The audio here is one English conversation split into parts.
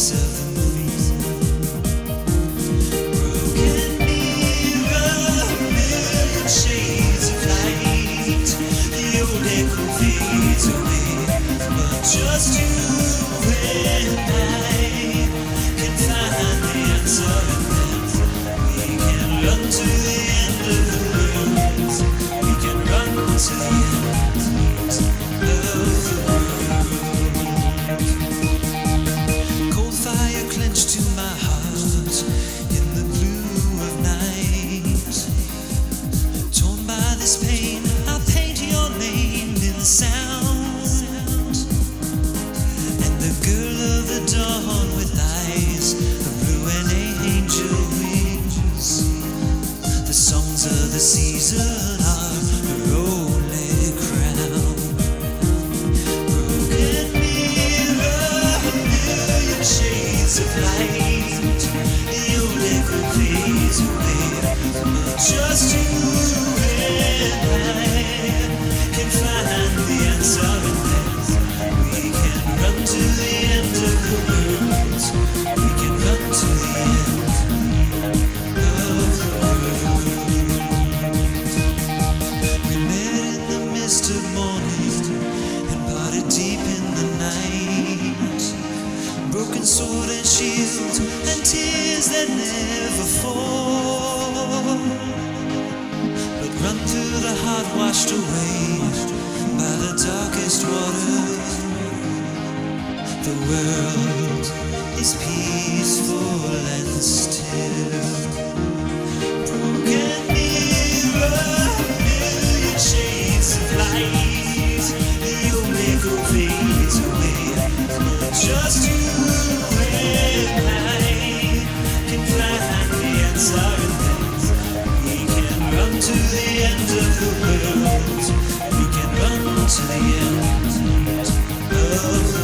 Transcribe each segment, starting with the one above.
face of the moon. Broken mirror, million shades of light. The old echo fades away, but just you and I can find the answer, and then we can run to the end of the world. We can run to the end of the world. Cold fire clenched to my heart in the blue of night. Torn by this pain, I'll paint your name in sound. And the girl of the dawn with eyes of blue and angel wings. The songs of the season are her only crown. Broken mirror, a million shades of light. The old echo fades away, but just you and I can find the answer, and then we can run to the end of the world. We can run to the end of the world. We met in the mist of morning and parted deep in the night. Broken sword and shield and tears that never fall, but run through the heart washed away by the darkest water. The world is peaceful and still. Broken mirror, million shades of light. The old echo fades away, but just you and I can find the answer, and then we can run to the end of the world. We can run to the end of the world.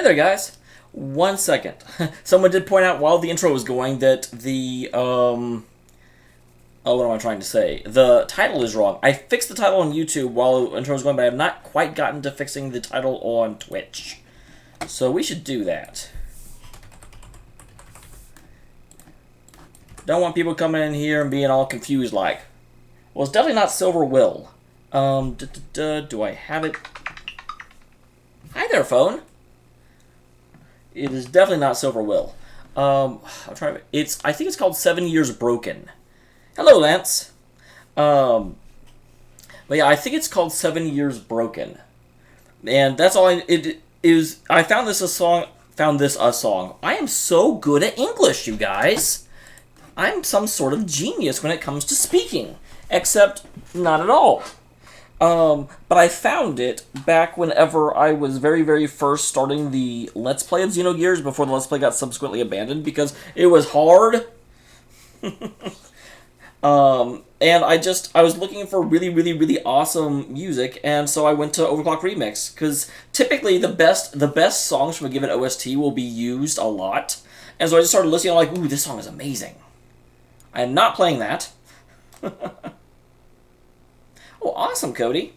there, guys. 1 second. Someone did point out while the intro was going that the, oh, what am I trying to say? The title is wrong. I fixed the title on YouTube while the intro was going, but I have not quite gotten to fixing the title on Twitch. So we should do that. Don't want people coming in here and being all confused like, well, it's definitely not Silver Will. Do I have it? Hi there, phone. It is definitely not Silver Will. I'm trying to. I think it's called 7 Years Broken. Hello, Lance. But yeah, I think it's called 7 Years Broken, and that's all. It is. I found this a song. Found this a song. I am so good at English, you guys. I'm some sort of genius when it comes to speaking, except not at all. But I found it back whenever I was very, very first starting the Let's Play of Xenogears before the Let's Play got subsequently abandoned because it was hard. And I was looking for really, really, really awesome music, and so I went to Overclock Remix, because typically the best songs from a given OST will be used a lot, and so I just started listening, I'm like, ooh, this song is amazing. I am not playing that. Oh, awesome, Cody.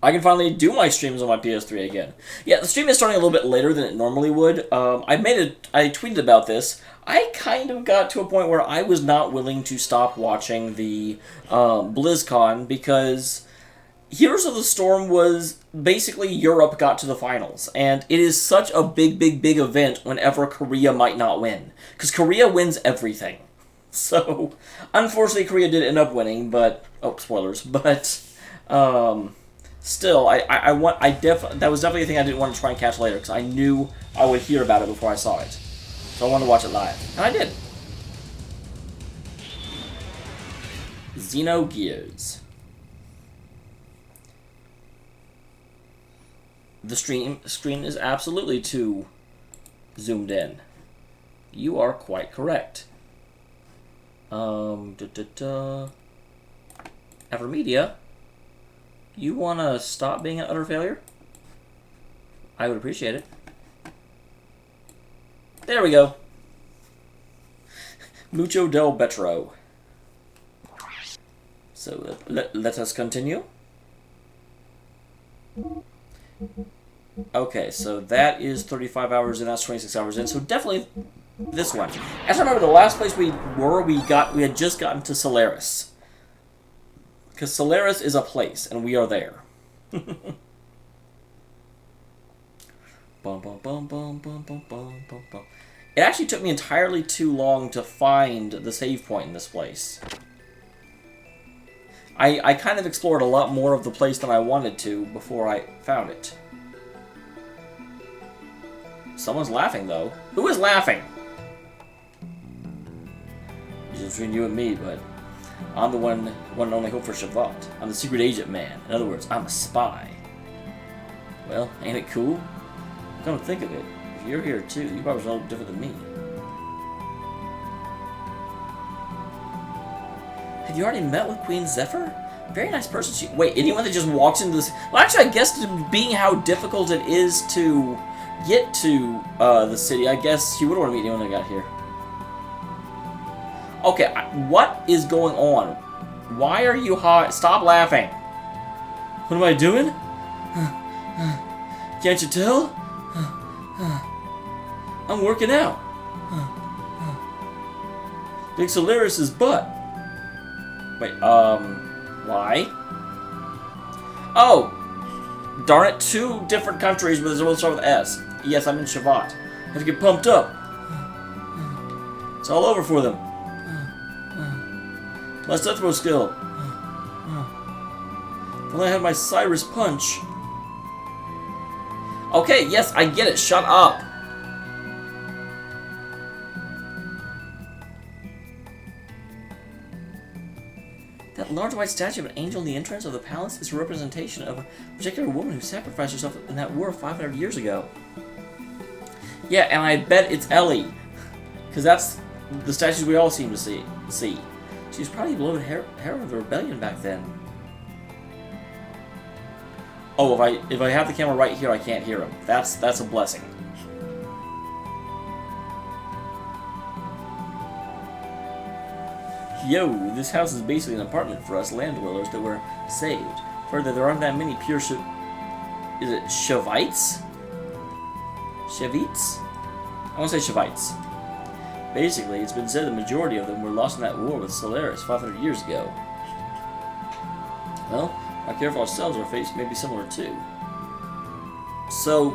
I can finally do my streams on my PS3 again. Yeah, the stream is starting a little bit later than it normally would. I tweeted about this. I kind of got to a point where I was not willing to stop watching the BlizzCon because Heroes of the Storm was basically Europe got to the finals, and it is such a big, big, big event whenever Korea might not win, because Korea wins everything. So, unfortunately, Korea did end up winning, but spoilers. But still, that was definitely a thing I didn't want to try and catch later because I knew I would hear about it before I saw it. So I wanted to watch it live, and I did. Xenogears. The screen is absolutely too zoomed in. You are quite correct. Evermedia, you want to stop being an utter failure? I would appreciate it. There we go. Mucho del Betro. So let us continue. Okay, so that is 35 hours in, that's 26 hours in, so definitely this one. As I remember, the last place we had just gotten to Solaris. Because Solaris is a place, and we are there. Bum, bum, bum, bum, bum, bum, bum, bum, bum. It actually took me entirely too long to find the save point in this place. I kind of explored a lot more of the place than I wanted to before I found it. Someone's laughing, though. Who is laughing? It's between you and me, but I'm the one and only hope for Shevat. I'm the secret agent man. In other words, I'm a spy. Well, ain't it cool? Come to think of it, if you're here too, you probably know different than me. Have you already met with Queen Zephyr? Very nice person. Wait, anyone that just walks into this... Well, actually, I guess being how difficult it is to get to the city, I guess you would want to meet anyone that got here. Okay, what is going on? Why are you hot? Stop laughing. What am I doing? Can't you tell? I'm working out. Big Solaris' butt. Wait, why? Oh! Darn it, 2 different countries, but they both start with S. Yes, I'm in Shevat. I have to get pumped up. It's all over for them. My death row skill. If only I had my Cyrus punch. Okay, yes, I get it. Shut up. That large white statue of an angel in the entrance of the palace is a representation of a particular woman who sacrificed herself in that war 500 years ago. Yeah, and I bet it's Ellie. Because that's the statues we all seem to see. She was probably the beloved heroine of the rebellion back then. Oh, if I have the camera right here, I can't hear him. That's a blessing. Yo, this house is basically an apartment for us land dwellers that were saved. Further, there aren't that many pure is it Shevites? Shevites? I want to say Shevites. Basically, it's been said the majority of them were lost in that war with Solaris 500 years ago. Well, our care for ourselves, our fates may be similar too. So,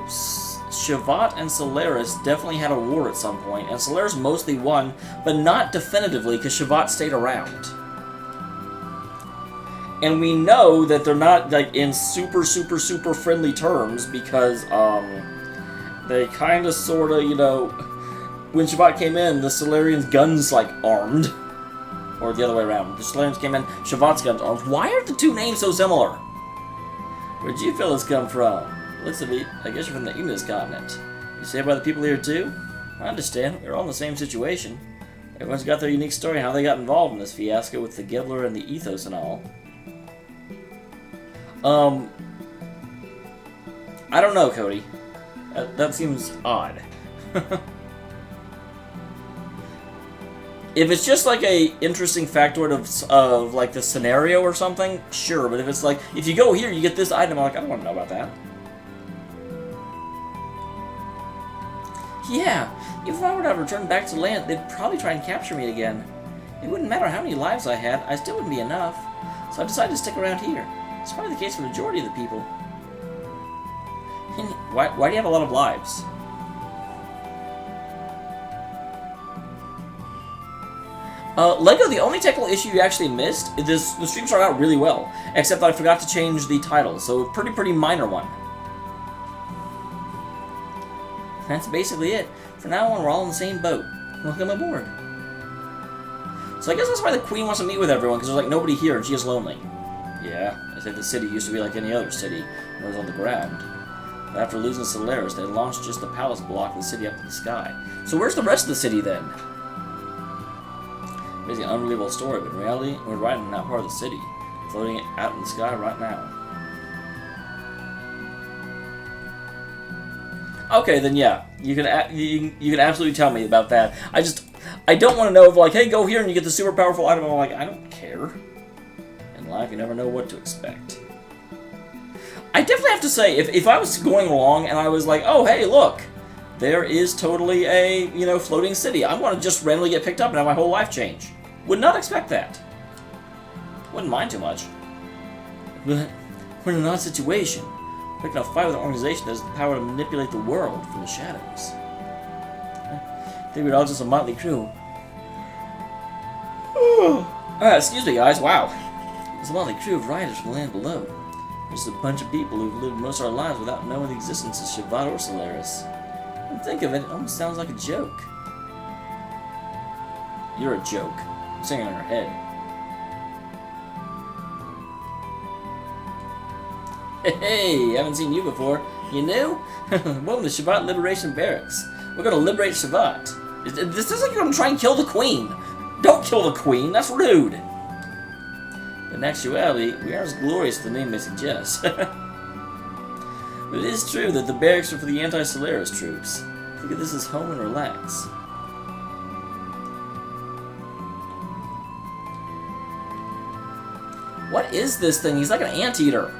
Shevat and Solaris definitely had a war at some point, and Solaris mostly won, but not definitively because Shevat stayed around. And we know that they're not like in super friendly terms because they kind of sort of, you know, when Shevat came in, the Solarians' guns like armed, or the other way around. The Solarians came in, Shevat's guns armed. Why are the two names so similar? Where'd you fellas come from? Looks to me, I guess you're from the Ignis continent. You saved by the people here too? I understand. We're all in the same situation. Everyone's got their unique story how they got involved in this fiasco with the Gebler and the Ethos and all. I don't know, Cody. That seems odd. If it's just like a interesting factoid of like the scenario or something, sure. But if it's like, if you go here, you get this item, I'm like, I don't want to know about that. Yeah, if I were to return back to land, they'd probably try and capture me again. It wouldn't matter how many lives I had, I still wouldn't be enough. So I decided to stick around here. It's probably the case for the majority of the people. Why do you have a lot of lives? Lego, the only technical issue you actually missed is the stream started out really well, except that I forgot to change the title, so pretty minor one. That's basically it. From now on, we're all in the same boat. Welcome aboard. So I guess that's why the Queen wants to meet with everyone, because there's like nobody here and she is lonely. Yeah, I said the city used to be like any other city, and it was on the ground. But after losing Solaris, they launched just the palace block of the city up to the sky. So where's the rest of the city then? Basically an unbelievable story, but in reality, we're right in that part of the city, floating it out in the sky right now. Okay, then yeah, you can absolutely tell me about that. I don't want to know if like, hey, go here and you get the super powerful item. I'm like, I don't care. In life, you never know what to expect. I definitely have to say, if I was going along and I was like, oh, hey, look, there is totally a, you know, floating city. I'm going to just randomly get picked up and have my whole life change. Would not expect that. Wouldn't mind too much. But we're in an odd situation. Picking a fight with an organization that has the power to manipulate the world from the shadows. I think we're all just a motley crew. Excuse me, guys. Wow. It's a motley crew of riders from the land below. We're just a bunch of people who've lived most of our lives without knowing the existence of Shevat or Solaris. When you think of it, it almost sounds like a joke. You're a joke. You're singing in your head. Hey, haven't seen you before. You new? Welcome to Shevat Liberation Barracks. We're gonna liberate Shevat. This isn't like you're gonna try and kill the Queen. Don't kill the Queen, that's rude. In actuality, we aren't as glorious as the name may suggest. But it is true that the barracks are for the anti-Solaris troops. Think of this as home and relax. What is this thing? He's like an anteater.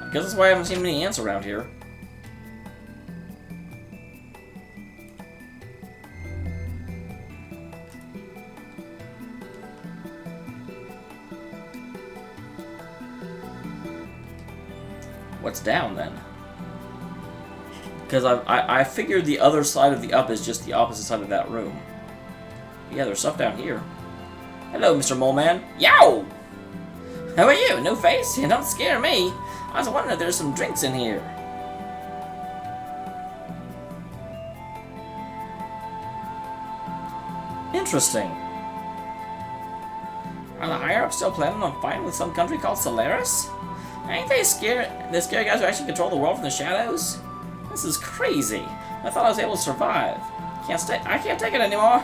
I guess that's why I haven't seen many ants around here. What's down then? Because I figured the other side of the up is just the opposite side of that room. Yeah, there's stuff down here. Hello, Mr. Mole Man. Yow! How are you? New face? You don't scare me. I was wondering if there's some drinks in here. Interesting. Are the higher-ups still planning on fighting with some country called Solaris? Ain't they scared? The scary guys who actually control the world from the shadows? This is crazy. I thought I was able to survive. I can't take it anymore.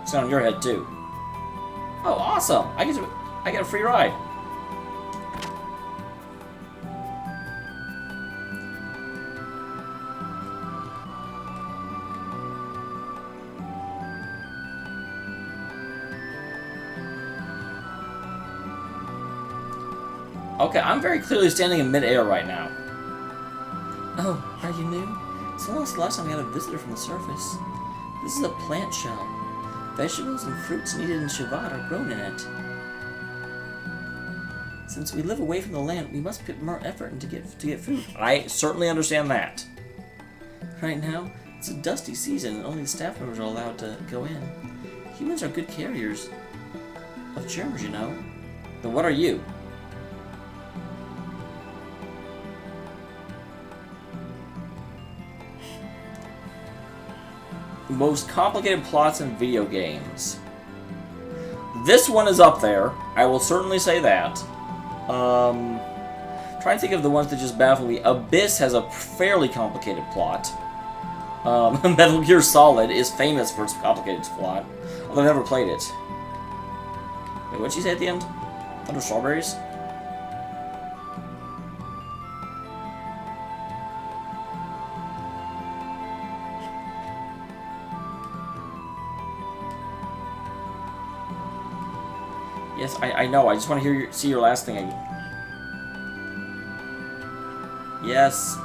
It's on your head too. Oh, awesome! I get a free ride. Okay, I'm very clearly standing in midair right now. Oh, are you new? So long since the last time we had a visitor from the surface. This is a plant shell. Vegetables and fruits needed in Shevat are grown in it. Since we live away from the land, we must put more effort into to get food. I certainly understand that. Right now, it's a dusty season and only the staff members are allowed to go in. Humans are good carriers of germs, you know. Then what are you? Most complicated plots in video games. This one is up there. I will certainly say that. Trying to think of the ones that just baffle me. Abyss has a fairly complicated plot. Metal Gear Solid is famous for its complicated plot, although I've never played it. Wait, what'd she say at the end? Thunder Strawberries? Yes, I know. I just want to see your last thing again. Yes.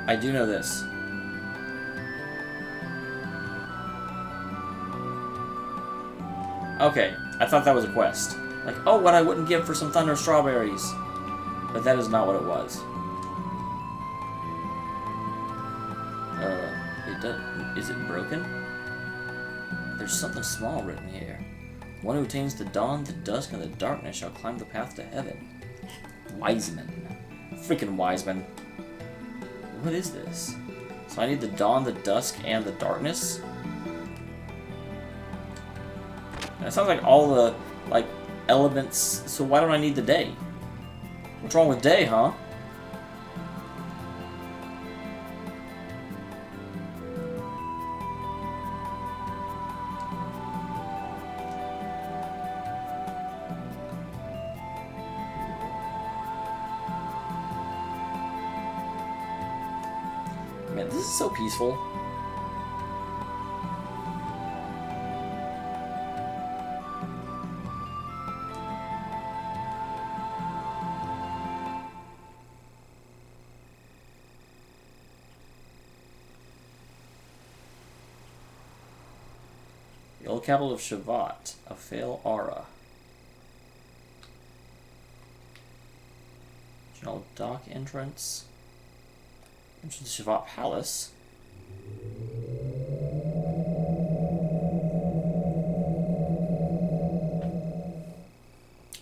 I do know this. Okay, I thought that was a quest. Like, oh, what I wouldn't give for some Thunder Strawberries. But that is not what it was. Is it broken? There's something small written here. One who attains the dawn, the dusk, and the darkness shall climb the path to heaven. Wiseman. Freaking Wiseman. What is this? So I need the dawn, the dusk, and the darkness? That sounds like all the, like, elements. So why don't I need the day? What's wrong with day, huh? Man, this is so peaceful. The old capital of Shevat, a Fail Aura. General dock entrance. Entrance to Shevat Palace.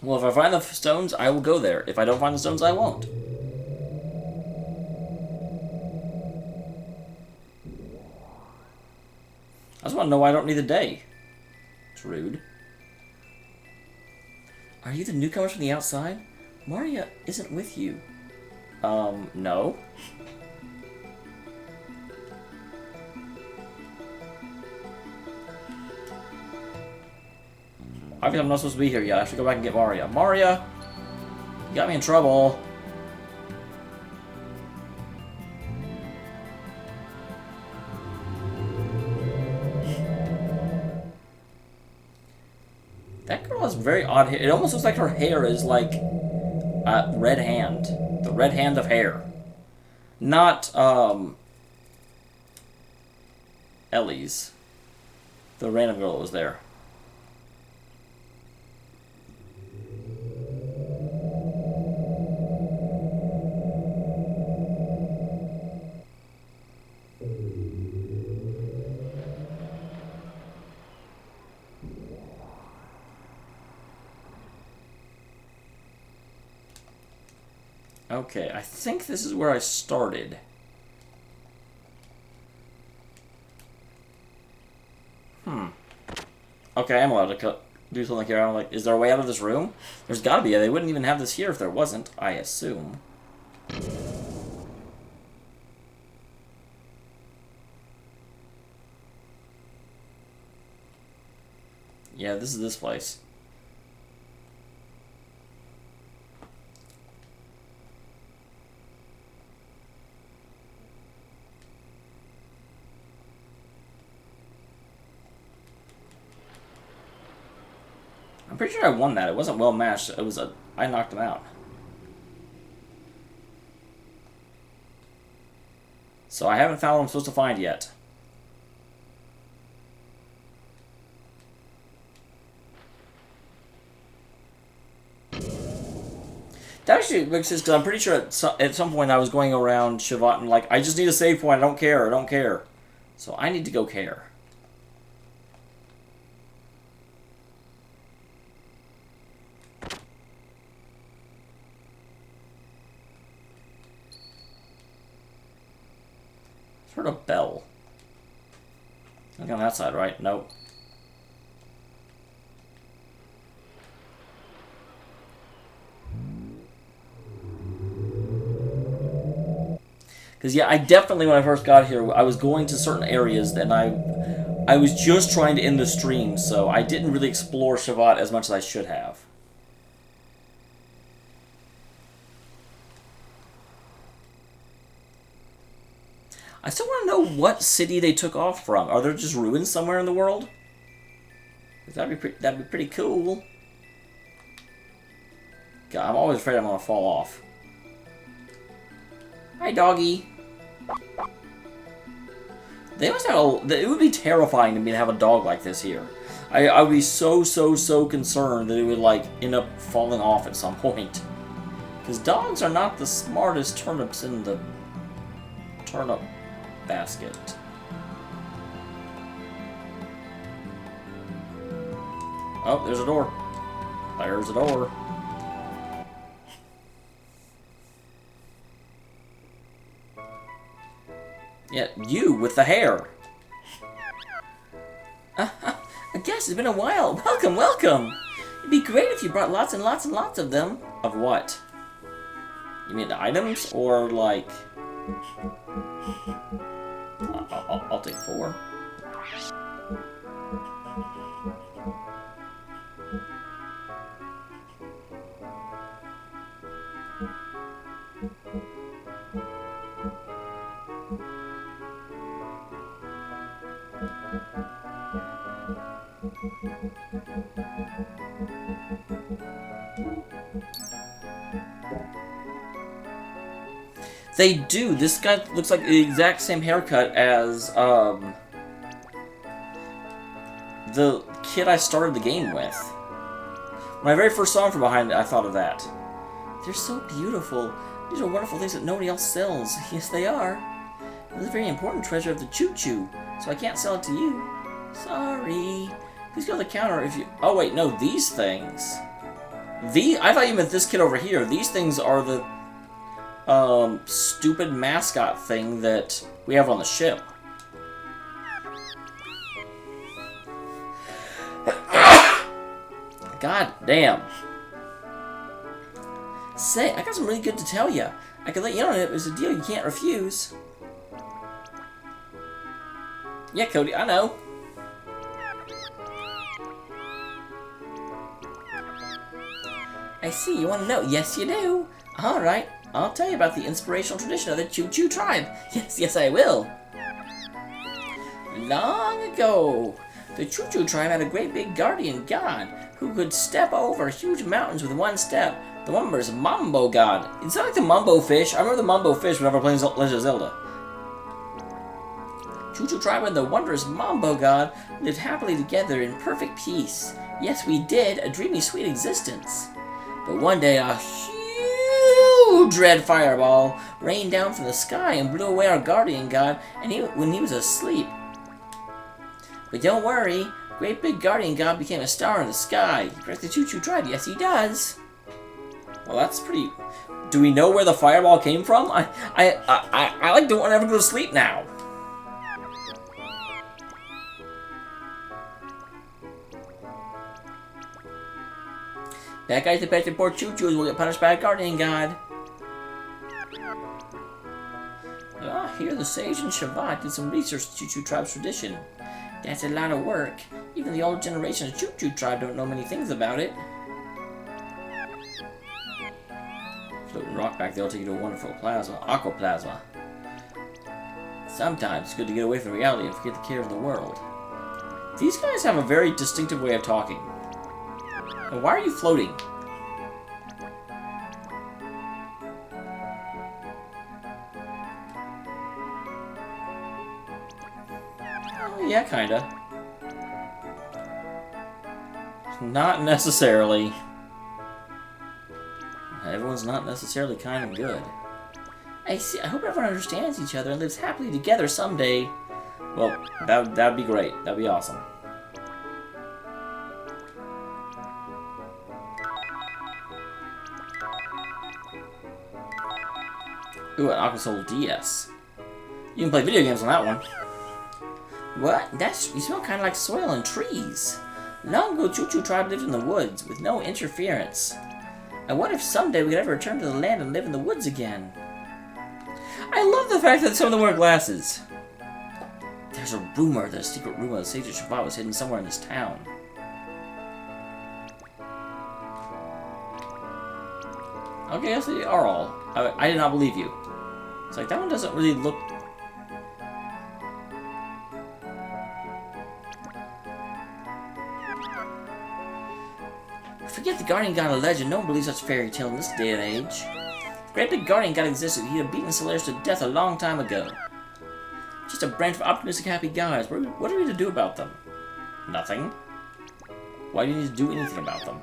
Well, if I find the stones, I will go there. If I don't find the stones, I won't. I just want to know why I don't need a day. It's rude. Are you the newcomers from the outside? Maria isn't with you. No. Obviously, I'm not supposed to be here yet. I should go back and get Maria. Maria! You got me in trouble. That girl has very odd hair. It almost looks like her hair is like red hand. The red hand of hair. Not, Ellie's. The random girl that was there. Okay, I think this is where I started. Okay, I am allowed to do something here. I'm like, is there a way out of this room? There's gotta be. They wouldn't even have this here if there wasn't, I assume. Yeah, this is this place. I'm pretty sure I won that. It wasn't well matched. It was I knocked him out. So I haven't found what I'm supposed to find yet. That actually makes sense, because I'm pretty sure at some point I was going around Shevat and like, I just need a save point, I don't care. So I need to go care. I heard a bell. Look on that side, right? Nope. Because, yeah, I definitely, when I first got here, I was going to certain areas, and I was just trying to end the stream, so I didn't really explore Shevat as much as I should have. I still want to know what city they took off from. Are there just ruins somewhere in the world? That'd be pretty cool. God, I'm always afraid I'm going to fall off. Hi, doggy. They must have it would be terrifying to me to have a dog like this here. I would be so concerned that it would, like, end up falling off at some point. Because dogs are not the smartest turnips in the turnip basket. Oh, there's a door. There's a door. Yeah, you with the hair. I guess it's been a while. Welcome, welcome. It'd be great if you brought lots and lots and lots of them. Of what? You mean the items, or like? I'll take 4. They do. This guy looks like the exact same haircut as the kid I started the game with. When I very first saw him from behind, I thought of that. They're so beautiful. These are wonderful things that nobody else sells. Yes, they are. It's a very important treasure of the choo-choo, so I can't sell it to you. Sorry. Please go to the counter if you... Oh, wait, no, these things. I thought you meant this kid over here. These things are the stupid mascot thing that we have on the ship. God damn. Say, I got something really good to tell you. I could let you know it was a deal you can't refuse. Yeah, Cody, I know. I see, you want to know? Yes, you do. Alright, I'll tell you about the inspirational tradition of the Choo-Choo tribe. Yes, I will. Long ago, the Choo-Choo tribe had a great big guardian god who could step over huge mountains with one step. The one was Mambo god. It's not like the Mumbo fish. I remember the Mumbo fish whenever I played Legend of Zelda. Choo-Choo tribe and the wondrous Mambo god lived happily together in perfect peace. Yes, we did. A dreamy, sweet existence. But one day, a huge red fireball rained down from the sky and blew away our guardian god when he was asleep. But don't worry, great big guardian god became a star in the sky. He protects the Choo-Choo tribe. Yes, he does. Well, that's pretty... Do we know where the fireball came from? I like don't want to ever go to sleep now. That guy's affected poor Choo-Choos will get punished by a guardian god. Here the sage and Shevat did some research to Choo-Choo tribe's tradition. That's a lot of work. Even the old generation of Choo-Choo tribe don't know many things about it. Floating rock back there will take you to a wonderful plasma, aquaplasma. Sometimes it's good to get away from reality and forget the cares of the world. These guys have a very distinctive way of talking. Why are you floating? Oh, yeah, kinda. Not necessarily. Everyone's not necessarily kind and good. I hope everyone understands each other and lives happily together someday. Well, that'd be great. That'd be awesome. Ooh, an Aquasol DS. You can play video games on that one. What? You smell kind of like soil and trees. Long ago, Choo Choo tribe lived in the woods with no interference. I wonder if someday we could ever return to the land and live in the woods again. I love the fact that some of them wear glasses. There's a rumor, there's a secret rumor that Sage of Shevat was hidden somewhere in this town. Okay, yes, they are all. I did not believe you. It's like, that one doesn't really look... Forget the Guardian God of legend. No one believes such fairy tale in this day and age. If Great Big Guardian God existed, he'd have beaten Solaris to death a long time ago. Just a branch of optimistic, happy guys. What are we to do about them? Nothing. Why do you need to do anything about them?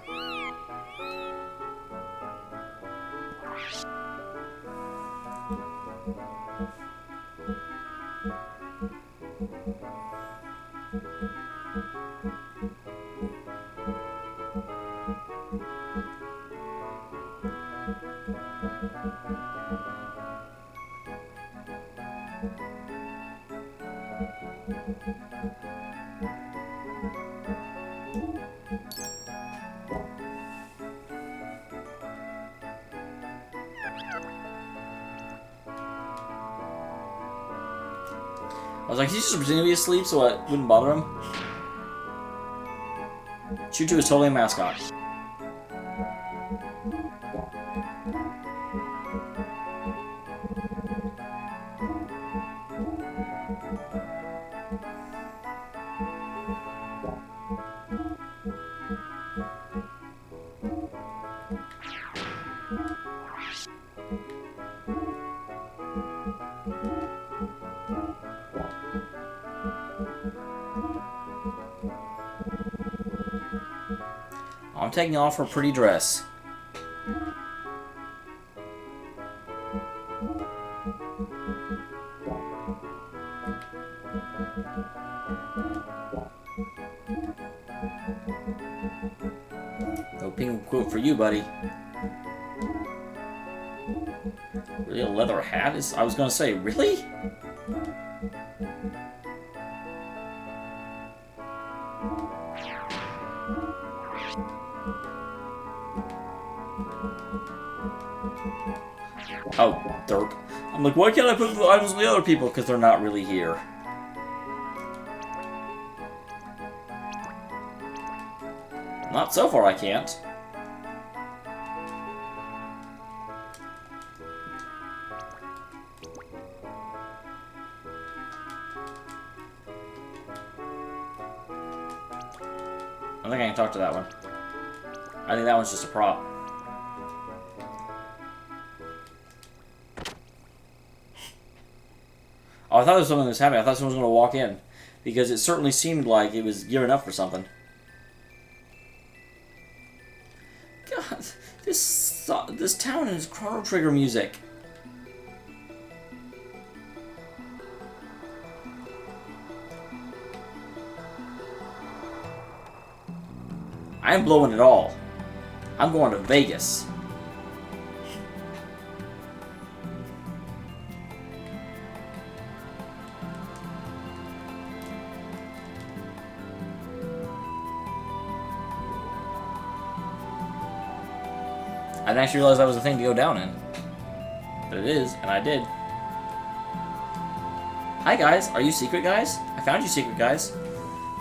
I was like, he's just pretending to be asleep so it wouldn't bother him. Choo Choo is totally a mascot. I'm taking off her pretty dress. No penguin quote for you, buddy. Really, a leather hat? I was gonna say, really? Oh, derp. I'm like, why can't I put the items on the other people? Because they're not really here. Not so far, I can't. I think I can talk to that one. I think that one's just a prop. Oh, I thought there was something that was happening. I thought someone was going to walk in. Because it certainly seemed like it was gearing up for something. God, this town is Chrono Trigger music. I ain't blowing it all. I'm going to Vegas. I didn't actually realize that was a thing to go down in. But it is, and I did. Hi guys, are you secret guys? I found you secret guys.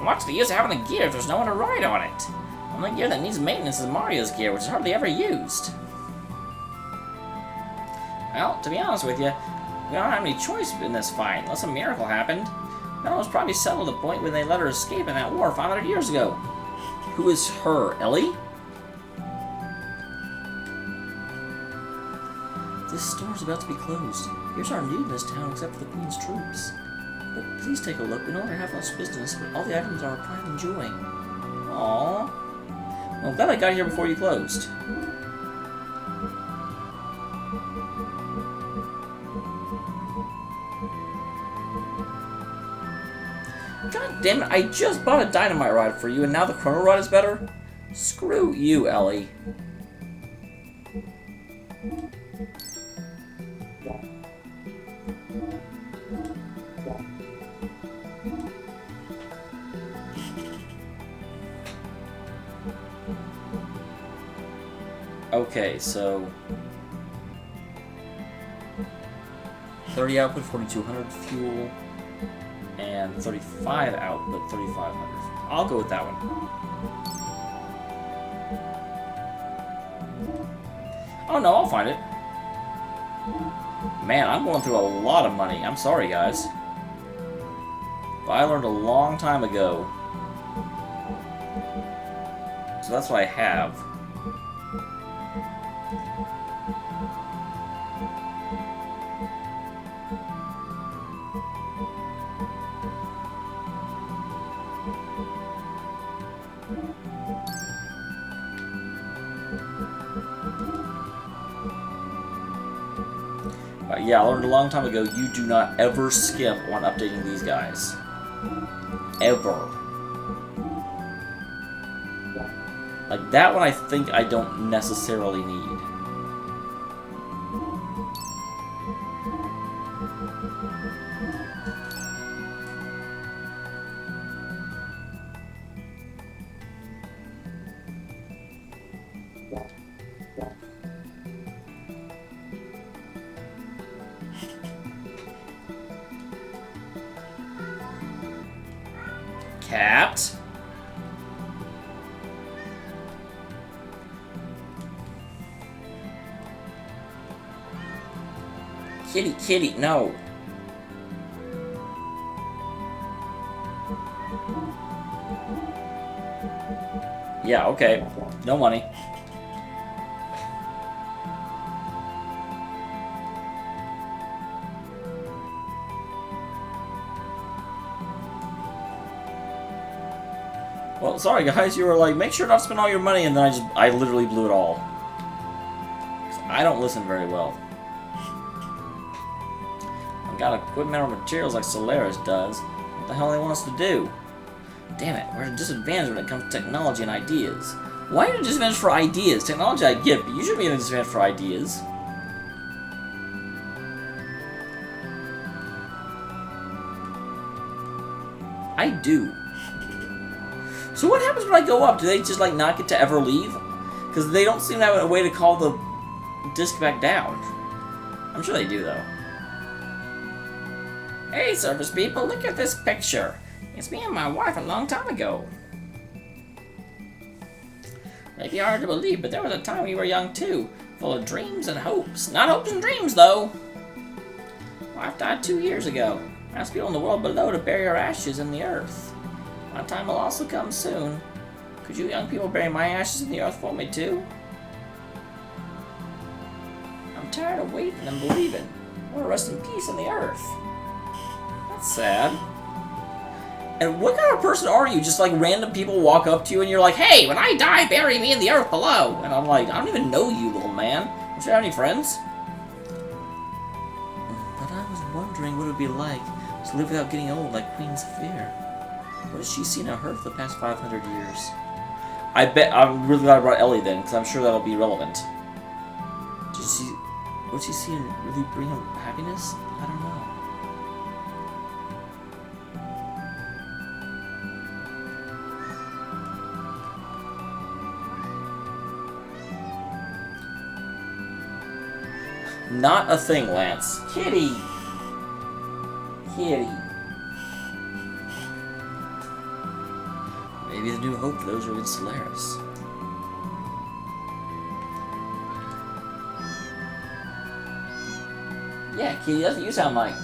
What's the use of having a gear if there's no one to ride on it? The only gear that needs maintenance is Mario's gear, which is hardly ever used. Well, to be honest with you, we don't have any choice in this fight, unless a miracle happened. No, it was probably settled at the point when they let her escape in that war 500 years ago. Who is her, Ellie? This store's about to be closed. Here's our need in this town except for the Queen's troops. But please take a look. We no longer have much business, but all the items are our pride and joy. Aww. Well, I'm glad I got here before you closed. God damn it, I just bought a dynamite rod for you and now the chrono rod is better? Screw you, Ellie. Okay, so 30 output, 4200 fuel, and 35 output, 3500. I'll go with that one. Oh no, I'll find it. Man, I'm going through a lot of money. I'm sorry, guys. But I learned a long time ago. So that's what I have. Yeah, I learned a long time ago, you do not ever skip on updating these guys. Ever. Like, that one I think I don't necessarily need. Cat. Kitty, kitty, no. Yeah, okay. No money. Well, sorry guys, you were like, make sure not to spend all your money, and then I literally blew it all. 'Cause I don't listen very well. I've got equipment or materials like Solaris does. What the hell do they want us to do? Damn it, we're at a disadvantage when it comes to technology and ideas. Why are you at a disadvantage for ideas? Technology I get, but you should be at a disadvantage for ideas. I do. So what happens when I go up? Do they just, like, not get to ever leave? Because they don't seem to have a way to call the disc back down. I'm sure they do, though. Hey, service people, look at this picture. It's me and my wife a long time ago. Maybe hard to believe, but there was a time we were young, too. Full of dreams and hopes. Not hopes and dreams, though. Wife died 2 years ago. Asked people in the world below to bury her ashes in the earth. My time will also come soon. Could you young people bury my ashes in the earth for me too? I'm tired of waiting and believing. I want to rest in peace in the earth. That's sad. And what kind of person are you? Just like random people walk up to you and you're like, hey, when I die, bury me in the earth below. And I'm like, I don't even know you, little man. Don't you have any friends? But I was wondering what it would be like to live without getting old like Queen Saphir. What has she seen on her for the past 500 years? I bet I'm really glad I brought Ellie then, because I'm sure that'll be relevant. Would she see and really bring him happiness? I don't know. Not a thing, Lance. Kitty! Kitty. Maybe the new hope for those who are in Solaris. Yeah, Kitty, that's what you sound like.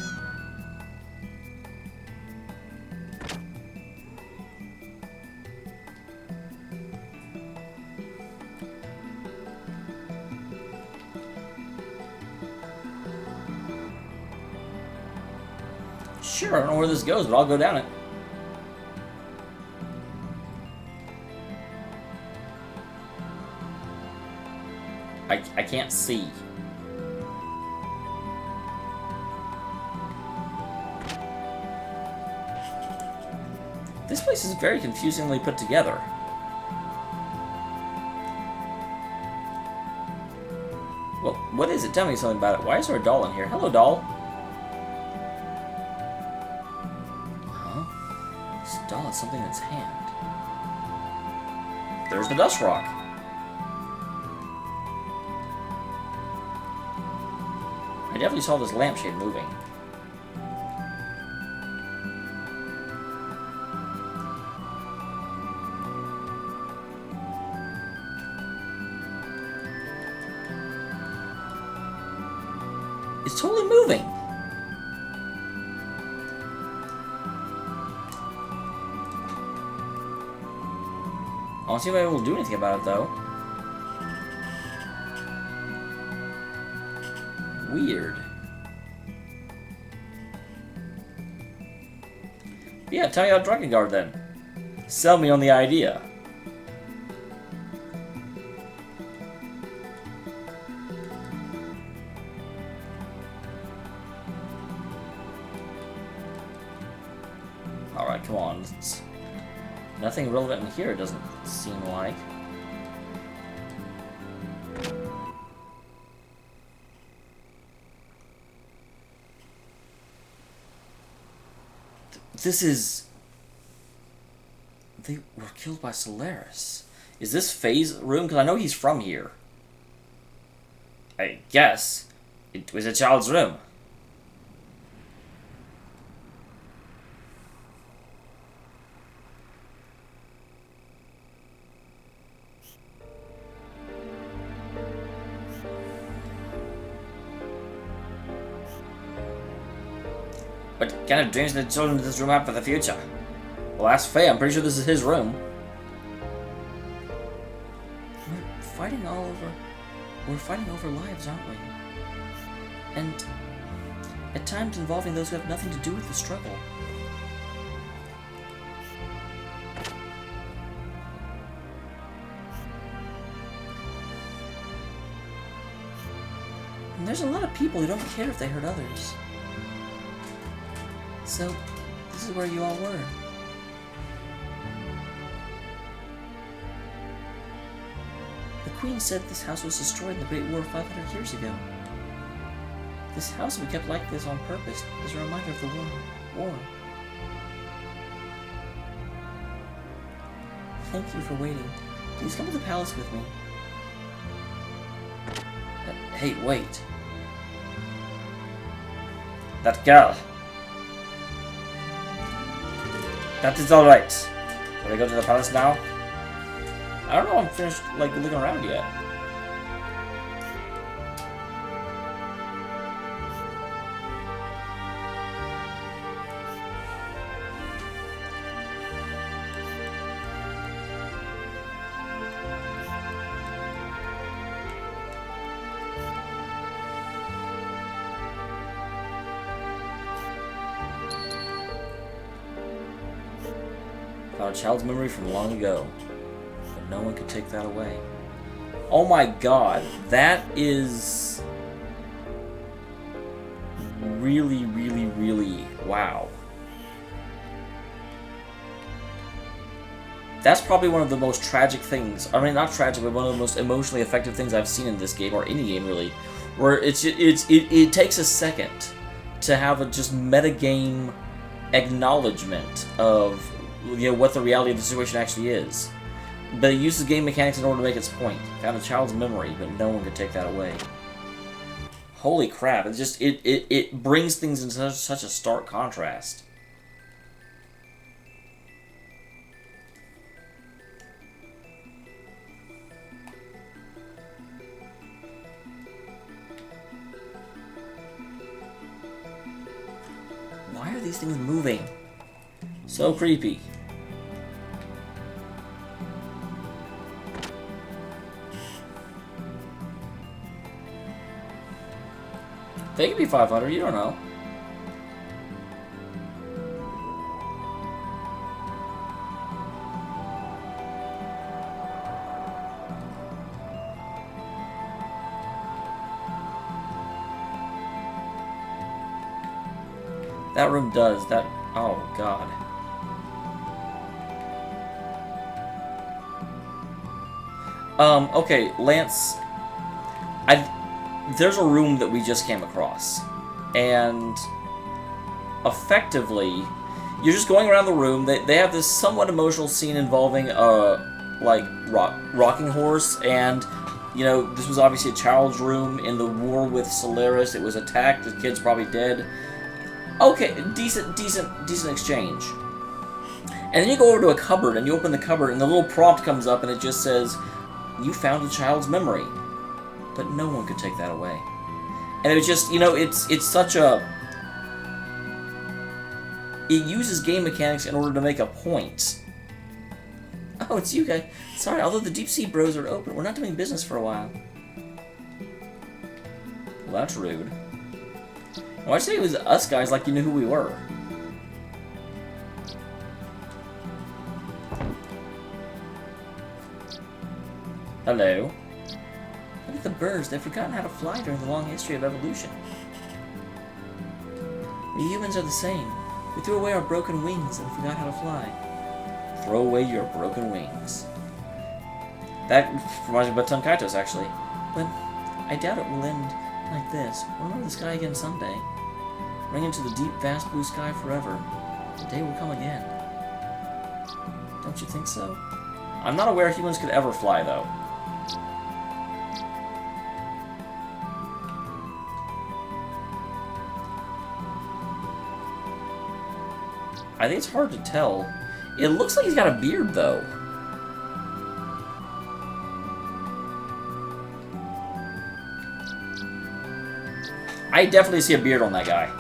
Sure, I don't know where this goes, but I'll go down it. I can't see. This place is very confusingly put together. Well, what is it? Tell me something about it. Why is there a doll in here? Hello, doll. Huh? This doll has something in its hand. There's the dust rock. I definitely saw this lampshade moving. It's totally moving. I don't see if I'm able to do anything about it, though. Weird. Yeah, tell me about Drunken Guard, then. Sell me on the idea. Alright, come on. It's nothing relevant in here, it doesn't seem like. This is... They were killed by Solaris. Is this Faye's room? Because I know he's from here. I guess. It was a child's room. What kind of dreams did children in this room have for the future? Well, ask Faye. I'm pretty sure this is his room. We're fighting over lives, aren't we? And at times involving those who have nothing to do with the struggle. And there's a lot of people who don't care if they hurt others. So, this is where you all were. The Queen said this house was destroyed in the Great War 500 years ago. This house will be kept like this on purpose as a reminder of the war. Thank you for waiting. Please come to the palace with me. Hey, wait. That girl. That is alright. Shall we go to the palace now? I don't know if I'm finished, like, looking around yet. Found a child's memory from long ago. But no one could take that away. Oh my god, that is... really, really, really... wow. That's probably one of the most tragic things. I mean, not tragic, but one of the most emotionally effective things I've seen in this game, or any game really. Where it takes a second to have a just metagame acknowledgement of, you know, what the reality of the situation actually is. But it uses game mechanics in order to make its point. Found a child's memory, but no one could take that away. Holy crap! It just it brings things into such a stark contrast. Why are these things moving? So creepy. They could be 500, you don't know. That room does. That... Oh, God. Okay, Lance... There's a room that we just came across. And... effectively... You're just going around the room. They have this somewhat emotional scene involving like rocking horse, and you know this was obviously a child's room in the war with Solaris. It was attacked. The kid's probably dead. Okay, decent exchange. And then you go over to a cupboard and you open the cupboard and the little prompt comes up and it just says, "You found a child's memory," but no one could take that away. And it was just, you know, it's such a... It uses game mechanics in order to make a point. Oh, it's you guys. Sorry, although the deep sea bros are open, we're not doing business for a while. Well, that's rude. Why'd you say it was us guys like you knew who we were? Hello. Look at the birds. They've forgotten how to fly during the long history of evolution. We humans are the same. We threw away our broken wings and forgot how to fly. Throw away your broken wings. That reminds me about Tunkaitos, actually. But I doubt it will end like this. We'll remember the sky again someday. Ring into the deep, vast blue sky forever. The day will come again. Don't you think so? I'm not aware humans could ever fly, though. I think it's hard to tell. It looks like he's got a beard, though. I definitely see a beard on that guy.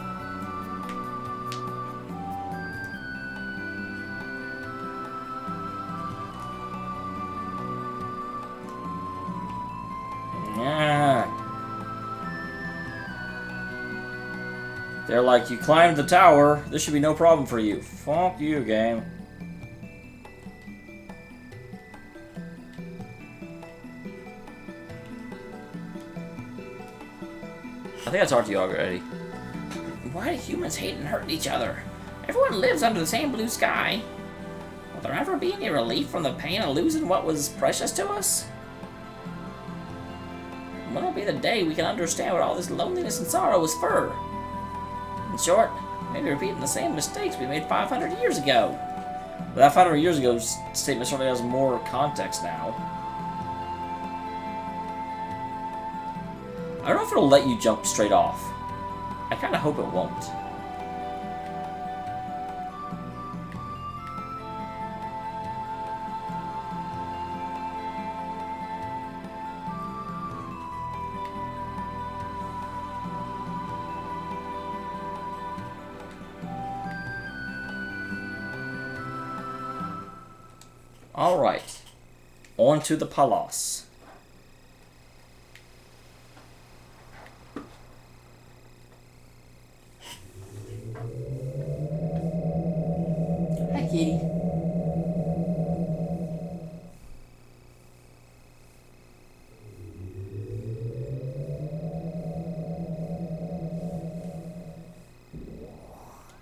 Yeah. They're like, you climbed the tower. This should be no problem for you. Fuck you, game. I think I talked to you already. Why do humans hate and hurt each other? Everyone lives under the same blue sky. Will there ever be any relief from the pain of losing what was precious to us? When will be the day we can understand what all this loneliness and sorrow was for? In short, maybe repeating the same mistakes we made 500 years ago. But that 500 years ago statement certainly has more context now. I don't know if it'll let you jump straight off. I kind of hope it won't. Alright, on to the palace. Hi, kitty.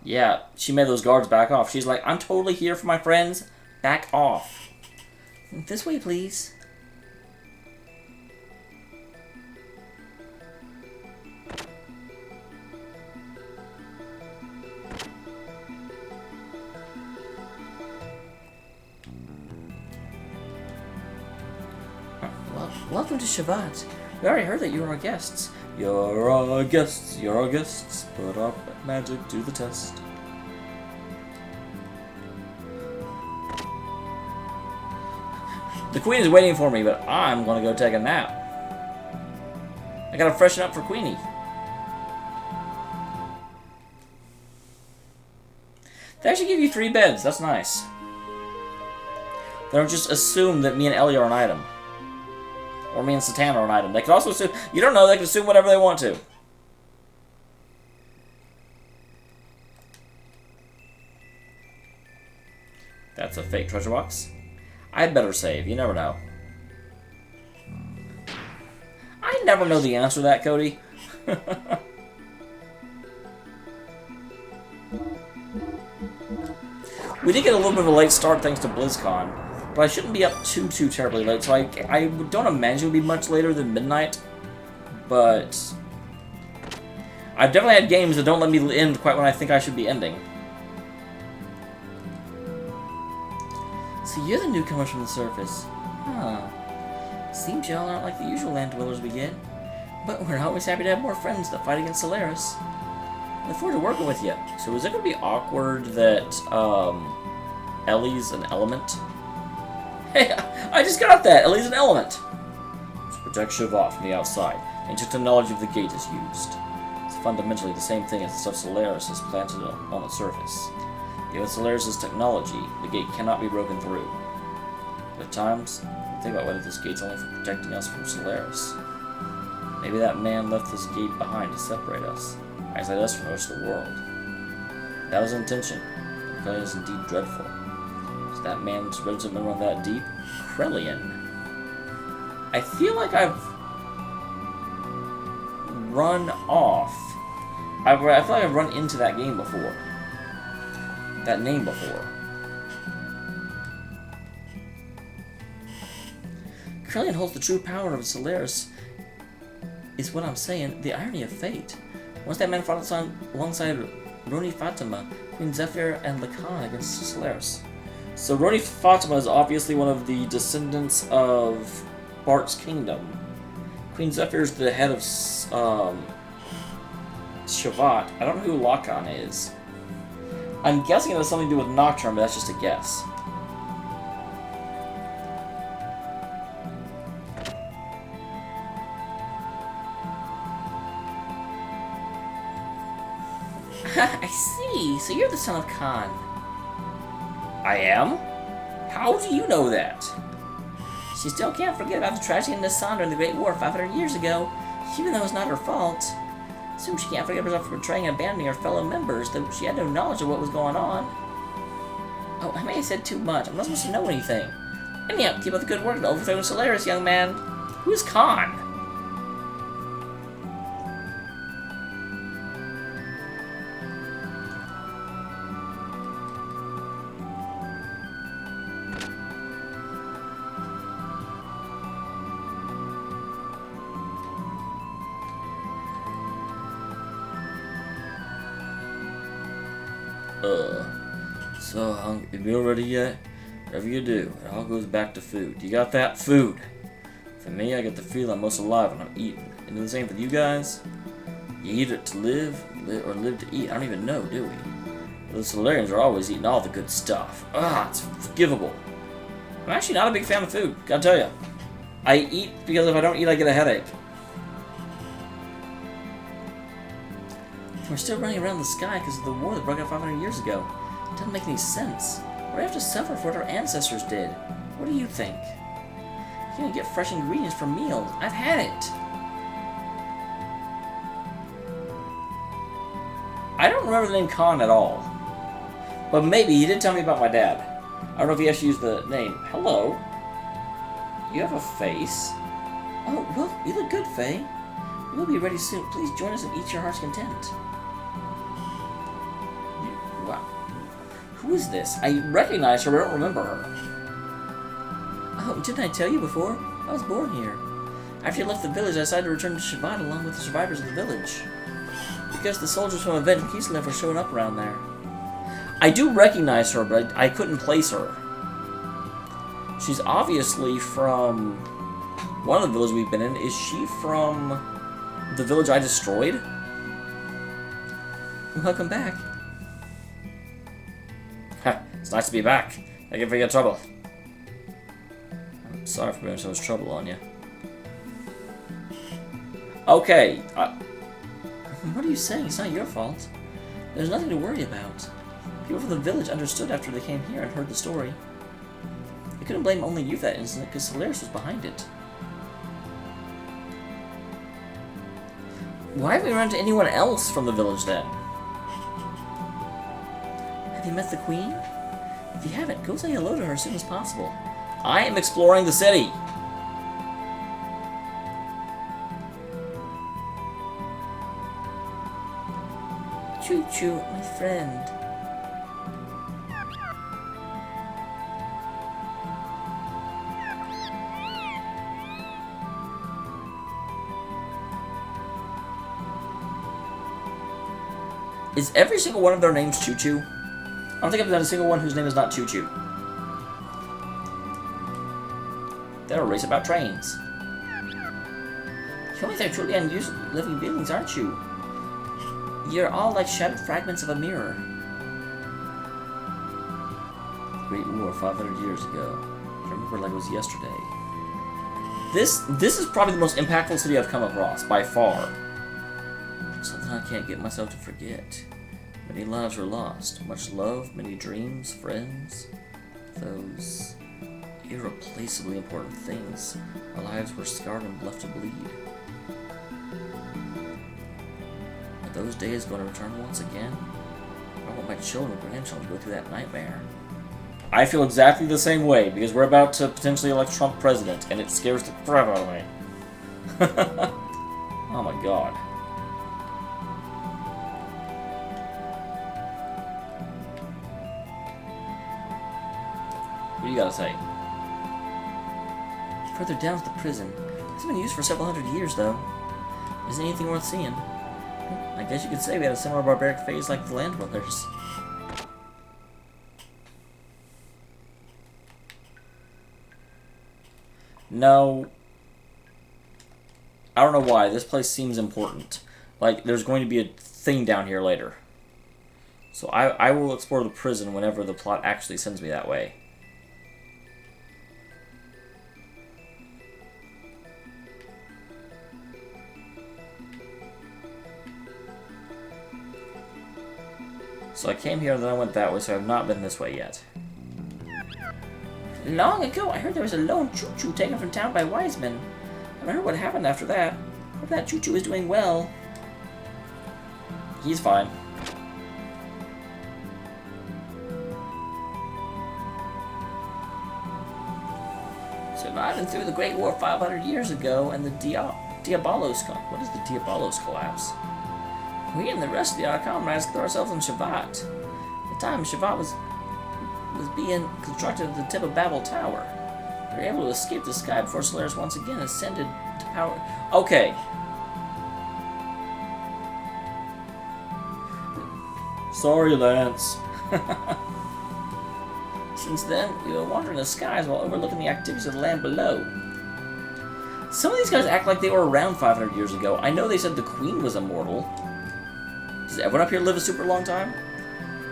Yeah, she made those guards back off. She's like, I'm totally here for my friends. Back off. This way, please. Well, welcome to Shevat. We already heard that you were our guests. You're our guests, you're our guests. Put our magic to the test. The Queen is waiting for me, but I'm gonna go take a nap. I gotta freshen up for Queenie. They actually give you 3 beds, that's nice. They don't just assume that me and Ellie are an item. Or me and Satan are an item. They can also assume, you don't know, they can assume whatever they want to. That's a fake treasure box. I'd better save. You never know. I never know the answer to that, Cody. We did get a little bit of a late start thanks to BlizzCon, but I shouldn't be up too terribly late, so I don't imagine it'll be much later than midnight, but I've definitely had games that don't let me end quite when I think I should be ending. So you're the newcomers from the surface. Huh. Seems y'all aren't like the usual land dwellers we get, but we're always happy to have more friends that fight against Solaris. Look forward to working with you. So is it going to be awkward that Ellie's an element? Hey, I just got that! Ellie's an element! To protect Shevat from the outside, and just the knowledge of the gate is used. It's fundamentally the same thing as the stuff Solaris has planted on its surface. Yet with Solaris' technology, the gate cannot be broken through. But at times, think about whether this gate's only for protecting us from Solaris. Maybe that man left this gate behind to separate us, isolate us from the rest of the world. That was intention. The play is indeed dreadful. Is that man's roots have been run that deep? Krellian. I feel like I've run off. I feel like I've run into that game before. That name before. Krellian holds the true power of Solaris, is what I'm saying. The irony of fate. Once that man fought alongside Roni Fatima, Queen Zephyr, and Lacan against Solaris. So Roni Fatima is obviously one of the descendants of Bart's kingdom. Queen Zephyr is the head of Shevat. I don't know who Lacan is. I'm guessing it has something to do with Nocturne, but that's just a guess. I see. So you're the son of Khan. I am? How do you know that? She still can't forget about the tragedy in Nissan during the Great War 500 years ago, even though it's not her fault. Assume she can't forgive herself for betraying and abandoning her fellow members, though she had no knowledge of what was going on. Oh, I may have said too much. I'm not supposed to know anything. Anyhow, keep up the good work and overthrow Solaris, young man. Who's Khan? So hungry. You meal ready yet? Whatever you do, it all goes back to food. You got that? Food. For me, I get the feeling I'm most alive when I'm eating. And the same for you guys? You eat it to live, or live to eat? I don't even know, do we? The Solarians are always eating all the good stuff. It's forgivable. I'm actually not a big fan of food, gotta tell you. I eat because if I don't eat, I get a headache. We're still running around the sky because of the war that broke out 500 years ago. It doesn't make any sense. We're have to suffer for what our ancestors did. What do you think? You can get fresh ingredients for meals. I've had it. I don't remember the name Khan at all. But maybe he did tell me about my dad. I don't know if he actually used the name. Hello. You have a face. Oh, well, you look good, Faye. We'll be ready soon. Please join us and eat your heart's content. Wow. Who is this? I recognize her, but I don't remember her. Oh, didn't I tell you before? I was born here. After you left the village, I decided to return to Shevat along with the survivors of the village. Because the soldiers from Avenged Kislev were showing up around there. I do recognize her, but I couldn't place her. She's obviously from one of the villages we've been in. Is she from the village I destroyed? Welcome back. It's nice to be back. Thank you for your trouble. I'm sorry for bringing so much trouble on you. Okay. What are you saying? It's not your fault. There's nothing to worry about. People from the village understood after they came here and heard the story. I couldn't blame only you for that incident because Solaris was behind it. Why haven't we run into anyone else from the village then? Have you met the queen? If you haven't, go say hello to her as soon as possible. I am exploring the city. Choo Choo-choo, my friend. Is every single one of their names Choo-choo? I don't think I've done a single one whose name is not Choo-choo. They're a race about trains. You think they're truly unusual living beings, aren't you? You're all like shattered fragments of a mirror. Great War 500 years ago. I remember like it was yesterday. This is probably the most impactful city I've come across, by far. Something I can't get myself to forget. Many lives were lost. Much love, many dreams, friends. Those irreplaceably important things. Our lives were scarred and left to bleed. Are those days going to return once again? I want my children and grandchildren to go through that nightmare. I feel exactly the same way, because we're about to potentially elect Trump president, and it scares the crap out of me. Oh my god. What do you gotta say? Further down to the prison. It hasn't been used for several hundred years, though. Isn't anything worth seeing? I guess you could say we had a similar barbaric phase like the Land Dwellers. No. I don't know why. This place seems important. Like, there's going to be a thing down here later. So I will explore the prison whenever the plot actually sends me that way. So I came here and then I went that way, so I have not been this way yet. Long ago, I heard there was a lone choo-choo taken from town by wise men. I haven't heard what happened after that. Hope that choo-choo is doing well. He's fine. Surviving through the Great War 500 years ago and the Diabolos... What is the Diabolos collapse? We and the rest of our comrades threw ourselves in Shevat. At the time, Shevat was being constructed at the tip of Babel Tower. We were able to escape the sky before Solaris once again ascended to power... Okay. Sorry, Lance. Since then, we were wandering the skies while overlooking the activities of the land below. Some of these guys act like they were around 500 years ago. I know they said the Queen was immortal. Does everyone up here live a super long time?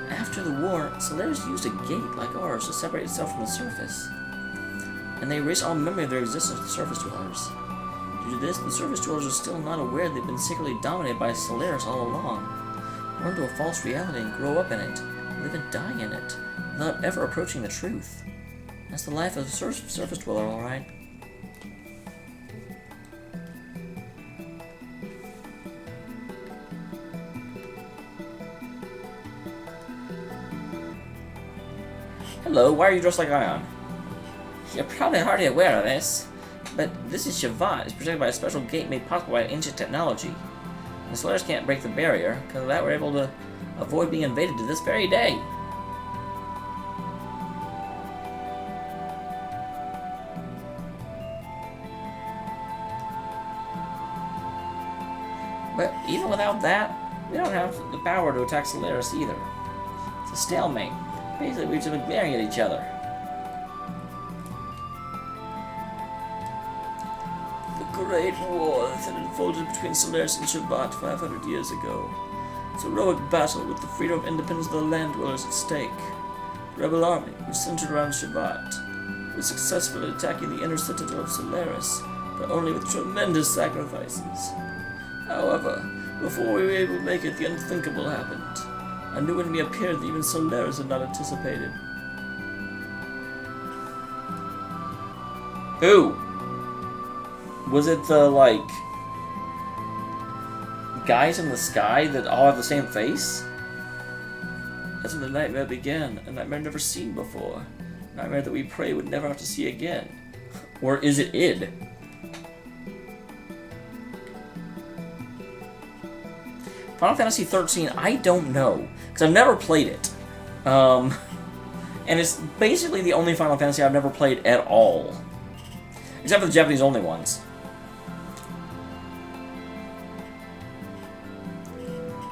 After the war, Solaris used a gate like ours to separate itself from the surface. And they erased all memory of their existence with the surface dwellers. Due to this, the surface dwellers are still not aware they've been secretly dominated by Solaris all along. Born into a false reality and grow up in it, live and die in it, without ever approaching the truth. That's the life of a surface dweller, alright. Hello, why are you dressed like Ion? You're probably hardly aware of this, but this is Shevat. It's protected by a special gate made possible by ancient technology. The Solaris can't break the barrier, because of that we're able to avoid being invaded to this very day. But even without that, we don't have the power to attack Solaris either. It's a stalemate. Basically, we've just been glaring at each other. The Great War that unfolded between Solaris and Shevat 500 years ago. It's a heroic battle with the freedom and independence of the land dwellers at stake. The rebel army, which centered around Shevat, was successful in attacking the inner citadel of Solaris, but only with tremendous sacrifices. However, before we were able to make it, the unthinkable happened. A new enemy appeared that even Solaris had not anticipated. Who? Was it the, like, guys in the sky that all have the same face? That's when the nightmare began, a nightmare never seen before. A nightmare that we pray would never have to see again. Or is it id? Final Fantasy 13, I don't know. Because I've never played it. And it's basically the only Final Fantasy I've never played at all. Except for the Japanese-only ones.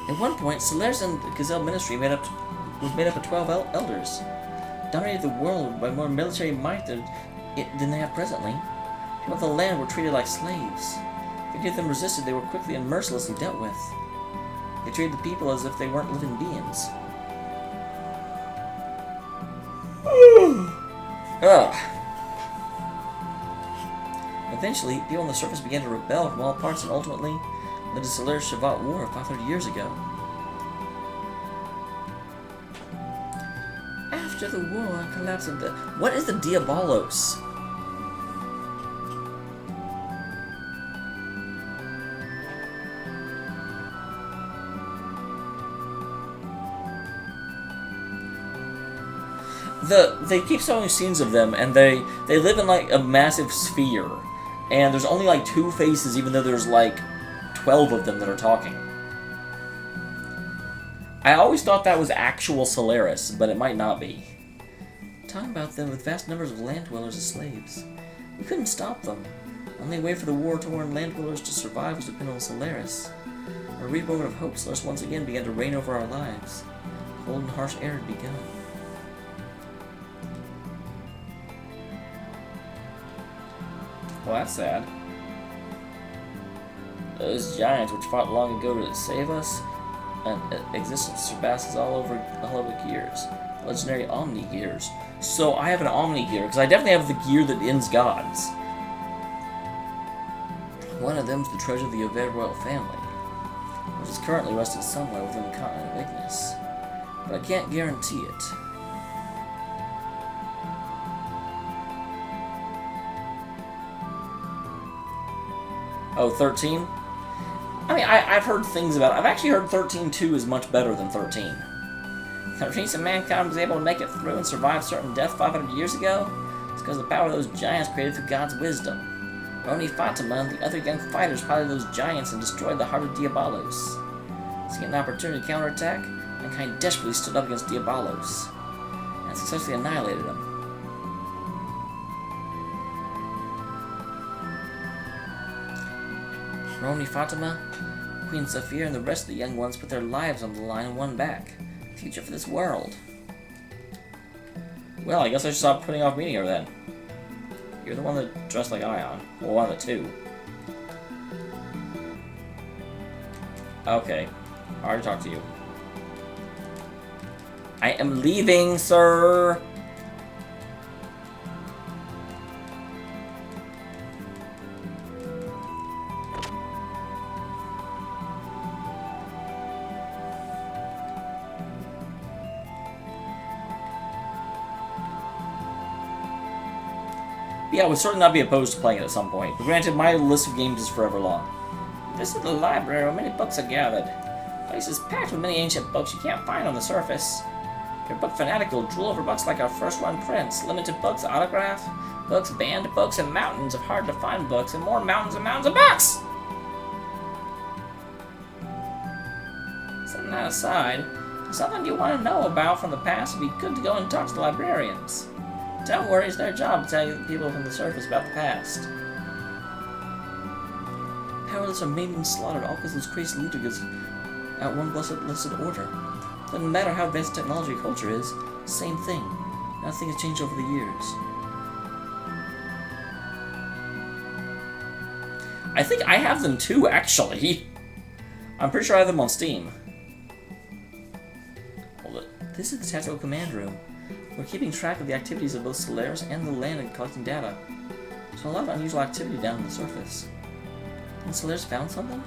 At one point, Solaris and the Gazelle Ministry was made up of 12 elders. Dominated the world by more military might than they have presently. People of the land were treated like slaves. If any of them resisted, they were quickly and mercilessly dealt with. They treated the people as if they weren't living beings. Ugh. Eventually, people on the surface began to rebel from all parts and ultimately led to Solaris Shevat War 500 years ago. After the war and collapse of the... What is the Diabolos? They keep showing scenes of them, and they live in like a massive sphere, and there's only like 2 faces, even though there's like 12 of them that are talking. I always thought that was actual Solaris, but it might not be. Talking about them with vast numbers of land dwellers as slaves. We couldn't stop them. The only way for the war-torn land dwellers to survive was to depend on Solaris. A reborn of hope, Solaris once again began to reign over our lives. A cold and harsh era had begun. Well, that's sad. Those giants which fought long ago to save us, and existence surpasses all over gears. Legendary Omni Gears. So I have an Omni Gear, because I definitely have the gear that ends gods. One of them is the treasure of the Yvette royal family, which is currently rested somewhere within the continent of Ignis. But I can't guarantee it. Oh, 13? I mean, I've heard things about it. I've actually heard 13-2 is much better than 13. 13 reason mankind was able to make it through and survive certain death 500 years ago is because of the power of those giants created through God's wisdom. Roni Fatima and the other young fighters piloted those giants and destroyed the heart of Diabolos. Seeing an opportunity to counterattack, mankind desperately stood up against Diabolos and successfully annihilated him. Roni Fatima, Queen Saphir, and the rest of the young ones put their lives on the line and won back. The future for this world. Well, I guess I should stop putting off meeting her then. You're the one that dressed like Ion. Well, one of the 2. Okay. I already talked to you. I am leaving, sir! Yeah, I would certainly not be opposed to playing it at some point, but granted, my list of games is forever long. This is the library where many books are gathered. The place is packed with many ancient books you can't find on the surface. If you're book fanatic, you'll drool over books like our first one, Prince, limited books, autograph books, banned books, and mountains of hard-to-find books, and more mountains and mountains of books! Setting that aside, if something you want to know about from the past, it'd be good to go and talk to the librarians. Don't worry, it's their job to tell you people from the surface about the past. Powerless or maidens slaughtered all because those crazy Xenogears at one blessed order. Doesn't matter how advanced technology or culture is, same thing. Nothing has changed over the years. I think I have them too, actually. I'm pretty sure I have them on Steam. Hold it. This is the Tactical Command Room. We're keeping track of the activities of both Solaris and the land and collecting data. There's a lot of unusual activity down on the surface. Has Solaris found something?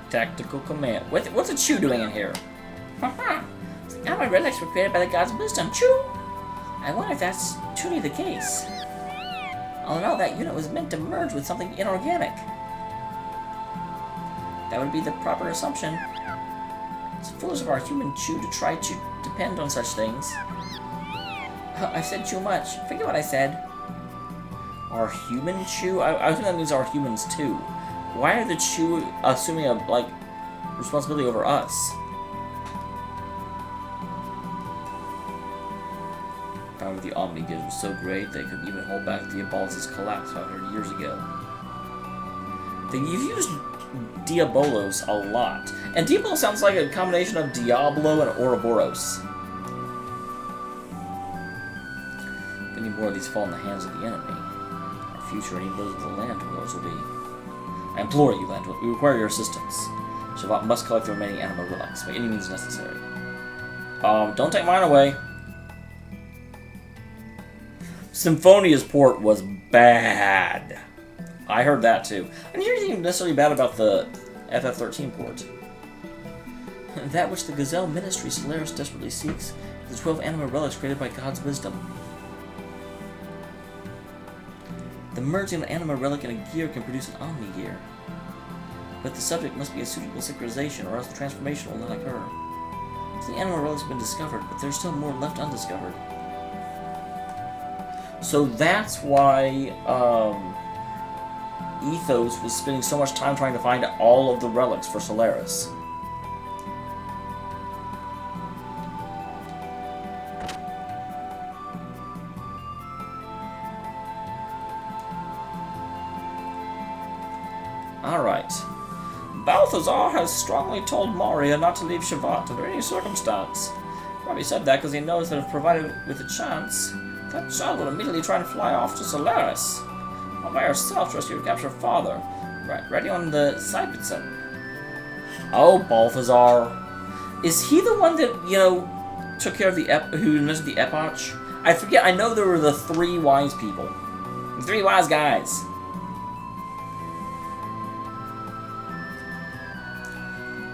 Tactical Command. What's a Chew doing in here? Haha! The alloy relics were created by the gods' wisdom. Chew! I wonder if that's truly the case. All in all, that unit was meant to merge with something inorganic. That would be the proper assumption. It's foolish of our human Chew to try to depend on such things. I said too much. Forget what I said. Are human Chew? I think that means our humans too. Why are the Chew assuming a responsibility over us? However, the Omni-Gears was so great they could even hold back the Diabolos' collapse 500 years ago. You've used Diabolos a lot. And Diabolos sounds like a combination of Diablo and Ouroboros. If any more of these fall in the hands of the enemy, our future and even those of the land dwellers will be... I implore you, land dwellers, we require your assistance. Shevat must collect the remaining anima relics by any means necessary. Don't take mine away. Symphonia's port was bad. I heard that too. I didn't hear anything necessarily bad about the FF13 port. That which the Gazelle Ministry Solaris desperately seeks is the 12 anima relics created by God's wisdom. The merging of an anima relic and a gear can produce an omni-gear. But the subject must be a suitable synchronization, or else the transformation will not occur. The anima relics have been discovered, but there's still more left undiscovered. So that's why Ethos was spending so much time trying to find all of the relics for Solaris. Alright. Balthazar has strongly told Moria not to leave Shevat under any circumstance. Probably said that because he knows that if provided with a chance, that child will immediately try to fly off to Solaris. All by herself to rescue her captured father. Right, ready on the Cypitson. Oh, Balthazar. Is he the one that, took care of who invented the epoch? I forget, I know there were the 3 wise people. The 3 wise guys.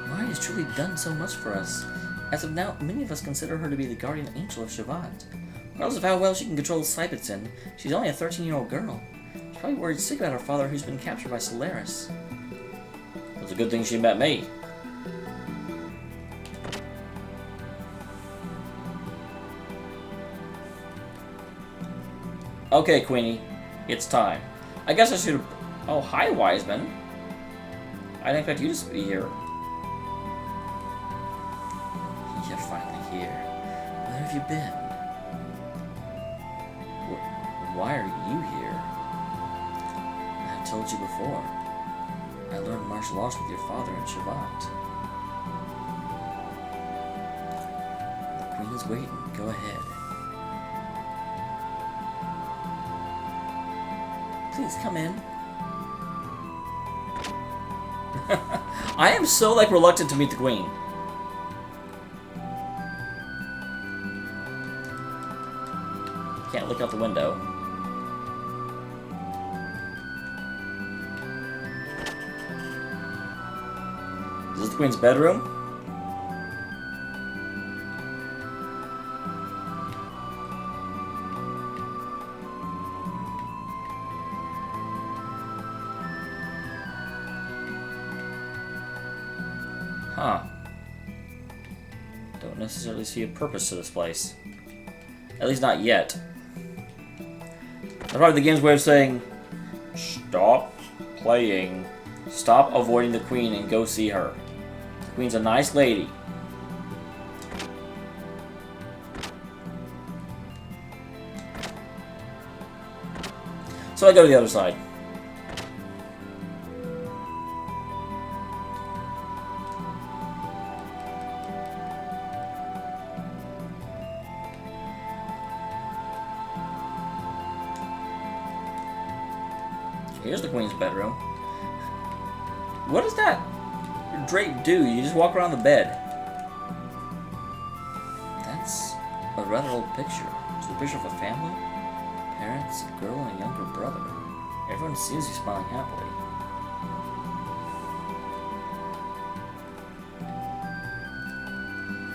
Mine has truly done so much for us. As of now, many of us consider her to be the guardian angel of Shevat. Regardless of how well she can control Cypitson, she's only a 13-year-old girl. She's probably worried sick about her father who's been captured by Solaris. It's a good thing she met me. Okay, Queenie. It's time. I guess I should have... Oh, hi, Wiseman. I didn't expect you to be here. You're finally here. Where have you been? Why are you here? I told you before. I learned martial arts with your father in Shevat. The queen is waiting. Go ahead. Please come in. I am so reluctant to meet the queen. Can't look out the window. Is this the queen's bedroom? Huh. Don't necessarily see a purpose to this place. At least not yet. That's probably the game's way of saying, stop playing, stop avoiding the queen and go see her. The queen's a nice lady. So I go to the other side. Here's the queen's bedroom. What does that drape do? You just walk around the bed. That's a rather old picture. It's a picture of a family, parents, a girl, and a younger brother. Everyone seems to be smiling happily.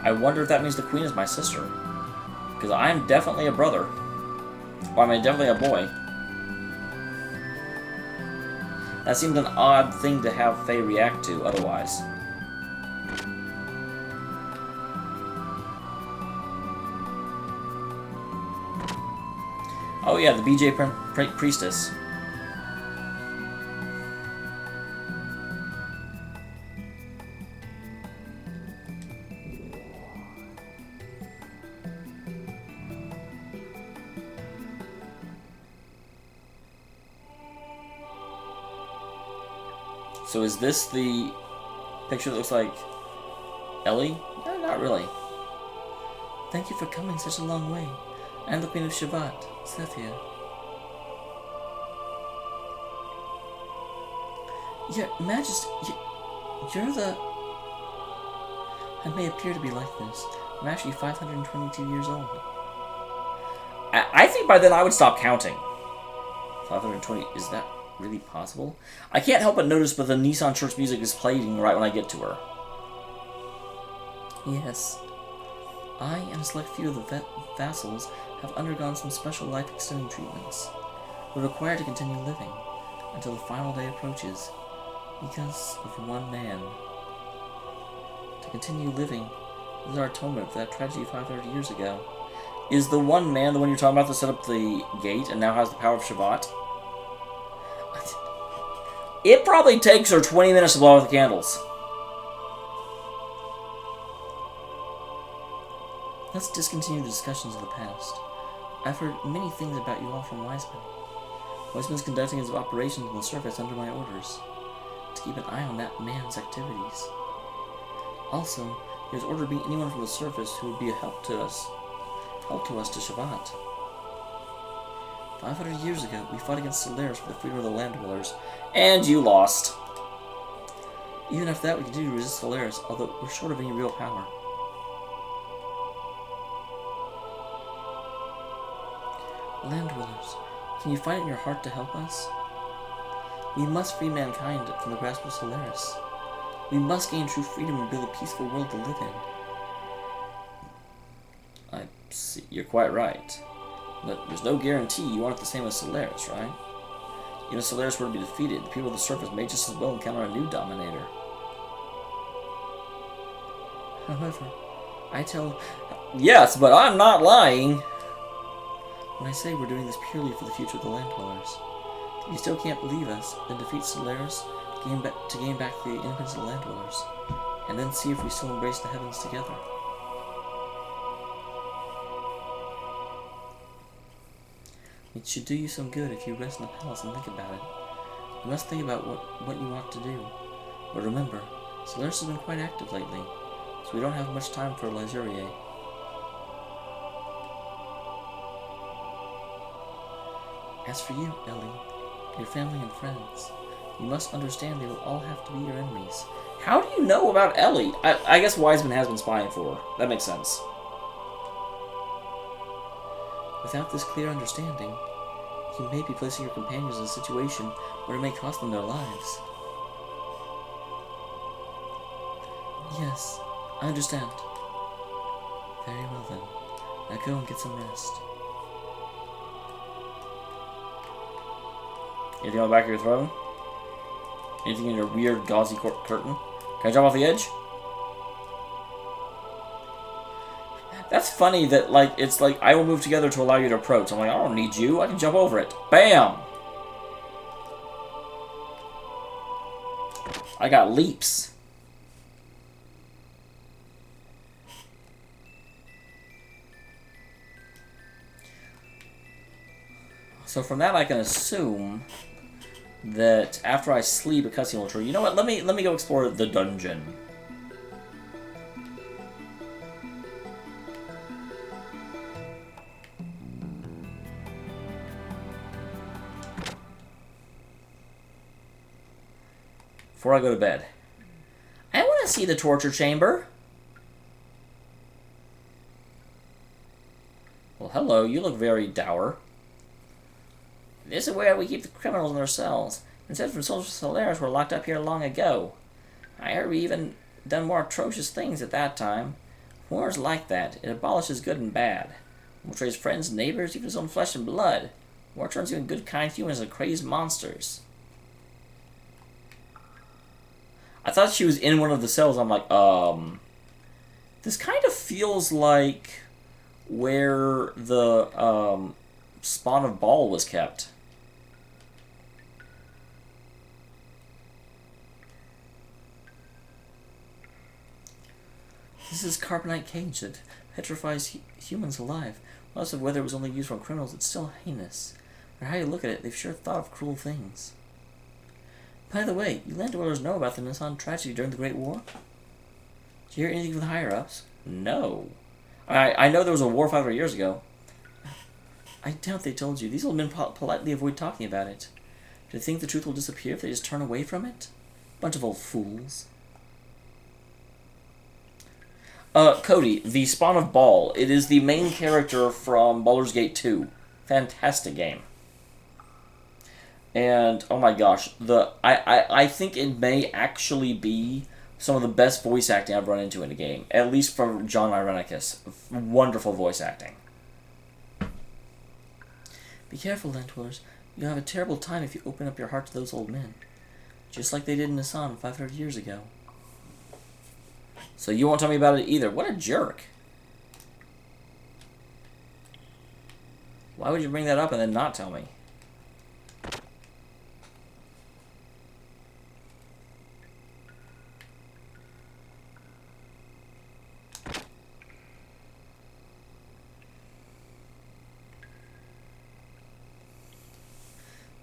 I wonder if that means the queen is my sister. Because I am definitely a brother. Or I mean, definitely a boy. That seems an odd thing to have Faye react to otherwise. Oh yeah, the BJ Priestess. So is this the picture that looks like Ellie? No, not really. Thank you for coming such a long way. I am the Queen of Shevat, Cephia. Your Majesty, you're the... I may appear to be like this. I'm actually 522 years old. I think by then I would stop counting. 520, is that really possible? I can't help but notice, but the Nissan church music is playing right when I get to her. Yes. I and a select few of the vassals have undergone some special life-extending treatments. We're required to continue living until the final day approaches because of one man. To continue living is our atonement for that tragedy 500 years ago. Is the one man the one you're talking about that set up the gate and now has the power of Shevat? It probably takes her 20 minutes to blow out the candles. Let's discontinue the discussions of the past. I've heard many things about you all from Wiseman. Wiseman's conducting his operations on the surface under my orders, to keep an eye on that man's activities. Also, he has ordered me anyone from the surface who would be a help to us to Shevat. 500 years ago, we fought against Solaris for the freedom of the land dwellers, and you lost. Even after that, we continue to resist Solaris, although we're short of any real power. Land dwellers, can you find it in your heart to help us? We must free mankind from the grasp of Solaris. We must gain true freedom and build a peaceful world to live in. I see, you're quite right. But there's no guarantee you aren't the same as Solaris, right? Even if Solaris were to be defeated, the people of the surface may just as well encounter a new dominator. However, I tell... Yes, but I'm not lying! When I say we're doing this purely for the future of the land dwellers, if you still can't believe us, then defeat Solaris to gain back the independence of the land dwellers, and then see if we still embrace the heavens together. It should do you some good if you rest in the palace and think about it. You must think about what you want to do. But remember, Solaris has been quite active lately, so we don't have much time for Lazurier. As for you, Ellie, your family and friends, you must understand they will all have to be your enemies. How do you know about Ellie? I guess Wiseman has been spying for her. That makes sense. Without this clear understanding, you may be placing your companions in a situation where it may cost them their lives. Yes, I understand. Very well then. Now go and get some rest. Anything on the back of your throne? Anything in your weird gauzy curtain? Can I jump off the edge? That's funny that, like, it's like, I will move together to allow you to approach. I'm like, I don't need you. I can jump over it. Bam! I got leaps. So from that, I can assume that after I sleep, a cutscene will trigger. You know what? Let me go explore the dungeon. Before I go to bed, I want to see the torture chamber. Well, hello. You look very dour. This is where we keep the criminals in their cells. Instead from Social Solaris were locked up here long ago. I heard we even done more atrocious things at that time. War is like that. It abolishes good and bad. War betrays friends, neighbors, even his own flesh and blood. War turns even good, kind humans into crazed monsters. I thought she was in one of the cells. I'm like, this kind of feels like where the spawn of Ball was kept. This is carbonite cage that petrifies humans alive. Regardless of whether it was only used for criminals, it's still heinous. No matter how you look at it, they've sure thought of cruel things. By the way, you land dwellers know about the Nissan tragedy during the Great War? Did you hear anything from the higher-ups? No. I know there was a war 500 years ago. I doubt they told you. These old men politely avoid talking about it. Do they think the truth will disappear if they just turn away from it? Bunch of old fools. Cody, the spawn of Ball. It is the main character from Baldur's Gate 2. Fantastic game. And, oh my gosh, I think it may actually be some of the best voice acting I've run into in a game. At least for John Irenicus. Wonderful voice acting. Be careful, Landwellers. You'll have a terrible time if you open up your heart to those old men. Just like they did in Nissan 500 years ago. So you won't tell me about it either. What a jerk. Why would you bring that up and then not tell me?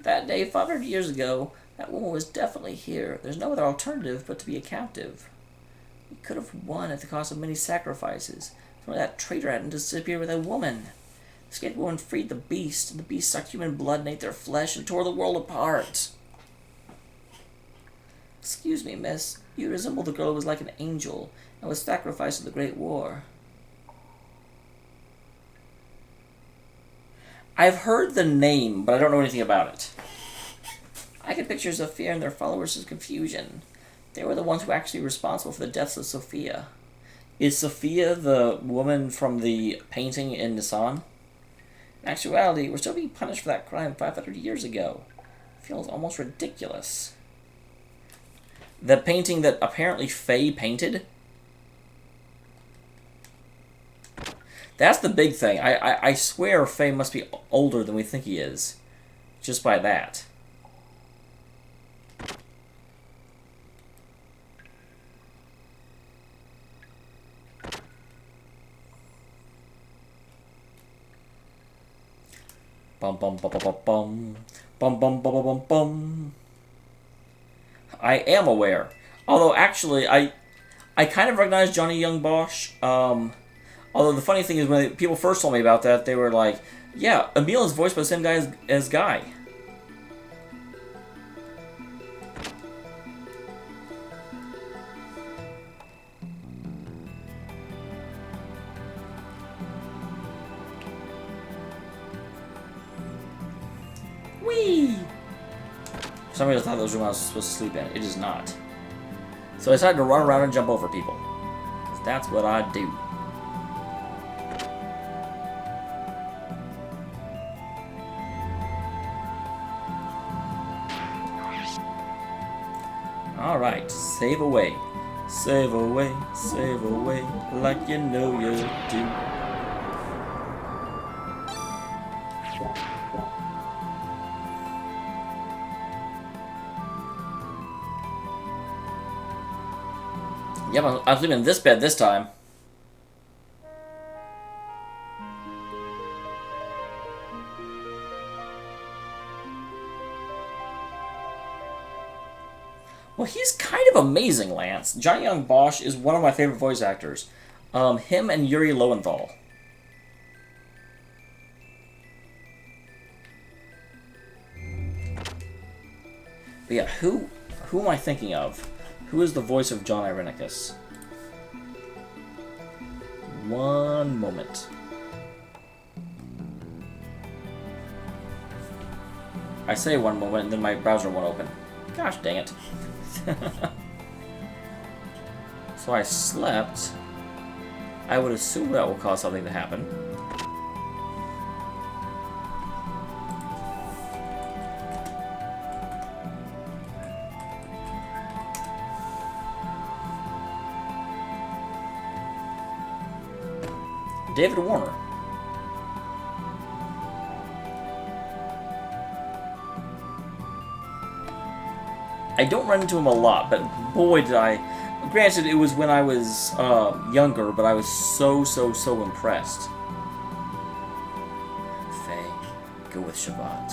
That day, 500 years ago, that woman was definitely here. There's no other alternative but to be a captive. We could have won at the cost of many sacrifices. If only that traitor hadn't disappeared with a woman. The escaped woman freed the beast, and the beast sucked human blood and ate their flesh and tore the world apart. Excuse me, miss. You resemble the girl who was like an angel and was sacrificed in the Great War. I've heard the name, but I don't know anything about it. I get pictures of fear in their followers' confusion. They were the ones who were actually responsible for the deaths of Sophia. Is Sophia the woman from the painting in Nissan? In actuality, we're still being punished for that crime 500 years ago. It feels almost ridiculous. The painting that apparently Faye painted? That's the big thing. I swear Faye must be older than we think he is. Just by that. Bum bum bum bum bum bum bum bum bum bum bum. I am aware. Although actually I kind of recognize Johnny Young Bosch. Although the funny thing is, when people first told me about that, they were like, yeah, Emil is voiced by the same guy as Guy. Whee! For some reason I thought that was the room I was supposed to sleep in. It is not. So I decided to run around and jump over people. 'Cause that's what I do. Alright, save away. Save away, like you know you do. Yep, I'm sleeping in this bed this time. Well, he's kind of amazing, Lance. Johnny Young Bosch is one of my favorite voice actors. Him and Yuri Lowenthal. But yeah, who am I thinking of? Who is the voice of John Irenicus? One moment. I say one moment, and then my browser won't open. Gosh dang it. So I slept. I would assume that will cause something to happen. David Warner. I don't run into him a lot, but boy did I... Granted, it was when I was younger, but I was so impressed. Faye, go with Shevat.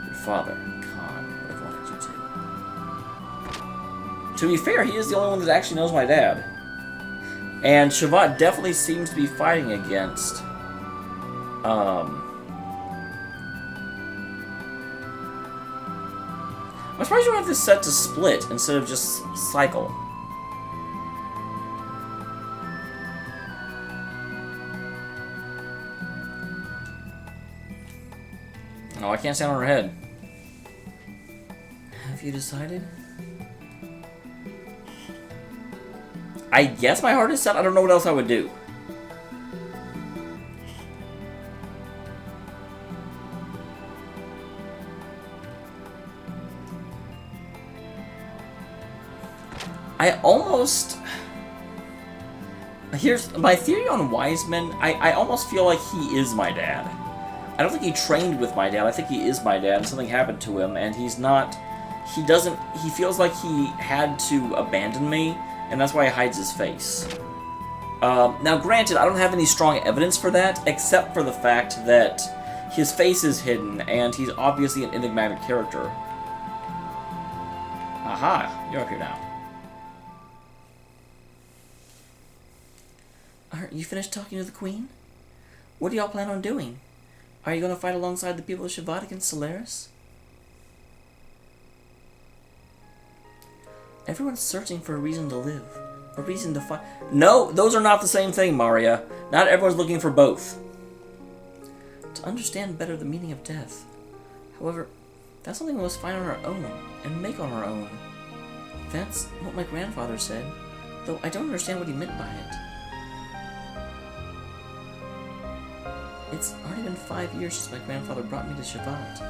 Your father, Khan, would have wanted you to. To be fair, he is the only one that actually knows my dad. And Shevat definitely seems to be fighting against... I'm surprised you don't have this set to split instead of just cycle. Oh, I can't stand on her head. Have you decided? I guess my heart is set. I don't know what else I would do. I almost... Here's my theory on Wiseman. I almost feel like he is my dad. I don't think he trained with my dad. I think he is my dad, and something happened to him, and he's not... He doesn't... He feels like he had to abandon me, and that's why he hides his face. Now, granted, I don't have any strong evidence for that, except for the fact that his face is hidden, and he's obviously an enigmatic character. Aha, you're up here now. Aren't you finished talking to the Queen? What do y'all plan on doing? Are you going to fight alongside the people of Shevat against Solaris? Everyone's searching for a reason to live. A reason to fight. No, those are not the same thing, Maria. Not everyone's looking for both. To understand better the meaning of death. However, that's something we must find on our own, and make on our own. That's what my grandfather said, though I don't understand what he meant by it. It's already been 5 years since my grandfather brought me to Shevat.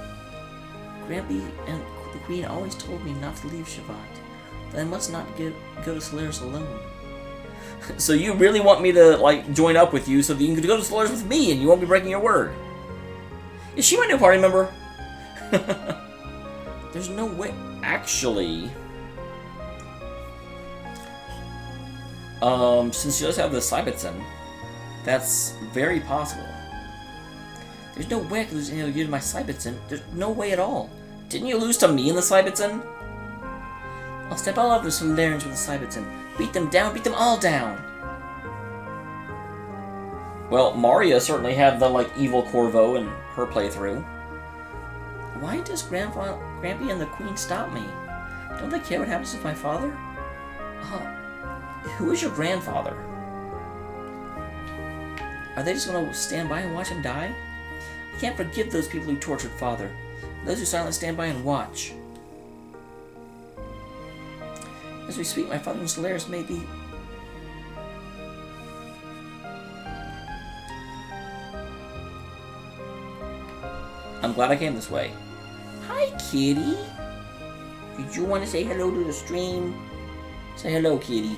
Grampy and the Queen always told me not to leave Shevat, that I must not go to Solaris alone. So you really want me to, like, join up with you so that you can go to Solaris with me and you won't be breaking your word? Is she my new party member? There's no way... Actually... since she does have the Cybertson, that's very possible. There's no way I could lose any of you to my Cybertson. There's no way at all. Didn't you lose to me in the Cybertson? I'll step all over the Solarians with the Cybertson. Beat them down, beat them all down! Well, Maria certainly had the, like, evil Corvo in her playthrough. Why does Grampy and the Queen stop me? Don't they care what happens to my father? Who is your grandfather? Are they just gonna stand by and watch him die? I can't forgive those people who tortured father. Those who silently stand by and watch. As we speak, my father in Solaris may be... I'm glad I came this way. Hi, kitty. Did you want to say hello to the stream? Say hello, kitty.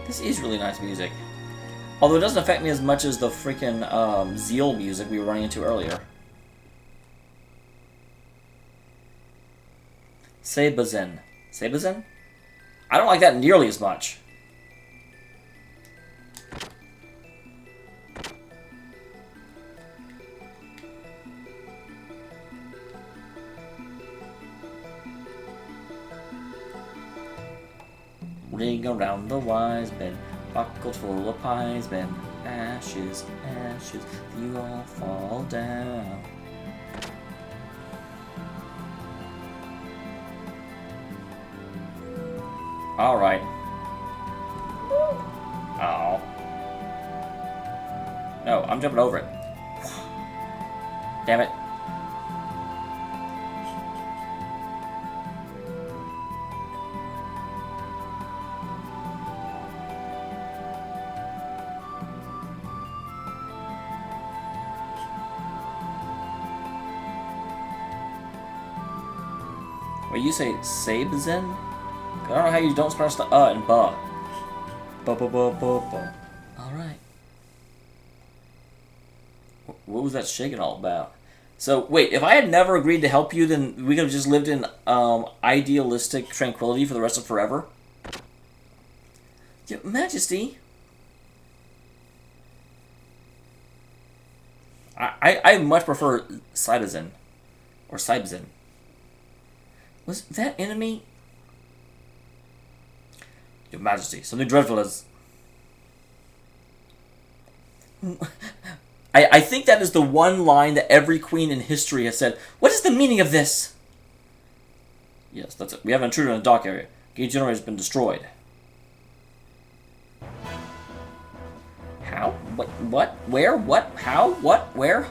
This is really nice music. Although it doesn't affect me as much as the freaking Zeal music we were running into earlier. Seibazen. Seibazen? I don't like that nearly as much. Ring around the wise men, buckled full of pies men, ashes, ashes, you all fall down. Alright. Oh. No, I'm jumping over it. Damn it. Well, you say Sabzen? I don't know how you don't pronounce the and ba. Ba. Alright. What was that shaking all about? So, wait, if I had never agreed to help you, then we could have just lived in idealistic tranquility for the rest of forever? Your Majesty? I much prefer Citizen. Or Cybzen. Was that enemy? Your Majesty, something dreadful has... I think that is the one line that every queen in history has said. What is the meaning of this? Yes, that's it. We have an intruder in the dock area. Gauge generator has been destroyed. How? What? What? Where? What? How? What? Where?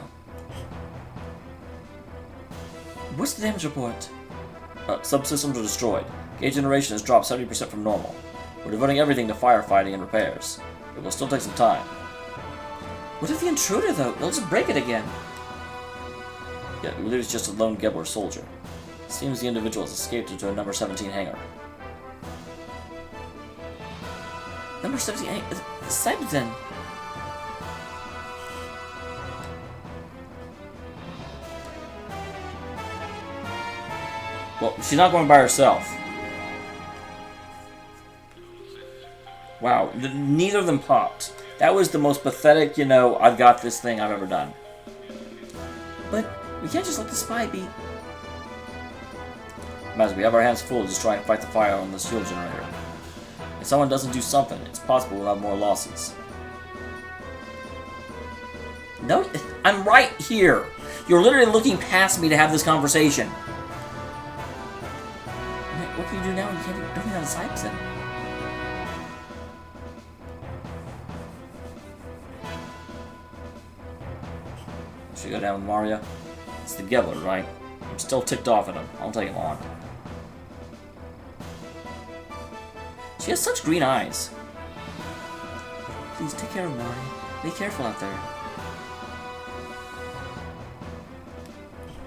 What's the damage report? Subsystems are destroyed. Gauge generation has dropped 70% from normal. We're devoting everything to firefighting and repairs. It will still take some time. What if the intruder, though? They'll just break it again. Yeah, we believe it's just a lone Gebler soldier. Seems the individual has escaped into a number 17 hangar. Number 17? Cybzen. Well, she's not going by herself. Wow, neither of them popped. That was the most pathetic, you know, I've got this thing I've ever done. But we can't just let the spy be... Master, we have our hands full just trying to fight the fire on this fuel generator. If someone doesn't do something, it's possible we'll have more losses. No, I'm right here. You're literally looking past me to have this conversation. What can you do now when you can't do that as Cybzen? Should we go down with Maria? It's the Gebler, right? I'm still ticked off at him. I'll take him on. She has such green eyes. Please take care of Maria. Be careful out there.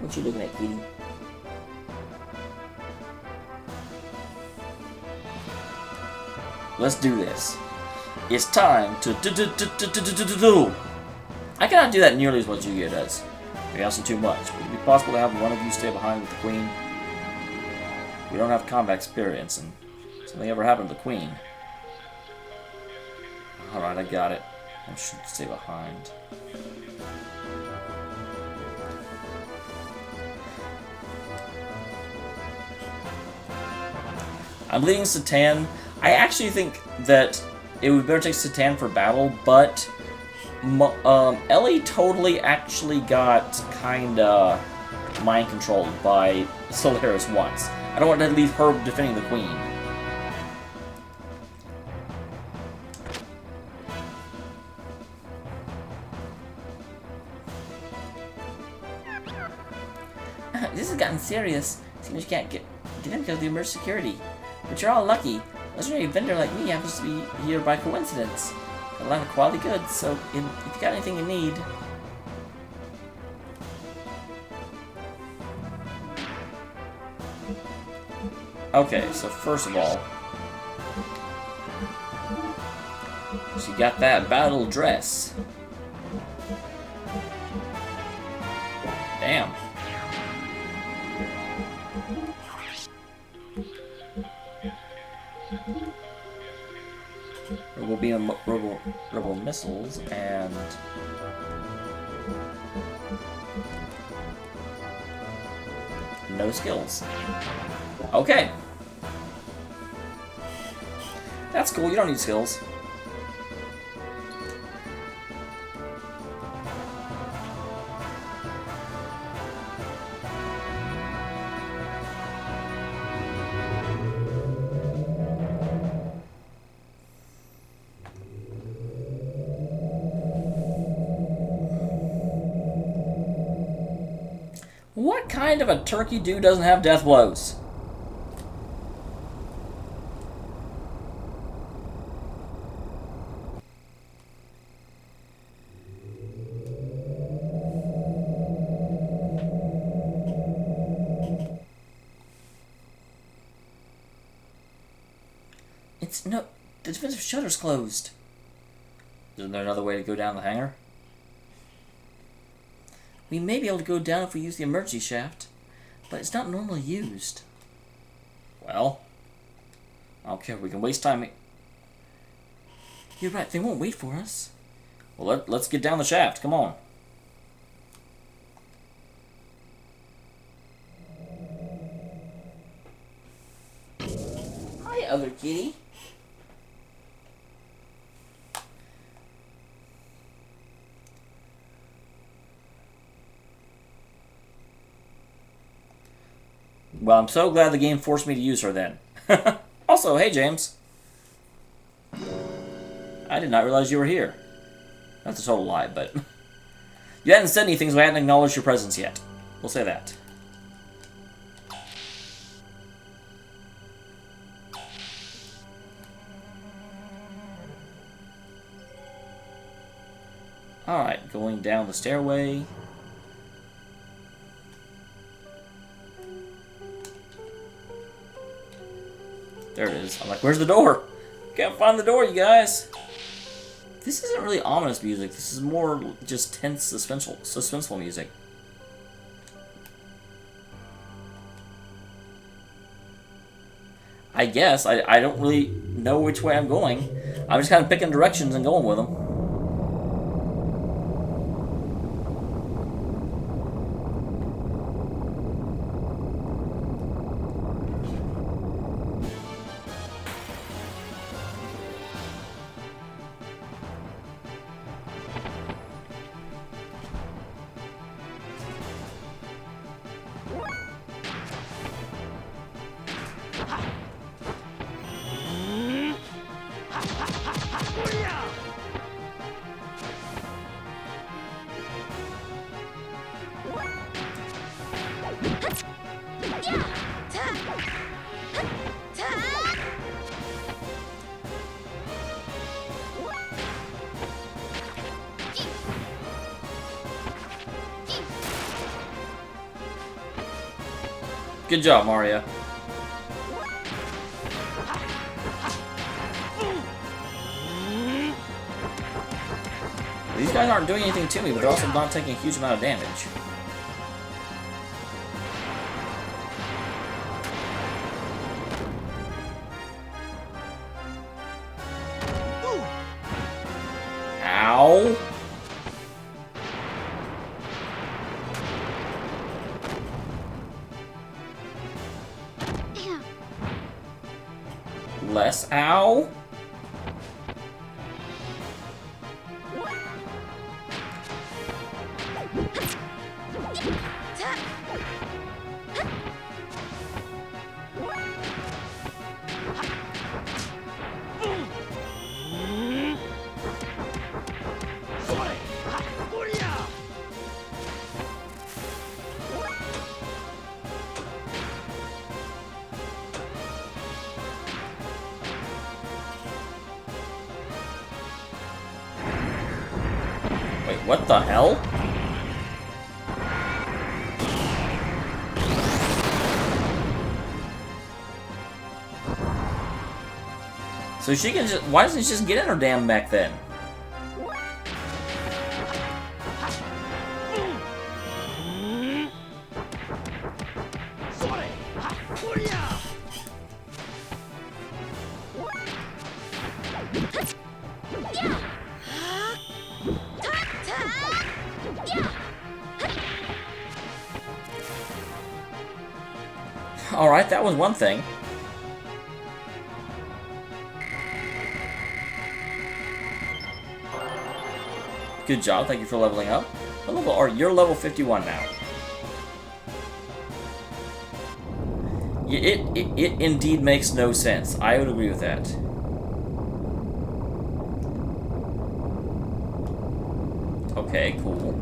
What you looking at, Kitty? Let's do this. It's time to do. I cannot do that nearly as well as Yu-Gi-Oh does. You're asking too much. Would it be possible to have one of you stay behind with the Queen? We don't have combat experience, and something ever happened to the Queen. Alright, I got it. I should stay behind. I'm leading Satan. I actually think that it would be better to take Satan for battle, but Ellie totally actually got kinda mind controlled by Solaris once. I don't want to leave her defending the Queen. This has gotten serious. Seems you can't get in because of the emergency security. But you're all lucky. A legendary vendor like me happens to be here by coincidence. Got a lot of quality goods, so if you got anything you need... Okay, so first of all... she got that battle dress. Damn. There will be rebel missiles and no skills. Okay, that's cool. You don't need skills. What kind of a turkey dude doesn't have death blows? It's no... The defensive shutter's closed. Isn't there another way to go down the hangar? We may be able to go down if we use the emergency shaft, but it's not normally used. Well, I don't care. We can waste time. You're right. They won't wait for us. Well, let's get down the shaft. Come on. Hi, other kitty. Well, I'm so glad the game forced me to use her then. Also, hey, James. I did not realize you were here. That's a total lie, but... You hadn't said anything, so I hadn't acknowledged your presence yet. We'll say that. Alright, going down the stairway. There it is. I'm like, where's the door? Can't find the door, you guys. This isn't really ominous music. This is more just tense, suspenseful music. I guess. I don't really know which way I'm going. I'm just kind of picking directions and going with them. Good job, Mario. These guys aren't doing anything to me, but they're also not taking a huge amount of damage. Ow! Less ow? Wait, what the hell? So she can just... Why doesn't she just get in her damn mech then? Alright, that was one thing. Good job, thank you for leveling up. What level are you? You're level 51 now. It indeed makes no sense. I would agree with that. Okay, cool.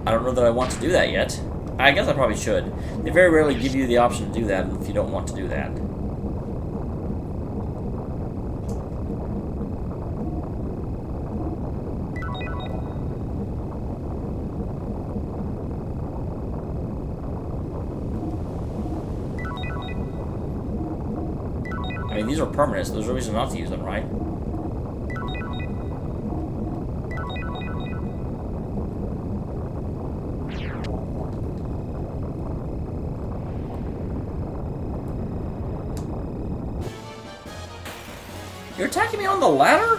I don't know that I want to do that yet. I guess I probably should. They very rarely give you the option to do that if you don't want to do that. I mean, these are permanent, so there's no reason not to use them, right? You're attacking me on the ladder?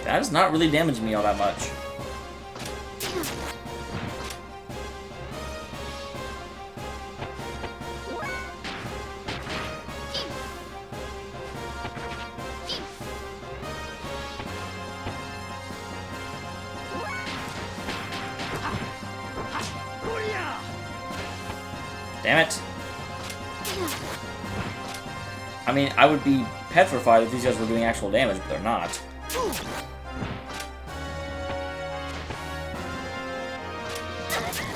That is not really damaging me all that much. Damn it. I mean, I would be petrified if these guys were doing actual damage, but they're not.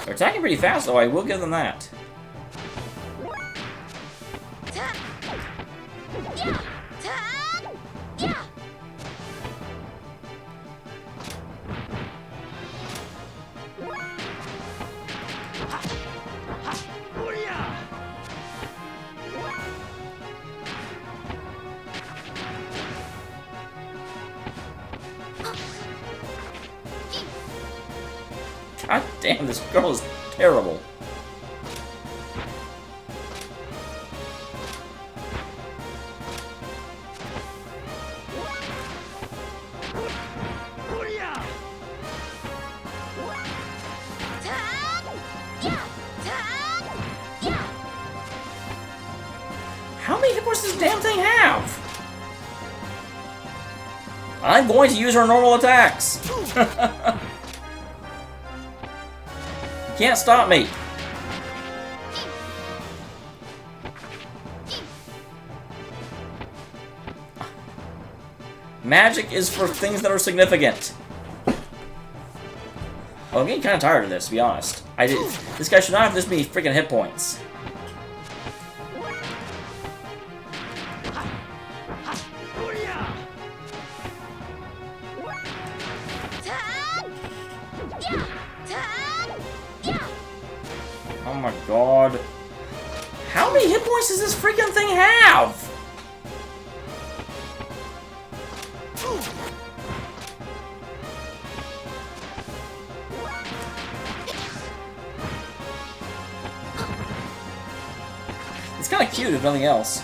They're attacking pretty fast, though. I will give them that. God damn, this girl is terrible. How many hit points does this damn thing have? I'm going to use her normal attacks. Can't stop me. Magic is for things that are significant. Oh, I'm getting kind of tired of this, to be honest. This guy should not have this many freaking hit points. Oh my god. How many hit points does this freaking thing have? It's kind of cute if nothing else.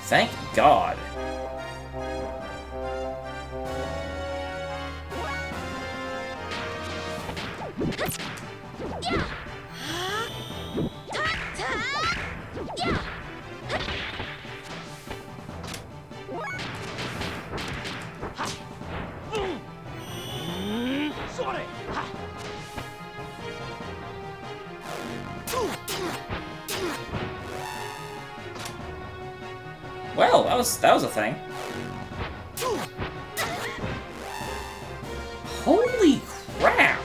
Thank God. Well, that was a thing. Holy crap!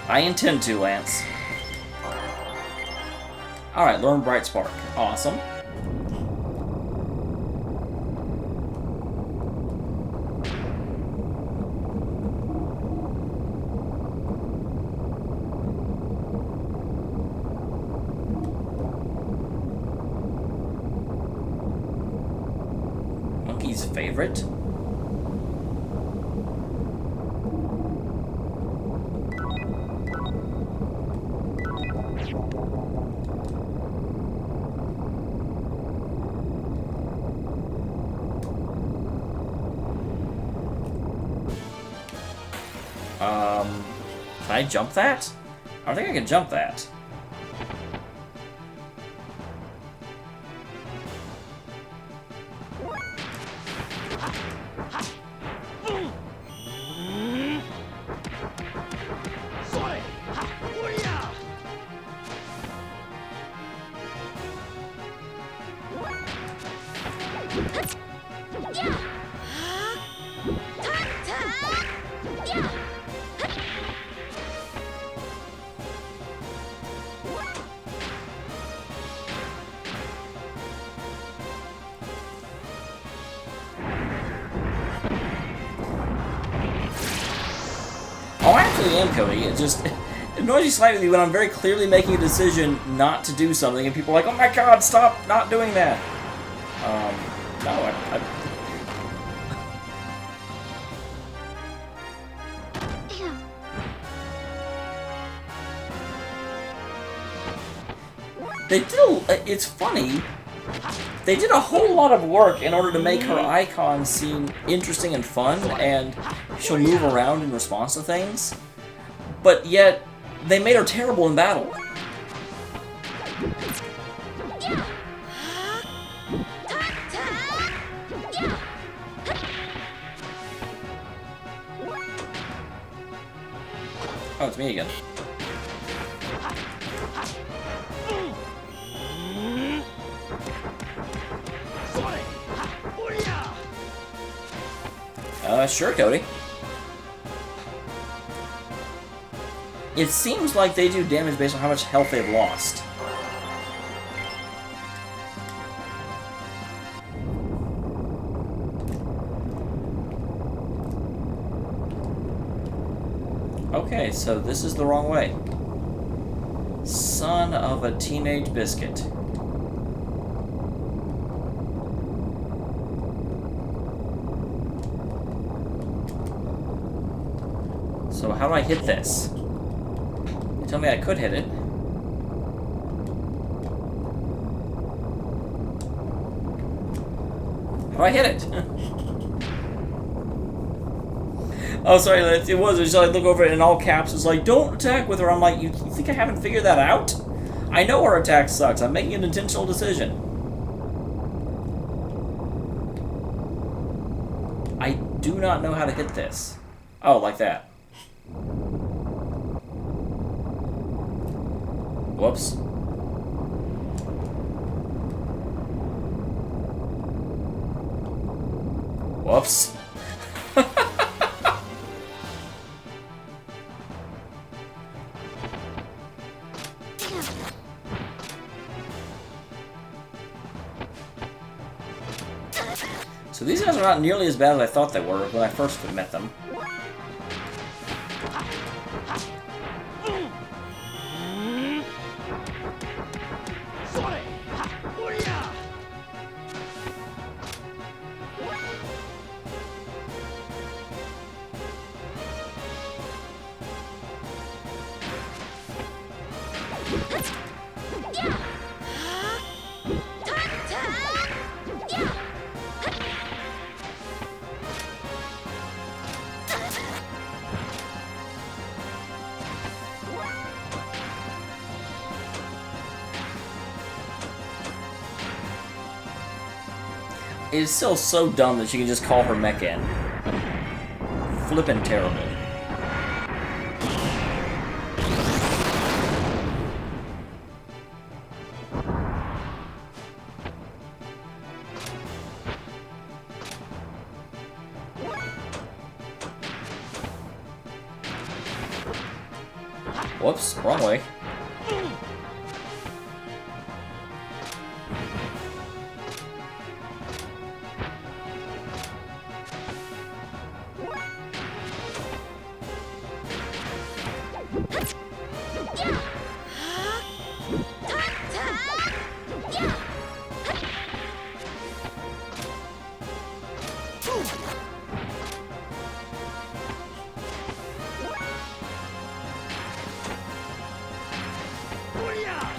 I intend to, Lance. Alright, learn Bright Spark. Awesome. Monkey's favorite? Can I jump that? I don't think I can jump that. Oh, I actually am, Cody. It just it annoys you slightly when I'm very clearly making a decision not to do something, and people are like, "Oh my God, stop not doing that." No, They did. It's funny. They did a whole lot of work in order to make her icon seem interesting and fun, and she'll move around in response to things. But yet, they made her terrible in battle. Oh, it's me again. Sure, Cody. It seems like they do damage based on how much health they've lost. Okay, so this is the wrong way. Son of a teenage biscuit. So how do I hit this? You told me I could hit it. How do I hit it? Oh, sorry, it was just like look over it in all caps. It's like, don't attack with her. I'm like, you think I haven't figured that out? I know her attack sucks. I'm making an intentional decision. I do not know how to hit this. Oh, like that. Whoops. Whoops. So these guys are not nearly as bad as I thought they were when I first met them. It is still so dumb that you can just call her Mech in. Flippin' terrible. Whoops, wrong way.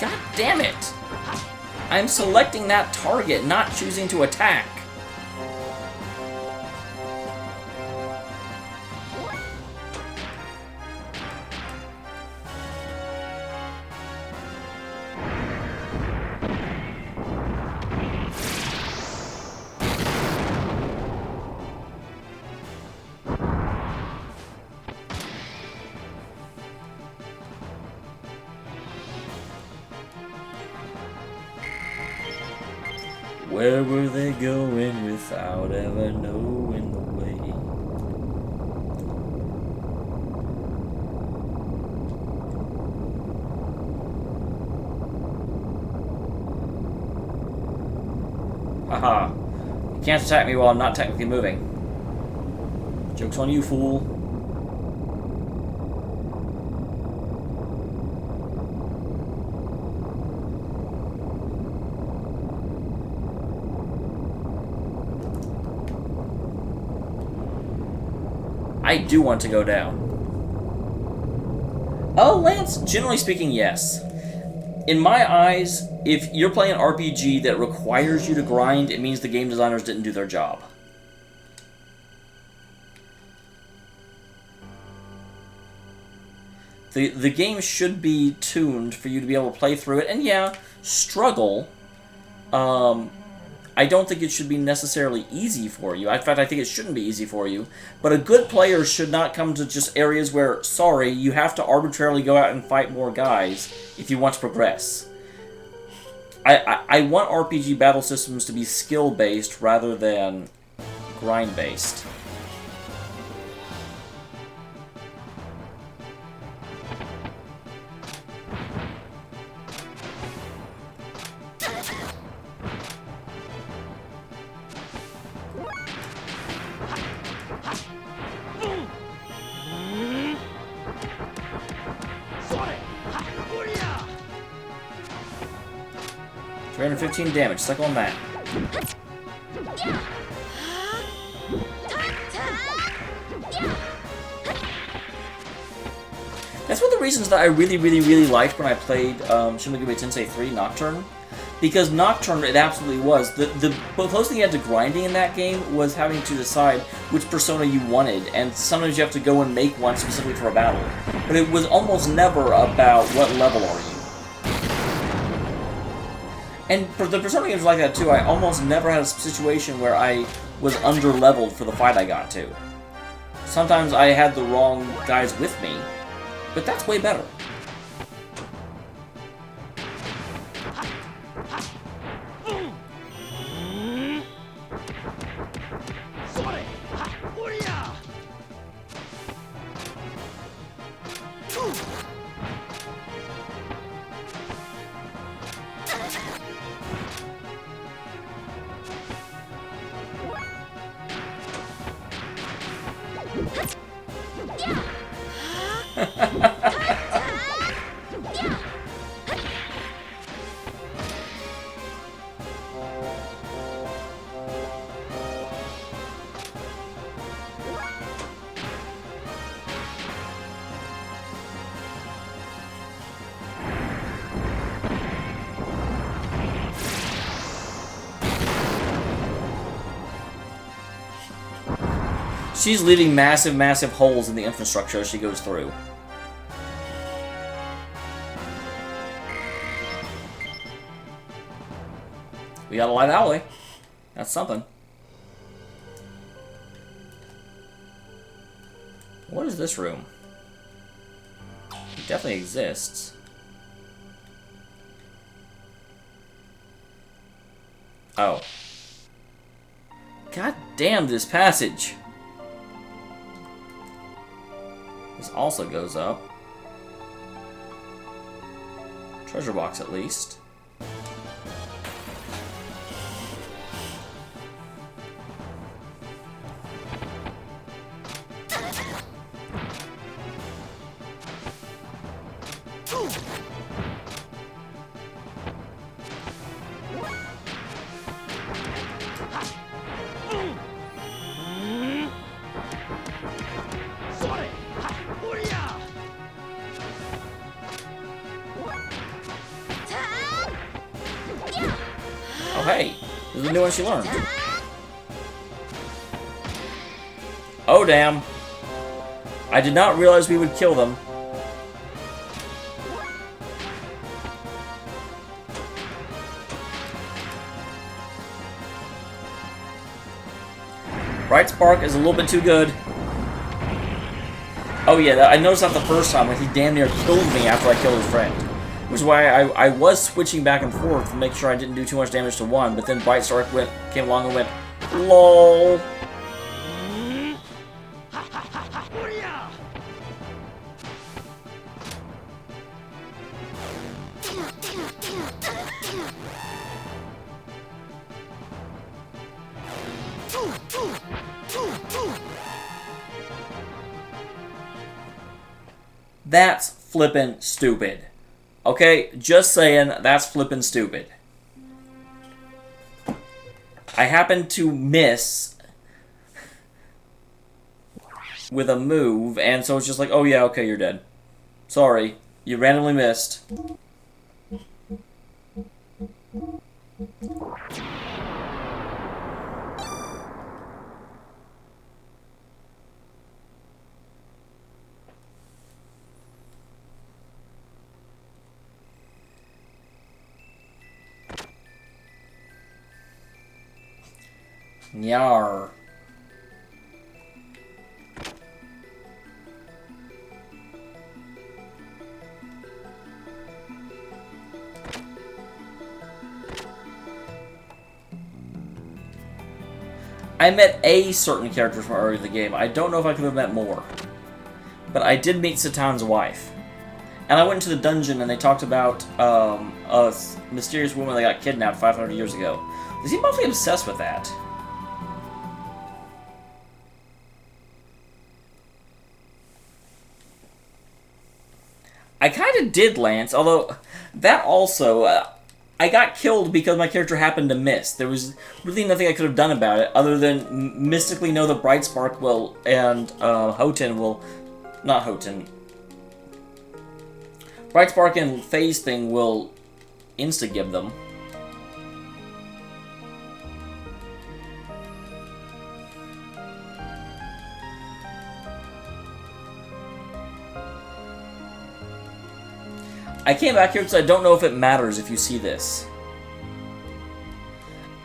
God damn it! I'm selecting that target, not choosing to attack. Where were they going without ever knowing the way? Haha. You can't attack me while I'm not technically moving. Joke's on you, fool. I do want to go down. Oh, Lance, generally speaking, yes. In my eyes, if you're playing an RPG that requires you to grind, it means the game designers didn't do their job. The game should be tuned for you to be able to play through it, and yeah, struggle. I don't think it should be necessarily easy for you. In fact, I think it shouldn't be easy for you. But a good player should not come to just areas where, sorry, you have to arbitrarily go out and fight more guys if you want to progress. I want RPG battle systems to be skill-based rather than grind-based. $315 damage, cycle on that. That's one of the reasons that I really liked when I played Shin Megami Tensei 3 Nocturne. Because Nocturne, it absolutely was. The closest thing you had to grinding in that game was having to decide which persona you wanted, and sometimes you have to go and make one specifically for a battle. But it was almost never about what level are you. And for the Persona games like that too, I almost never had a situation where I was under-leveled for the fight I got to. Sometimes I had the wrong guys with me, but that's way better. She's leaving massive holes in the infrastructure as she goes through. We got a light alley. That's something. What is this room? It definitely exists. Oh. God damn this passage. This also goes up. Treasure box, at least. Oh, hey, this is a new one she learned. Oh, damn. I did not realize we would kill them. Bright Spark is a little bit too good. Oh yeah, I noticed that the first time when he damn near killed me after I killed his friend. Which is why I was switching back and forth to make sure I didn't do too much damage to one, but then Bright Spark came along and went, LOL. That's flippin' stupid. Okay, just saying, that's flippin' stupid. I happened to miss with a move, and so it's just like, oh yeah, okay, you're dead. Sorry, you randomly missed. Nyar. I met a certain character from earlier in the game. I don't know if I could have met more. But I did meet Satan's wife. And I went into the dungeon and they talked about a mysterious woman that got kidnapped 500 years ago. They seem awfully obsessed with that. I kind of did, Lance, although that also, I got killed because my character happened to miss. There was really nothing I could have done about it other than mystically know that Bright Spark will, and Houghton will, not Houghton, Bright Spark and Phase Thing will insta-give them. I came back here because I don't know if it matters if you see this.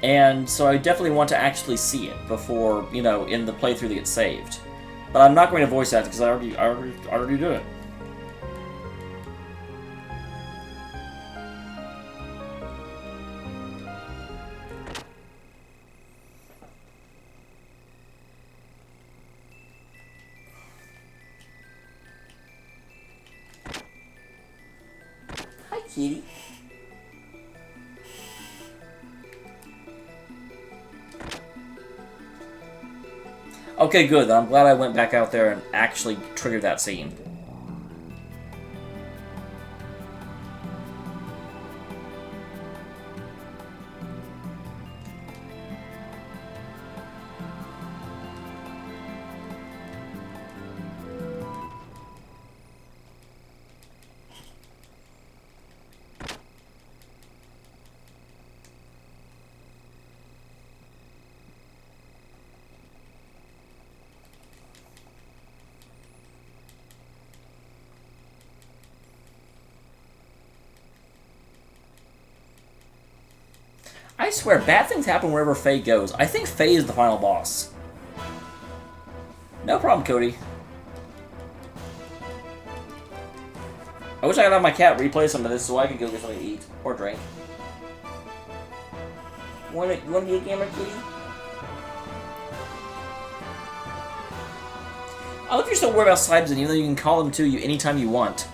And so I definitely want to actually see it before, you know, in the playthrough that gets saved. But I'm not going to voice act because I already do it. Hi, kitty. Okay, good. I'm glad I went back out there and actually triggered that scene. I swear, bad things happen wherever Faye goes. I think Faye is the final boss. No problem, Cody. I wish I could have my cat replay some of this so I could go get something to eat or drink. You wanna be a gamer, kitty? I love you're so worried about Slibes, even though you can call them to you anytime you want.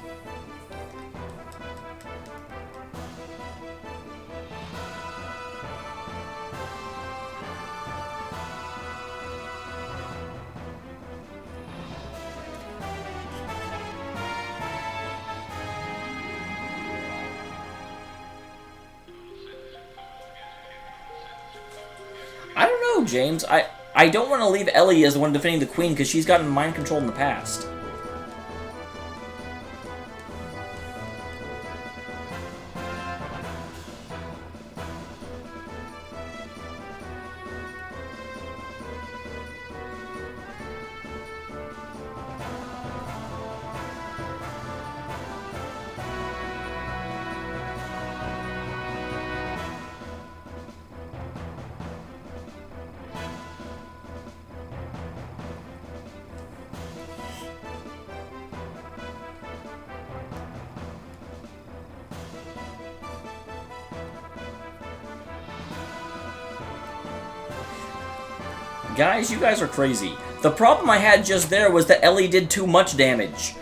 I don't know, James. I don't want to leave Ellie as the one defending the Queen because she's gotten mind control in the past. Guys, you guys are crazy. The problem I had just there was that Ellie did too much damage.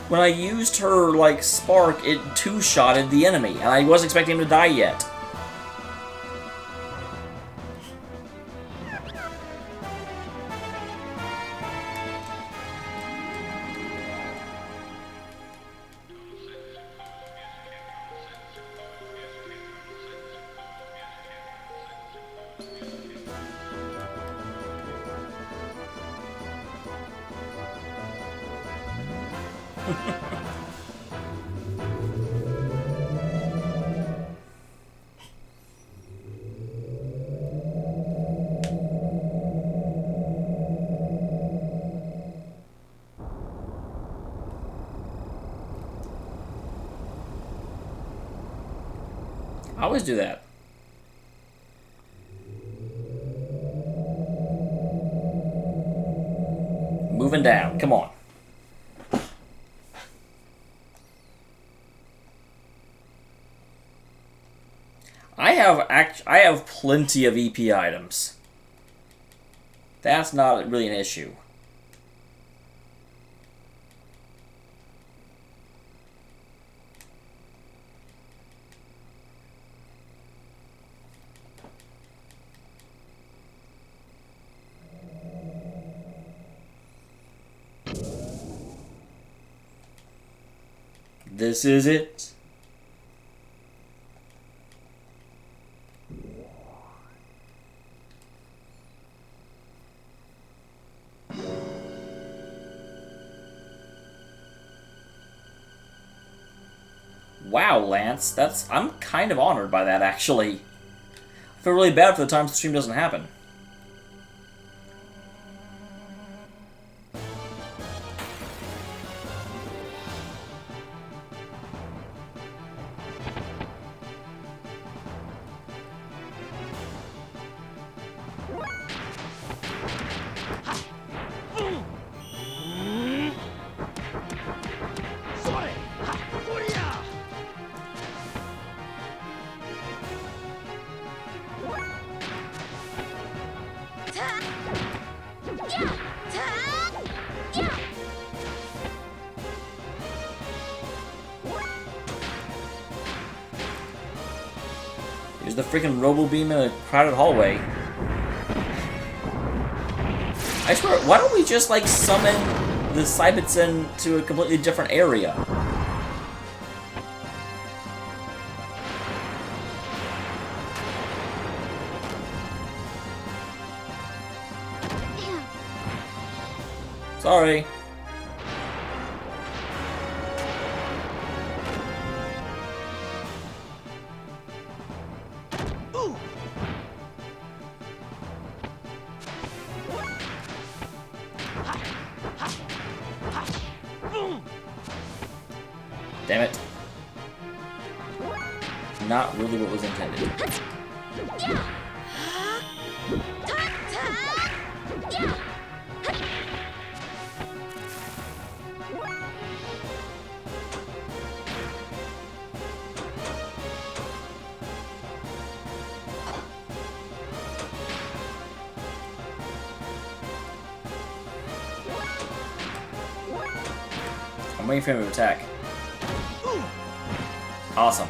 When I used her, like, spark, it two-shotted the enemy, and I wasn't expecting him to die yet. I always do that. Moving down, come on. I have plenty of EP items. That's not really an issue. This is it. Wow, Lance, I'm kind of honored by that, actually. I feel really bad for the times the stream doesn't happen. There's the freaking robo beam in a crowded hallway. I swear, why don't we just, like, summon the Cybitsen to a completely different area? Sorry. Damn it. Not really what was intended. I'm waiting for him to attack. Awesome.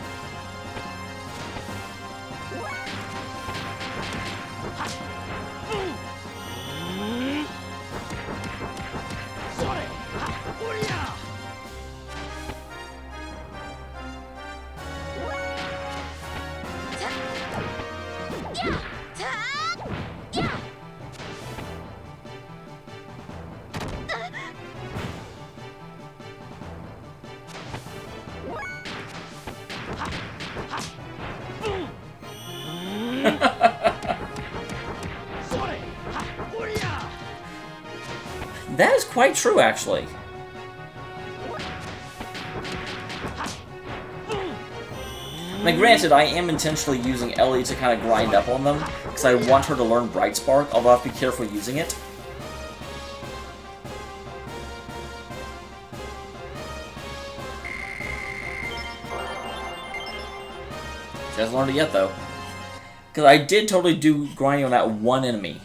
That is quite true, actually. Now, granted, I am intentionally using Ellie to kind of grind up on them, because I want her to learn Bright Spark, although I have to be careful using it. She hasn't learned it yet, though. Because I did totally do grinding on that one enemy.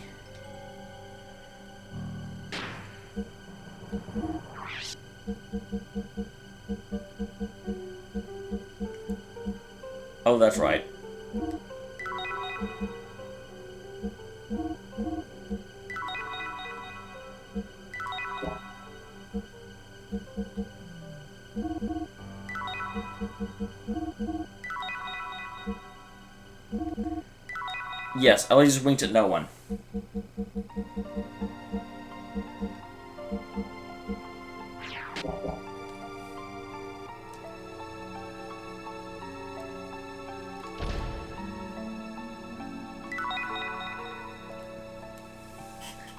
Oh, that's right. Yes, I just winked at no one.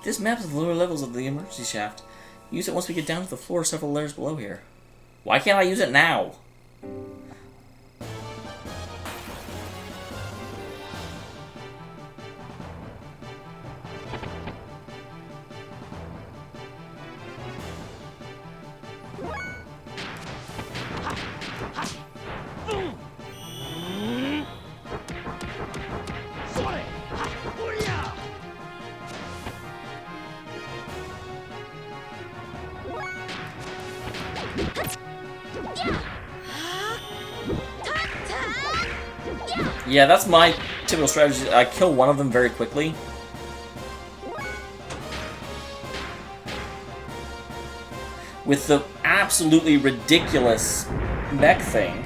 This map is the lower levels of the emergency shaft. Use it once we get down to the floor several layers below here. Why can't I use it now? Yeah, that's my typical strategy. I kill one of them very quickly. With the absolutely ridiculous mech thing.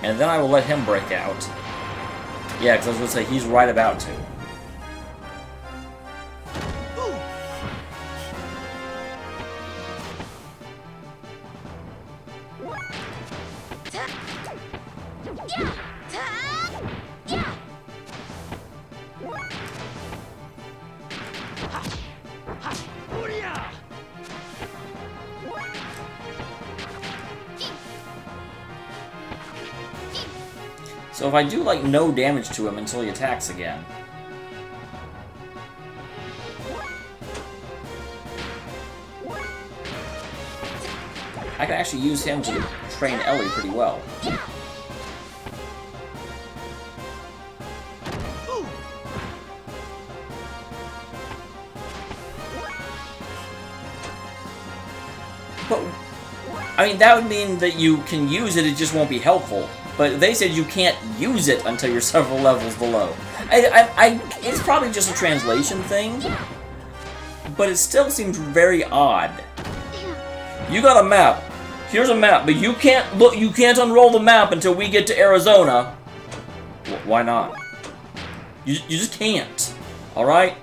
And then I will let him break out. Yeah, because I was going to say, he's right about to. So if I do, like, no damage to him until he attacks again. I can actually use him to train Ellie pretty well. But, I mean, that would mean that you can use it, it just won't be helpful. But they said you can't use it until you're several levels below. It's probably just a translation thing, but it still seems very odd. You got a map. Here's a map, but you can't look. You can't unroll the map until we get to Arizona. Why not? You just can't. All right.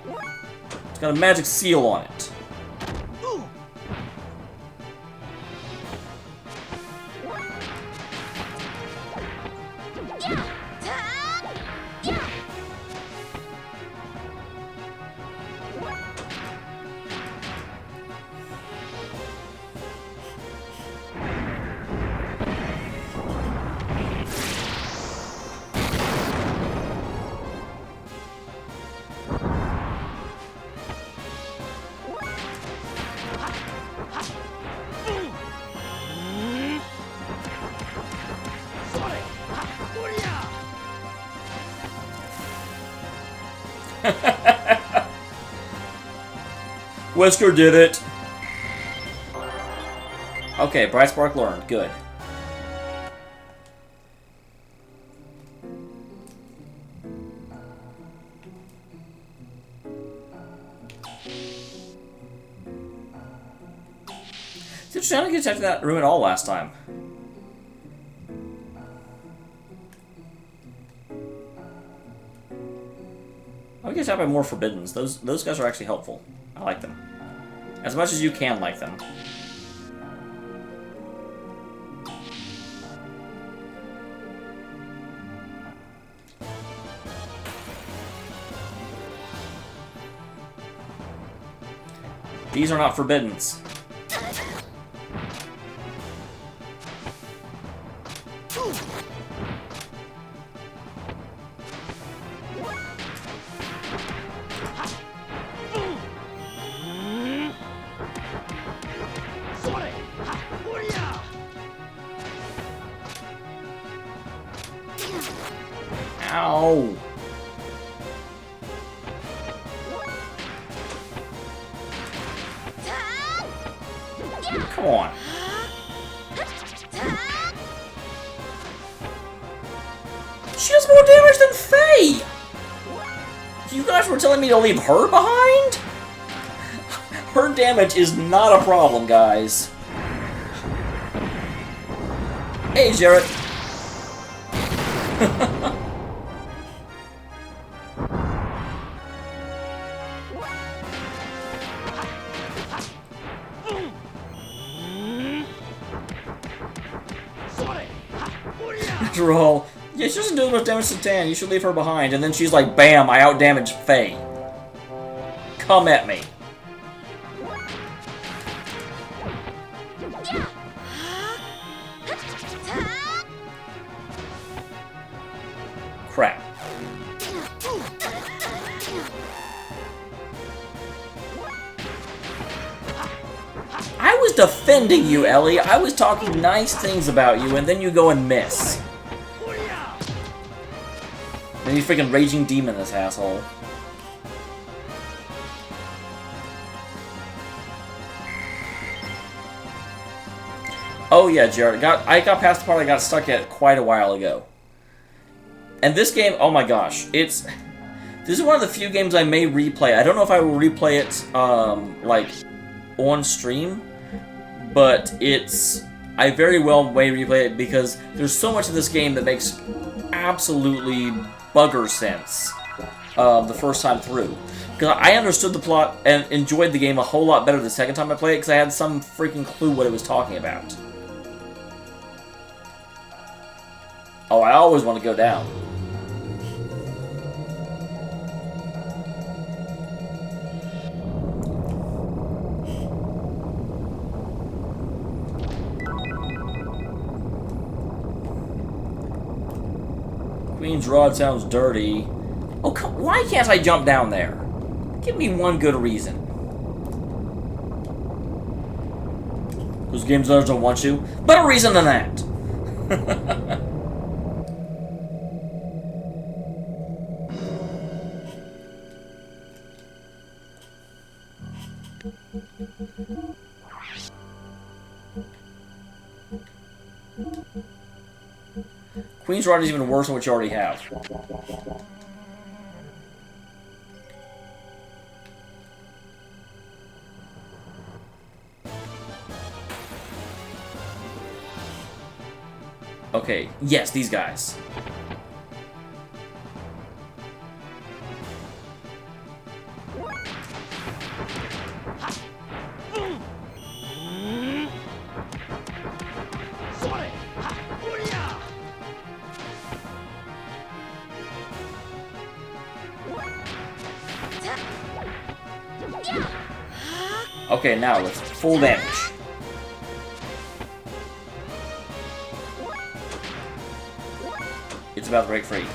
It's got a magic seal on it. Whisker did it. Okay, Bright Spark learned. Good. It's interesting, I didn't get to that room at all last time. I would get out by more Forbiddens. Those guys are actually helpful. I like them. As much as you can like them. These are not Forbiddens. Come on. She does more damage than Faye! You guys were telling me to leave her behind? Her damage is not a problem, guys. Hey, Jarrett. After all, yeah, she doesn't do much damage to Tan. You should leave her behind. And then she's like, bam, I outdamaged Faye. Come at me. Crap. I was defending you, Ellie. I was talking nice things about you, and then you go and miss. And you freaking raging demon, this asshole. Oh yeah, Jared. I got past the part I got stuck at quite a while ago. And this game, oh my gosh, this is one of the few games I may replay. I don't know if I will replay it, like, on stream, but I very well may replay it because there's so much of this game that makes absolutely bugger sense the first time through. Because I understood the plot and enjoyed the game a whole lot better the second time I played it because I had some freaking clue what it was talking about. Oh, I always want to go down. Queen's Rod sounds dirty. Oh, why can't I jump down there? Give me one good reason. Those game designers don't want you. Better reason than that. Queen's Rod is even worse than what you already have. Okay, yes, these guys. Okay, now let's full damage. It's about to break free.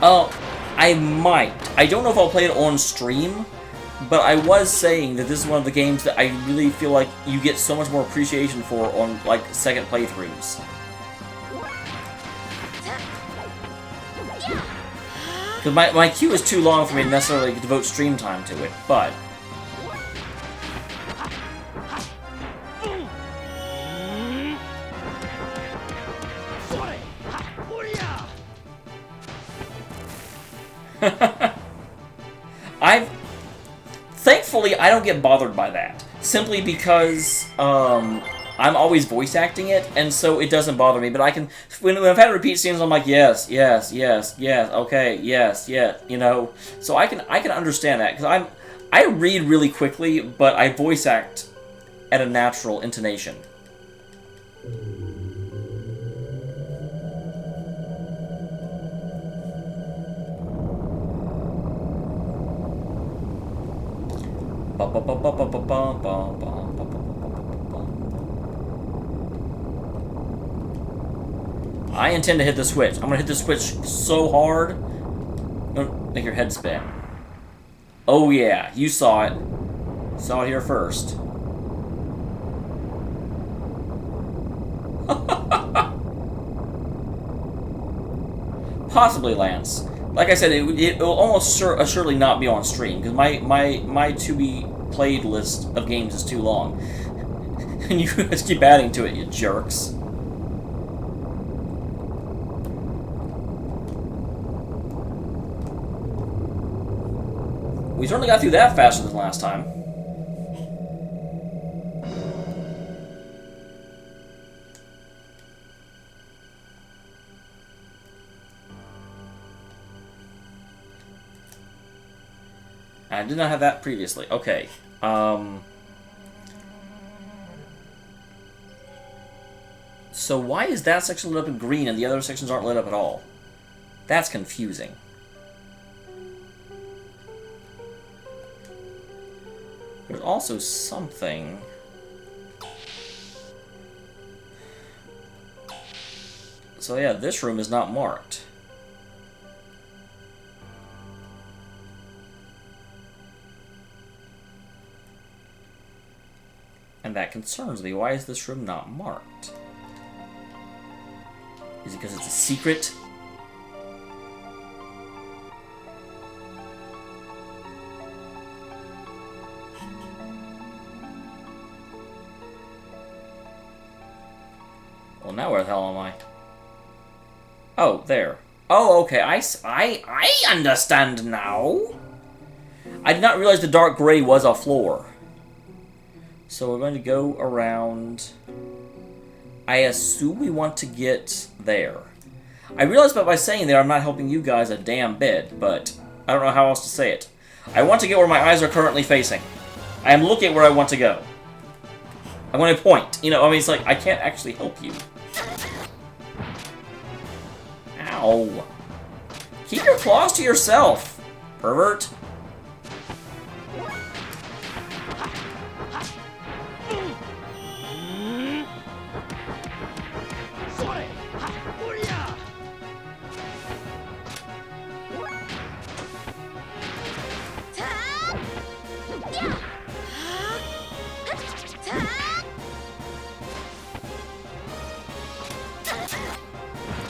Oh, I might. I don't know if I'll play it on stream, but I was saying that this is one of the games that I really feel like you get so much more appreciation for on, like, second playthroughs. Because my queue is too long for me to necessarily devote stream time to it, but... Thankfully, I don't get bothered by that. Simply because, I'm always voice acting it, and so it doesn't bother me. But I can, when I've had repeat scenes, I'm like, yes, yes, yes, yes, okay, yes, yes, you know. So I can understand that because I read really quickly, but I voice act at a natural intonation. I intend to hit the switch. I'm gonna hit the switch so hard. I'm gonna make your head spin. Oh yeah, you saw it. Saw it here first. Possibly, Lance. Like I said, it will almost assuredly not be on stream because my to be played list of games is too long. And you guys keep adding to it, you jerks. We certainly got through that faster than last time. I did not have that previously. Okay. So why is that section lit up in green and the other sections aren't lit up at all? That's confusing. There's also something... So yeah, this room is not marked. And that concerns me. Why is this room not marked? Is it because it's a secret? Well, now where the hell am I? Oh, there. Oh, okay. I understand now. I did not realize the dark gray was a floor. So we're going to go around. I assume we want to get there. I realize that by saying there, I'm not helping you guys a damn bit, but I don't know how else to say it. I want to get where my eyes are currently facing. I am looking at where I want to go. I'm going to point. You know, I mean, it's like, I can't actually help you. Ow. Keep your claws to yourself, pervert.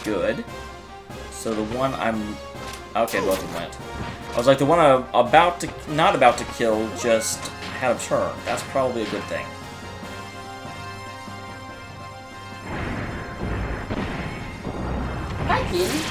Good. So the one I'm... Okay, both of them went. I was like, the one I'm not about to kill just had a turn. That's probably a good thing. Hi, kitty.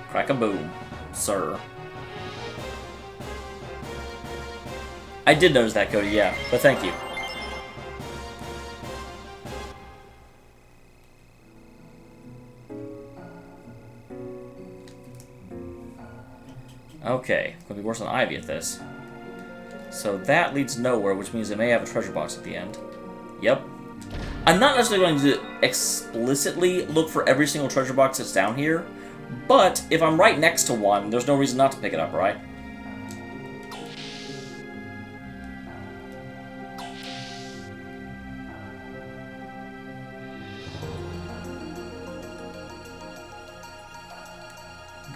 Crack-a-boom, sir. I did notice that, Cody, yeah, but thank you. Okay, gonna be worse than Ivy at this. So that leads nowhere, which means it may have a treasure box at the end. Yep. I'm not necessarily going to explicitly look for every single treasure box that's down here, but if I'm right next to one, there's no reason not to pick it up, right?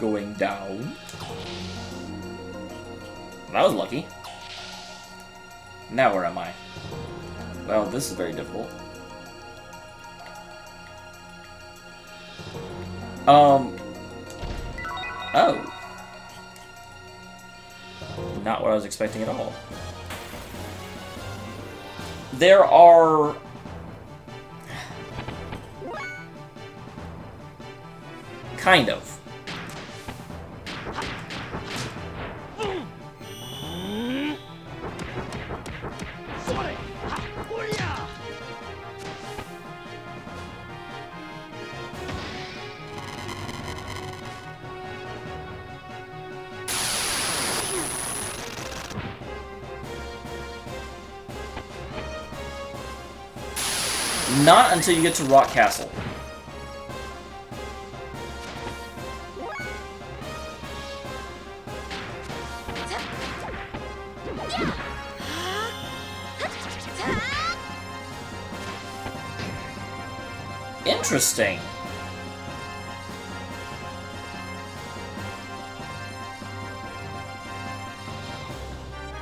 Going down. That was lucky. Now where am I? Well, this is very difficult. Oh. Not what I was expecting at all. There are... Kind of. Not until you get to Rock Castle. Interesting.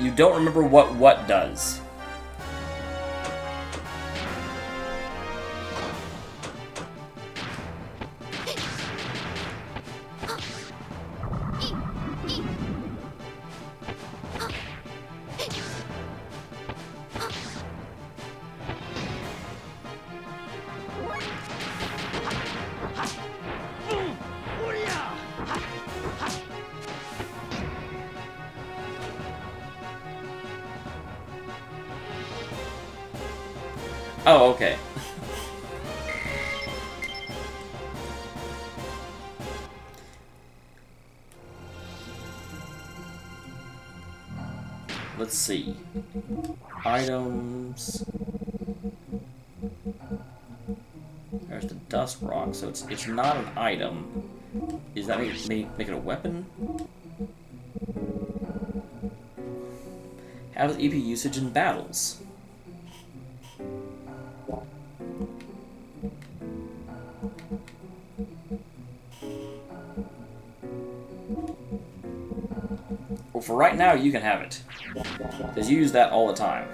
You don't remember what does. Oh, okay. Let's see. Items. There's the dust rock, so it's not an item. Is that make it a weapon? How does EP usage in battles? Well, for right now, you can have it. Because you use that all the time.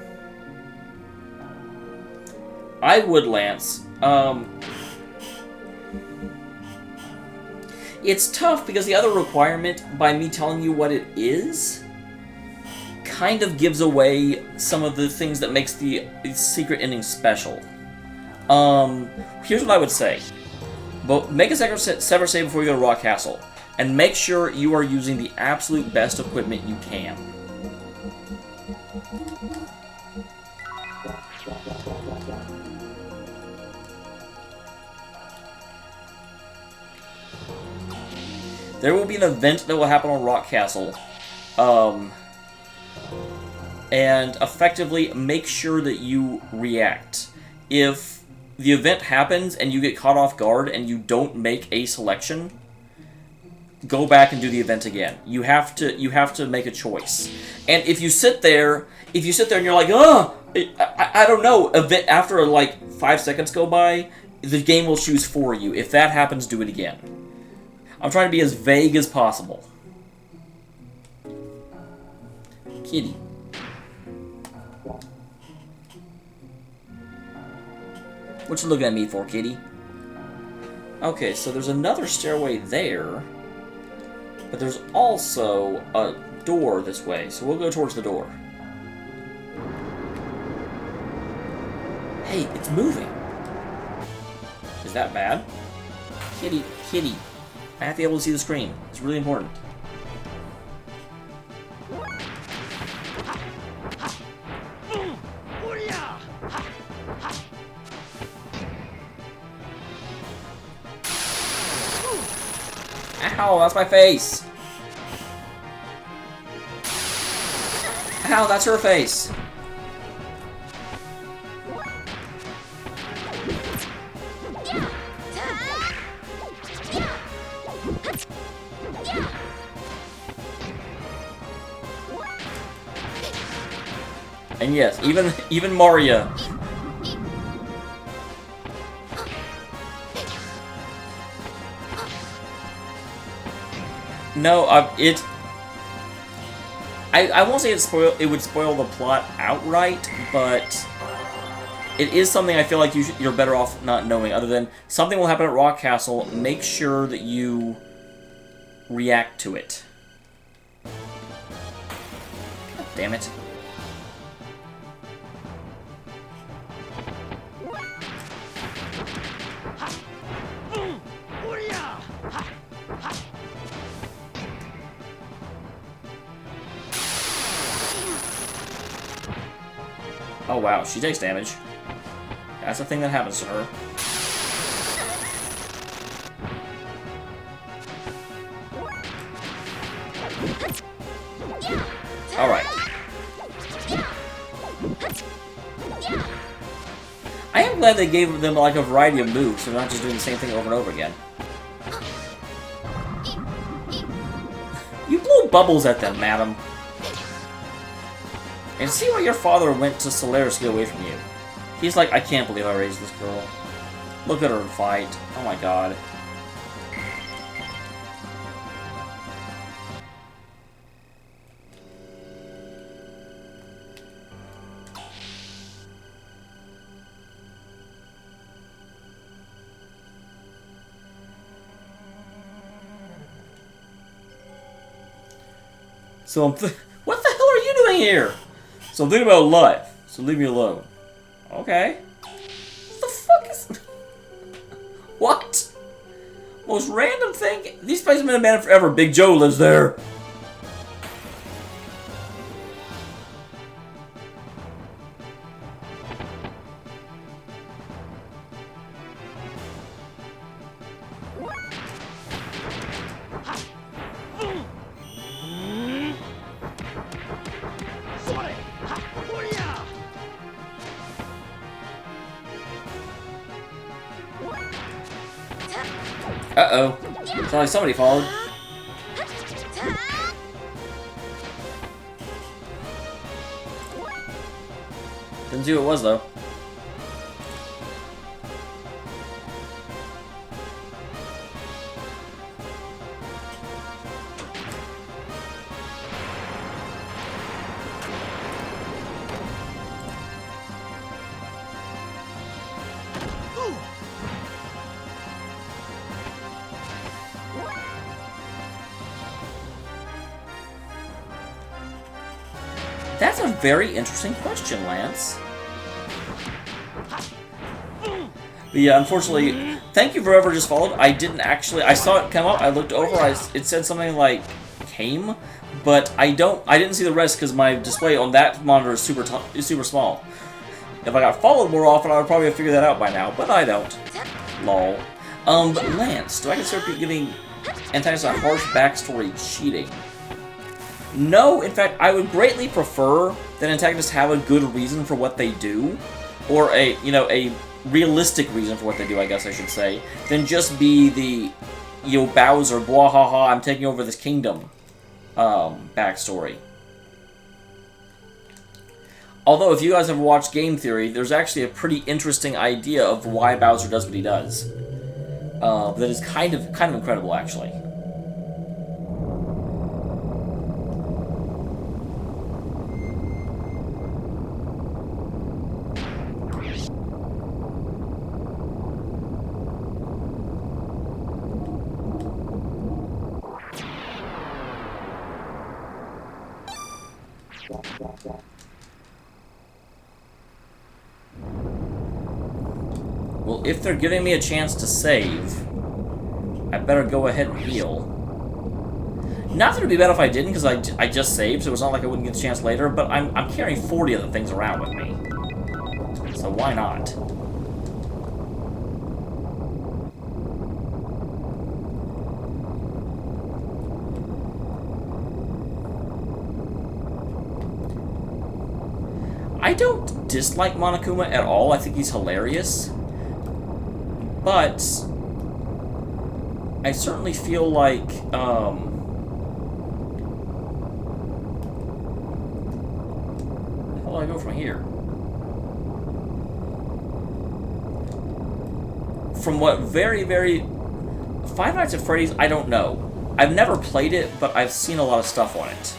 I would, Lance. It's tough because the other requirement, by me telling you what it is, kind of gives away some of the things that makes the secret ending special. Here's what I would say. But make a sever save before you go to Rock Castle. And make sure you are using the absolute best equipment you can. There will be an event that will happen on Rock Castle. And effectively make sure that you react. If the event happens and you get caught off guard and you don't make a selection, go back and do the event again. You have to make a choice. And if you sit there and you're like, oh, I don't know, after like 5 seconds go by, the game will choose for you. If that happens, do it again. I'm trying to be as vague as possible. Kitty. What you looking at me for, kitty? Okay, so there's another stairway there. But there's also a door this way, so we'll go towards the door. Hey, it's moving! Is that bad? Kitty, kitty. I have to be able to see the screen. It's really important. Ow, that's my face! Ow, that's her face! And yes, even Maria. No, I won't say it would spoil the plot outright, but it is something I feel like you're better off not knowing. Other than something will happen at Rock Castle, make sure that you react to it. God damn it. Oh wow, she takes damage. That's the thing that happens to her. Alright. I am glad they gave them like a variety of moves, so they're not just doing the same thing over and over again. You blew bubbles at them, madam. And see why your father went to Solaris to get away from you. He's like, I can't believe I raised this girl. Look at her fight. Oh my god. So what the hell are you doing here? So I'm thinking about life. So leave me alone. Okay. What the fuck is... What? Most random thing? These places have been abandoned forever. Big Joe lives there. Uh-oh. Sounds like somebody followed. Didn't see who it was, though. That's a very interesting question, Lance. But yeah, unfortunately, thank you for whoever just followed. I didn't actually, I saw it come up, I looked over, it said something like, came, but I didn't see the rest because my display on that monitor is super small. If I got followed more often, I would probably have figured that out by now, but I don't. Lol. But Lance, do I consider giving antagonists a harsh backstory cheating? No, in fact, I would greatly prefer that antagonists have a good reason for what they do, or a realistic reason for what they do, I guess I should say, than just be the, Bowser, blah ha ha, I'm taking over this kingdom, backstory. Although, if you guys have watched Game Theory, there's actually a pretty interesting idea of why Bowser does what he does. That is kind of incredible, actually. Well, if they're giving me a chance to save, I better go ahead and heal. Not that it'd be better if I didn't, because I just saved, so it's not like I wouldn't get the chance later, but I'm carrying 40 other things around with me. So why not? I don't dislike Monokuma at all. I think he's hilarious. But I certainly feel like, how do I go from here? From what very... Five Nights at Freddy's, I don't know. I've never played it, but I've seen a lot of stuff on it.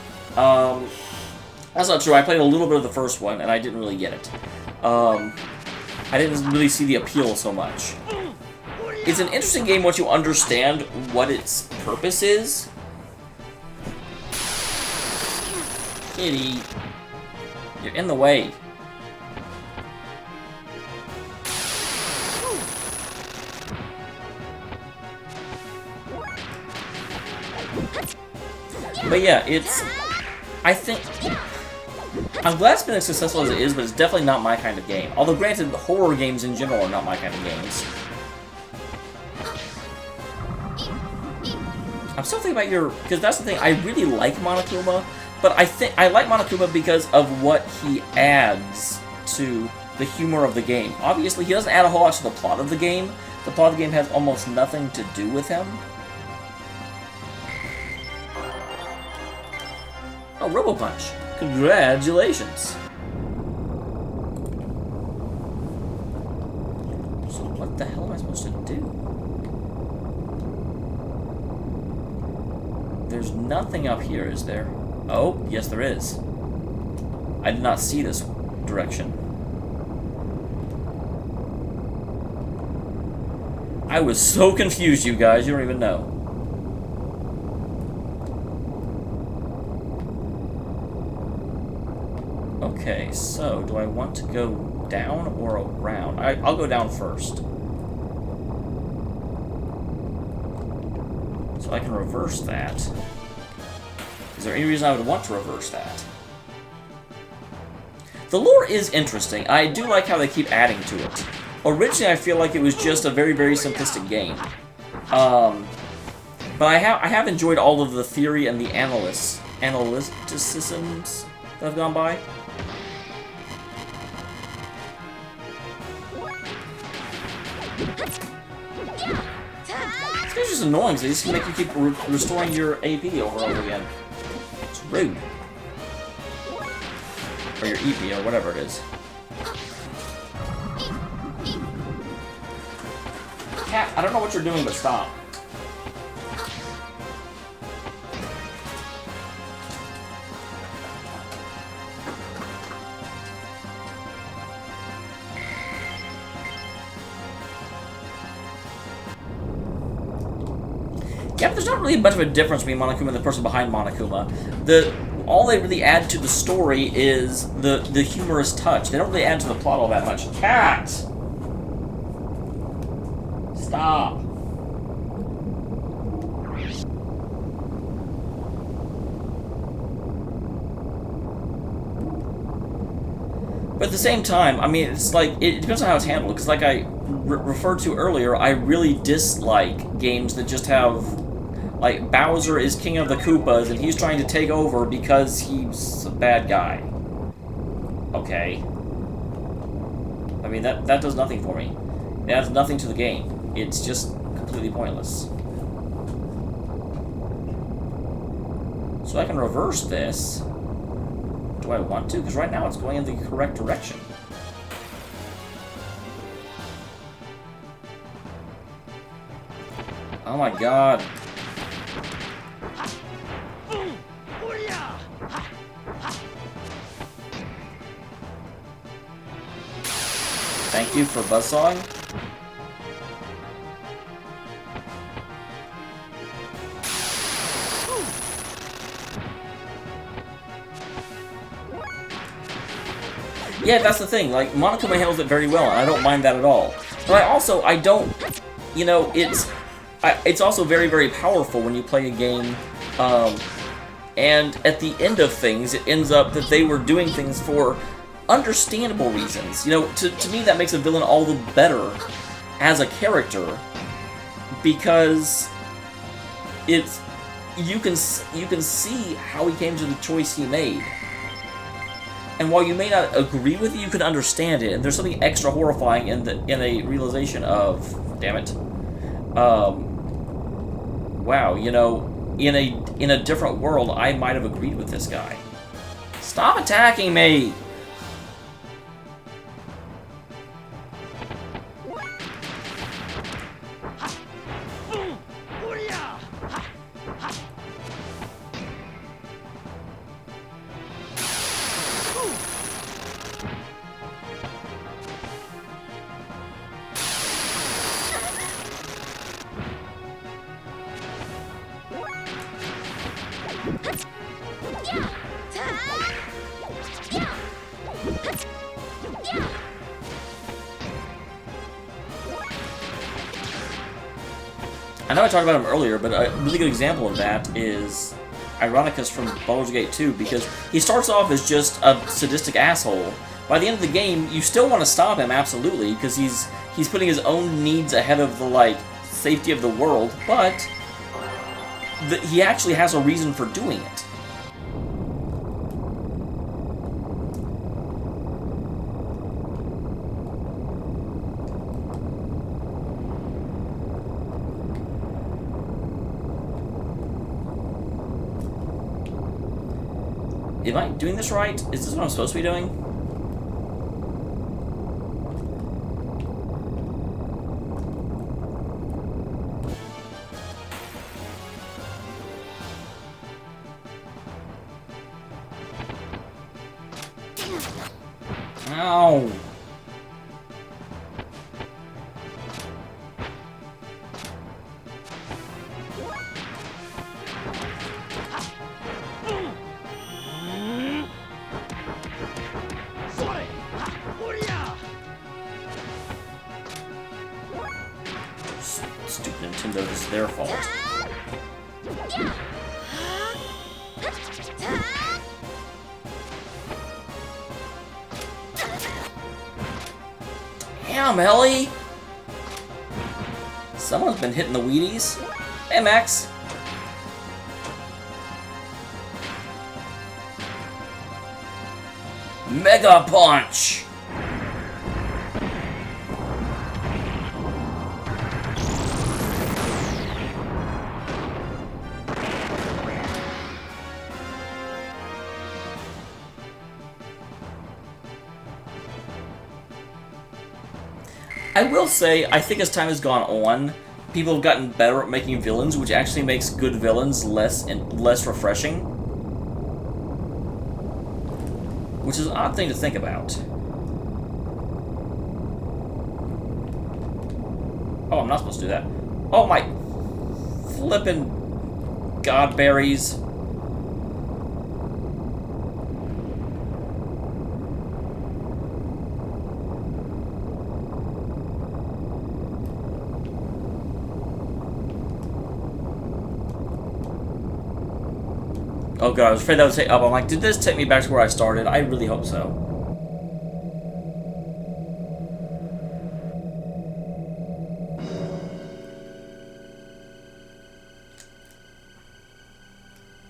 That's not true. I played a little bit of the first one, and I didn't really get it. I didn't really see the appeal so much. It's an interesting game once you understand what its purpose is. Kitty, you're in the way. But yeah, I think... I'm glad it's been as successful as it is, but it's definitely not my kind of game. Although, granted, horror games in general are not my kind of games. I'm still thinking about your... Because that's the thing, I really like Monokuma, but I like Monokuma because of what he adds to the humor of the game. Obviously, he doesn't add a whole lot to the plot of the game. The plot of the game has almost nothing to do with him. Oh, Robo-Punch. Congratulations. So what the hell am I supposed There's nothing up here, is there? Oh, yes there is. I did not see this direction. I was so confused, you guys, you don't even know. Okay, so do I want to go down or around? I'll go down first. So I can reverse that. Is there any reason I would want to reverse that? The lore is interesting. I do like how they keep adding to it. Originally, I feel like it was just a very, very simplistic game. But I have enjoyed all of the theory and the analyticisms that have gone by. It's just annoying, so they just make you keep restoring your AP over and over again. It's rude. Or your EP, or whatever it is. Cat, I don't know what you're doing, but stop. Yeah, but there's not really much of a difference between Monokuma and the person behind Monokuma. All they really add to the story is the humorous touch. They don't really add to the plot all that much. Cat! Stop. But at the same time, I mean, it's like, it depends on how it's handled. Because like I referred to earlier, I really dislike games that just have, like, Bowser is king of the Koopas, and he's trying to take over because he's a bad guy. Okay. I mean, that does nothing for me. It adds nothing to the game. It's just completely pointless. So I can reverse this. Do I want to? Because right now it's going in the correct direction. Oh my god. Thank you for buzzsawing. Yeah, that's the thing. Like, Monokuma handles it very well, and I don't mind that at all. But I don't, you know, it's also very, very powerful when you play a game, and at the end of things, it ends up that they were doing things for understandable reasons. You know, to me, that makes a villain all the better as a character, because it's, you can see how he came to the choice he made. And while you may not agree with it, you can understand it, and there's something extra horrifying in a realization of, damn it, wow, you know, in a different world, I might have agreed with this guy. Stop attacking me! I know I talked about him earlier, but a really good example of that is Ironicus from Baldur's Gate 2, because he starts off as just a sadistic asshole. By the end of the game, you still want to stop him, absolutely, because he's putting his own needs ahead of the, like, safety of the world, but he actually has a reason for doing it. Am I doing this right? Is this what I'm supposed to be doing? Ow! Stupid Nintendo, this is their fault. Damn, Ellie! Someone's been hitting the Wheaties. Hey, Max. Mega Punch! I will say, I think as time has gone on, people have gotten better at making villains, which actually makes good villains less refreshing. Which is an odd thing to think about. Oh, I'm not supposed to do that. Oh my flippin' godberries. Oh god, I was afraid that would take up. I'm like, did this take me back to where I started? I really hope so.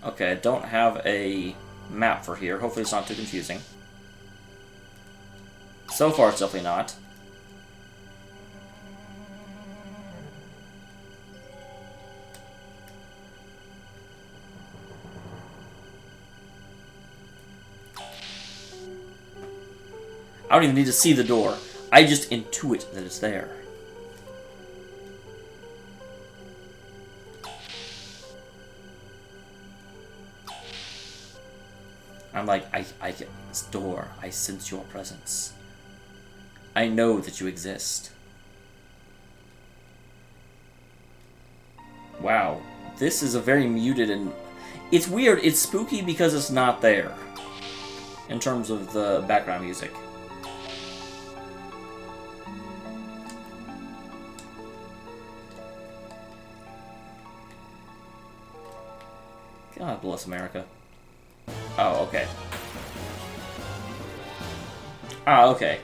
Okay, I don't have a map for here. Hopefully it's not too confusing. So far, it's definitely not. I don't even need to see the door. I just intuit that it's there. I'm like, I get this door. I sense your presence. I know that you exist. Wow. This is a very muted and... It's weird. It's spooky because it's not there. In terms of the background music. God bless America. Oh, okay. Ah, okay.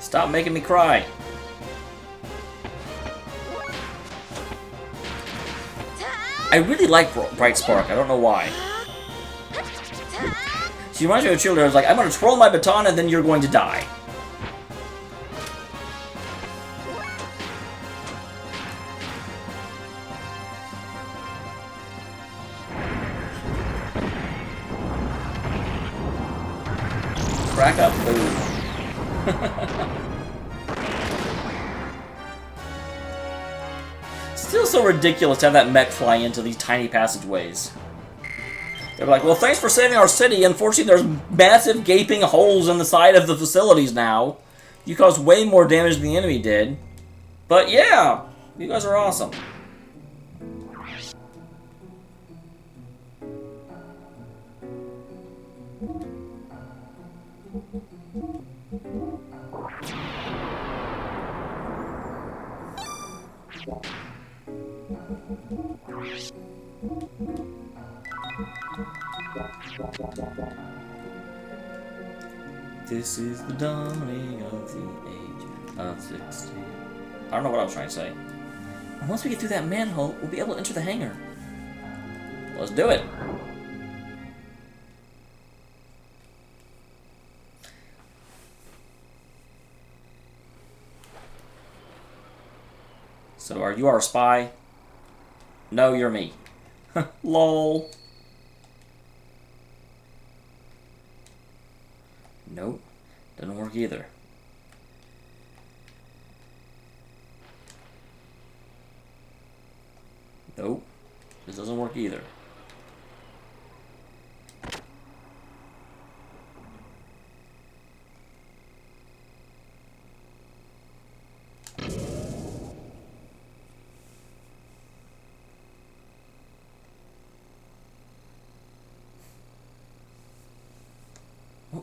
Stop making me cry. I really like Bright Spark. I don't know why. She reminds me of a cheerleader. I was like, I'm going to twirl my baton and then you're going to die. Crack up, boom. Still so ridiculous to have that mech fly into these tiny passageways. They're like, well, thanks for saving our city. Unfortunately, there's massive gaping holes in the side of the facilities now. You caused way more damage than the enemy did. But yeah, you guys are awesome. This is the dawning of the age of 60. I don't know what I was trying to say. Once we get through that manhole, we'll be able to enter the hangar. Let's do it. So are you our spy? No, you're me. Lol. Nope. Doesn't work either. Nope. This doesn't work either.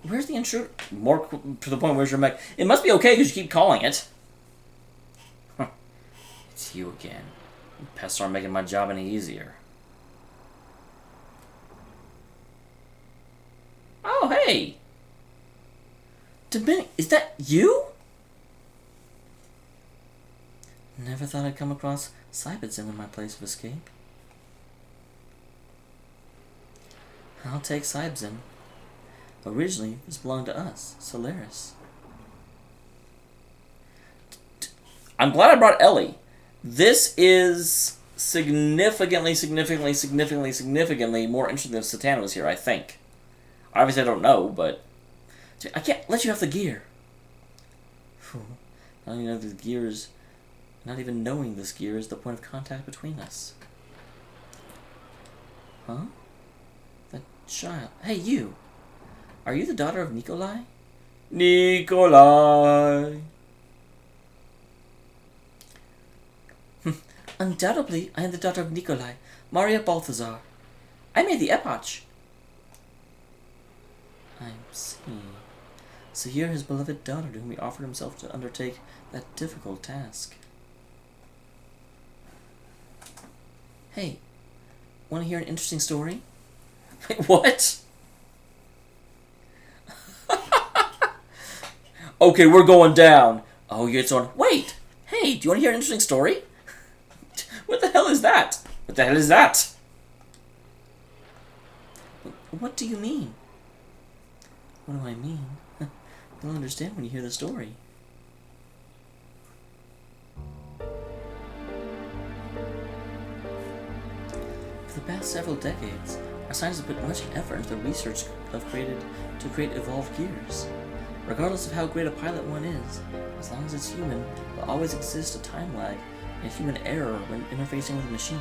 Where's the intruder? More to the point, where's your mech? It must be okay because you keep calling it. Huh. It's you again. You pests aren't making my job any easier. Oh, hey! Is that you? Never thought I'd come across Cybidzen in my place of escape. I'll take Cybidzen. Originally, this belonged to us, Solaris. I'm glad I brought Ellie. This is significantly more interesting than Satan was here, I think. Obviously, I don't know, but... I can't let you have the gear. Not even know the gears... Not even knowing this gear is the point of contact between us. Huh? That child... Hey, you! Are you the daughter of Nikolai? Nikolai! Undoubtedly, I am the daughter of Nikolai, Maria Balthazar. I made the epoch. I see. So you're his beloved daughter to whom he offered himself to undertake that difficult task. Hey, want to hear an interesting story? Wait, what? Okay, we're going down. Oh, you're on. Wait! Hey, do you want to hear an interesting story? What the hell is that? What the hell is that? What do you mean? What do I mean? You'll understand when you hear the story. For the past several decades, our scientists have put much effort into the research to create evolved gears. Regardless of how great a pilot one is, as long as it's human, there'll always exist a time lag and human error when interfacing with a machine.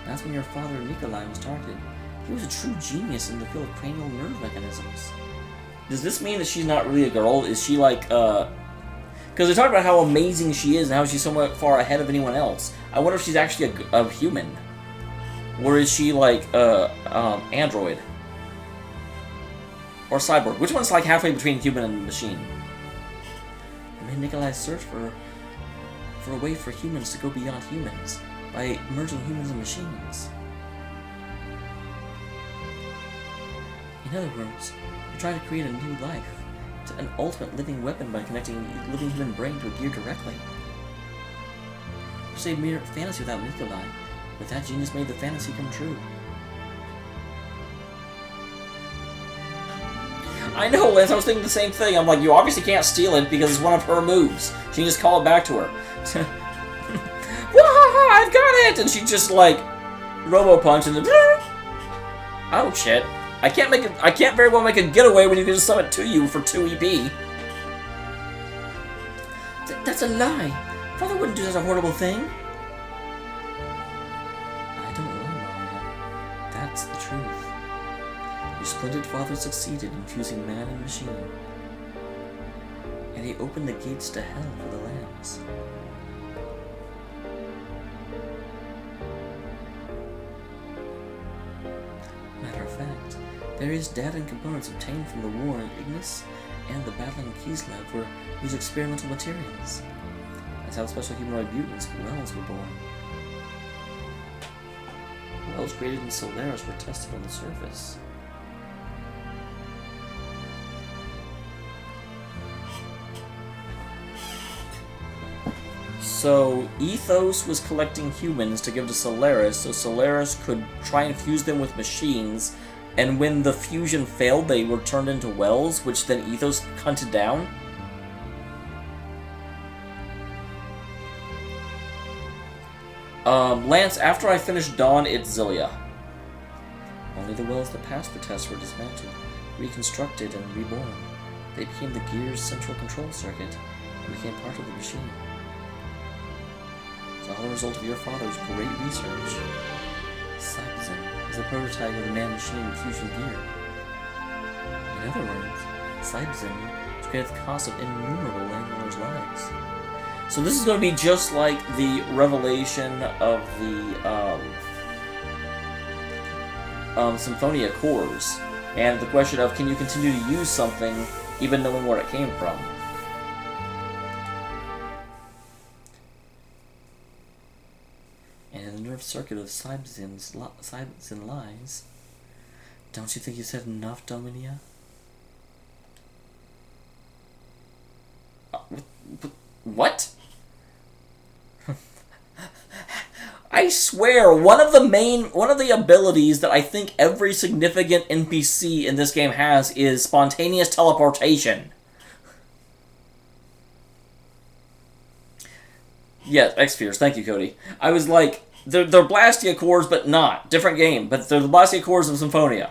That's when your father, Nikolai, was targeted. He was a true genius in the field of cranial nerve mechanisms. Does this mean that she's not really a girl? Is she like, Because they talk about how amazing she is and how she's so far ahead of anyone else. I wonder if she's actually a human. Or is she like, android? Or cyborg. Which one's like halfway between human and machine? It made Nikolai search for a way for humans to go beyond humans by merging humans and machines. In other words, we're trying to create a new life, an ultimate living weapon by connecting a living human brain to a gear directly. It's a mere fantasy without Nikolai, but that genius made the fantasy come true. I know, Lance, I was thinking the same thing. I'm like, you obviously can't steal it because it's one of her moves. She can just call it back to her. Wahaha, I've got it! And she just, like, robo-punch and then... Oh, shit. I can't very well make a getaway when you can just summon it to you for 2 EP. That's a lie. Father wouldn't do such a horrible thing. I don't lie, Maria. That's the truth. Your splendid father succeeded in fusing man and machine. And he opened the gates to hell for the lambs. Matter of fact, various data and components obtained from the war in Ignis and the Battling Keys lab were used experimental materials. That's how special humanoid mutants, Wells, were born. Wells created in Solaris were tested on the surface. So, Ethos was collecting humans to give to Solaris, so Solaris could try and fuse them with machines, and when the fusion failed, they were turned into Wells, which then Ethos hunted down? Lance, after I finish Dawn, it's Zillia. Only the wells that passed the test were dismantled, reconstructed, and reborn. They became the Gears' central control circuit and became part of the machine. It's all a result of your father's great research. Cybzen is a prototype of the man-machine fusion gear. In other words, Cybzen spared the cost of innumerable landlords' lives. So this is going to be just like the revelation of the Symphonia cores, and the question of, can you continue to use something even knowing where it came from? And in the nerve circuit of Cybzen lies. Don't you think you said enough, Dominia? What? I swear, one of the abilities that I think every significant NPC in this game has is spontaneous teleportation. Yes, X-Fears, thank you, Cody. I was like, they're Blastia cores, but not. Different game, but they're the Blastia cores of Symphonia.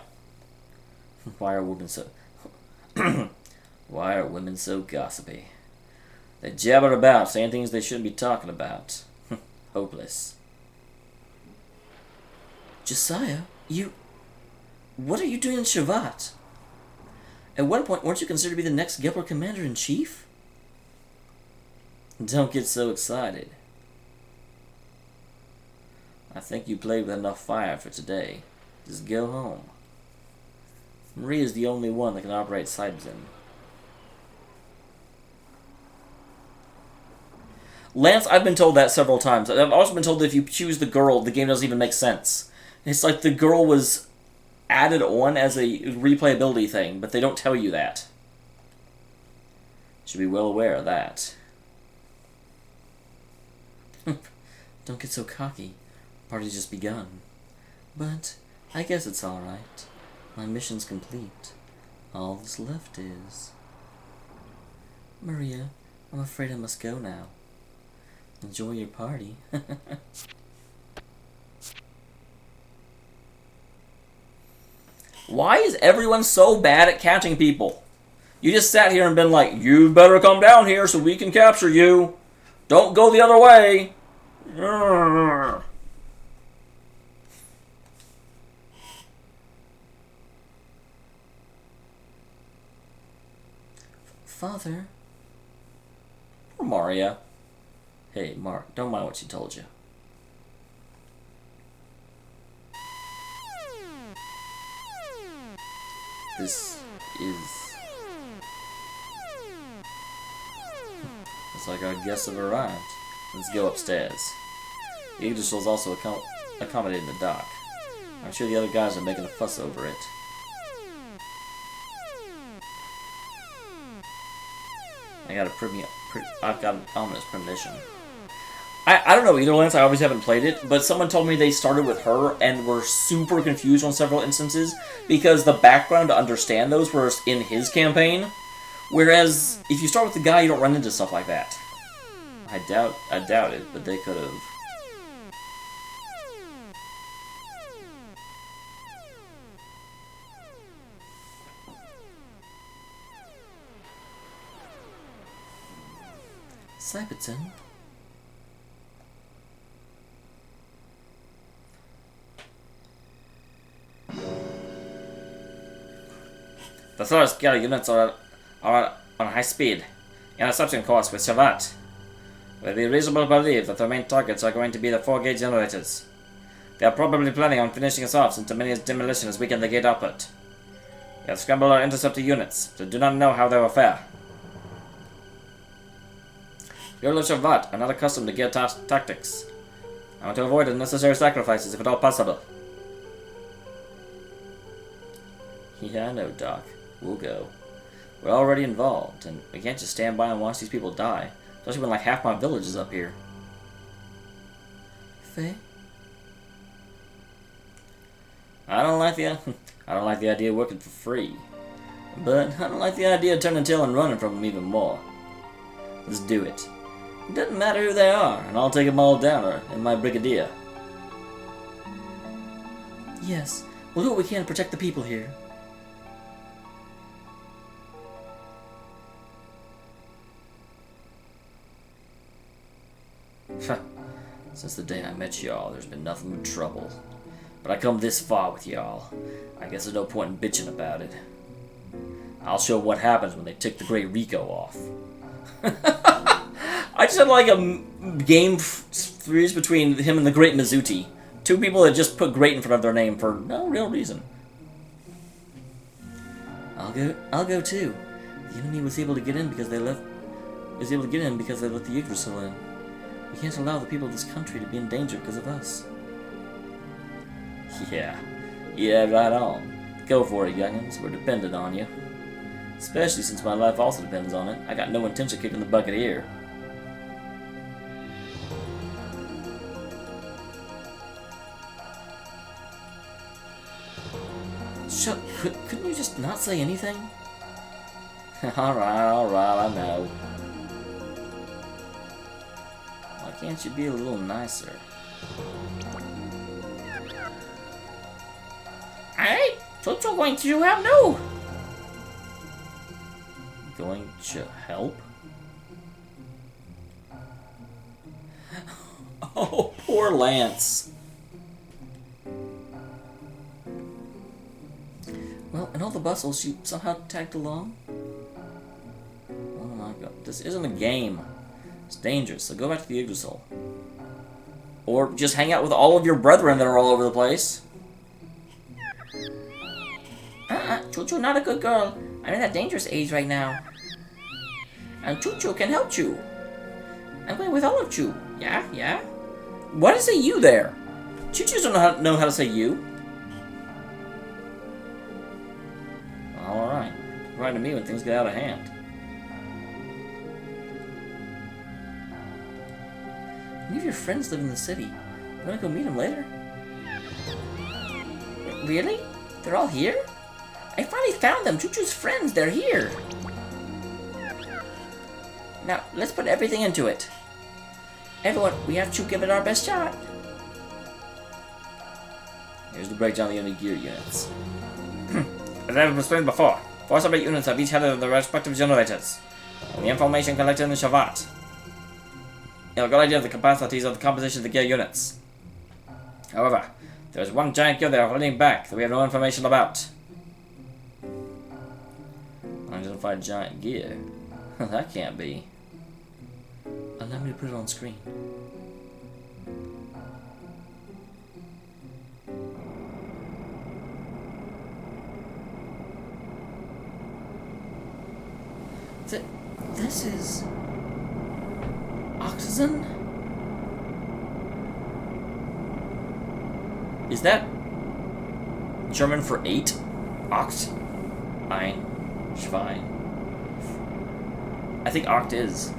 Why are women so... Why are women so gossipy? They jabber about, saying things they shouldn't be talking about. Hopeless. Josiah, what are you doing in Shevat? At one point, weren't you considered to be the next Gepler Commander-in-Chief? Don't get so excited. I think you played with enough fire for today. Just go home. Maria's the only one that can operate Cybzen. Lance, I've been told that several times. I've also been told that if you choose the girl, the game doesn't even make sense. It's like the girl was added on as a replayability thing, but they don't tell you that. Should be well aware of that. Don't get so cocky. Party's just begun. But I guess it's alright. My mission's complete. All that's left is... Maria, I'm afraid I must go now. Enjoy your party. Why is everyone so bad at catching people? You just sat here and been like, you better come down here so we can capture you. Don't go the other way. Father? Poor Maria. Hey, Mark, don't mind what she told you. This is... It's like our guests have arrived. Let's go upstairs. The Yggdrasil is also accommodated in the dock. I'm sure the other guys are making a fuss over it. I've got an ominous premonition. I don't know either, Lance. I always haven't played it, but someone told me they started with her and were super confused on several instances because the background to understand those was in his campaign. Whereas if you start with the guy, you don't run into stuff like that. I doubt it, but they could have. Cybzen? The Thor's Galley units are on high speed, interception course with Shevat. It will be reasonable to believe that their main targets are going to be the 4-gate generators. They are probably planning on finishing us off since Dominia's demolition has weakened the gate output. We have scrambled our interceptor units, but do not know how they will fare. People of Shevat are not accustomed to gear tactics. I want to avoid unnecessary sacrifices if at all possible. Yeah, I know, Doc. We'll go. We're already involved, and we can't just stand by and watch these people die, especially when like half my village is up here. Faye? I don't like the idea of working for free, but I don't like the idea of turning tail and running from them even more. Let's do it. It doesn't matter who they are, and I'll take them all down in my brigadier. Yes, we'll do what we can to protect the people here. Since the day I met y'all, there's been nothing but trouble. But I come this far with y'all. I guess there's no point in bitching about it. I'll show what happens when they tick the Great Rico off. I just had like a game series between him and the Great Mizuti. Two people that just put great in front of their name for no real reason. I'll go too. The enemy was able to get in because they let the Yggdrasil in. We can't allow the people of this country to be in danger because of us. Yeah, right on. Go for it, youngins. We're dependent on you. Especially since my life also depends on it. I got no intention of kicking the bucket here. Couldn't you just not say anything? Alright, I know. Why can't you be a little nicer? Alright, what you going to have no? Going to help? Oh, poor Lance. Well, in all the bustles, you somehow tagged along? Oh my god, this isn't a game. It's dangerous, so go back to the Yggdrasil. Or just hang out with all of your brethren that are all over the place. Choo-Choo, not a good girl. I'm in that dangerous age right now. And Choo-Choo can help you. I'm going with all of you. Yeah? Why did it say you there? Choo-Choos don't know how to say you. Alright. Right to me when things get out of hand. Many of your friends live in the city. You wanna go meet them later? Really? They're all here? I finally found them! Choo-Choo's friends, they're here! Now, let's put everything into it. Everyone, we have to give it our best shot. Here's the breakdown of the enemy gear units. As I've explained before, 4 separate units have each had their respective generators. And the information collected in the Shevat. You have a good idea of the capacities of the composition of the gear units. However, there is one giant gear they are holding back that we have no information about. Unidentified giant gear? That can't be. Allow me to put it on screen. This is... Oxygen? Is that German for 8? Oct? Ein? Schwein? I think Oct is.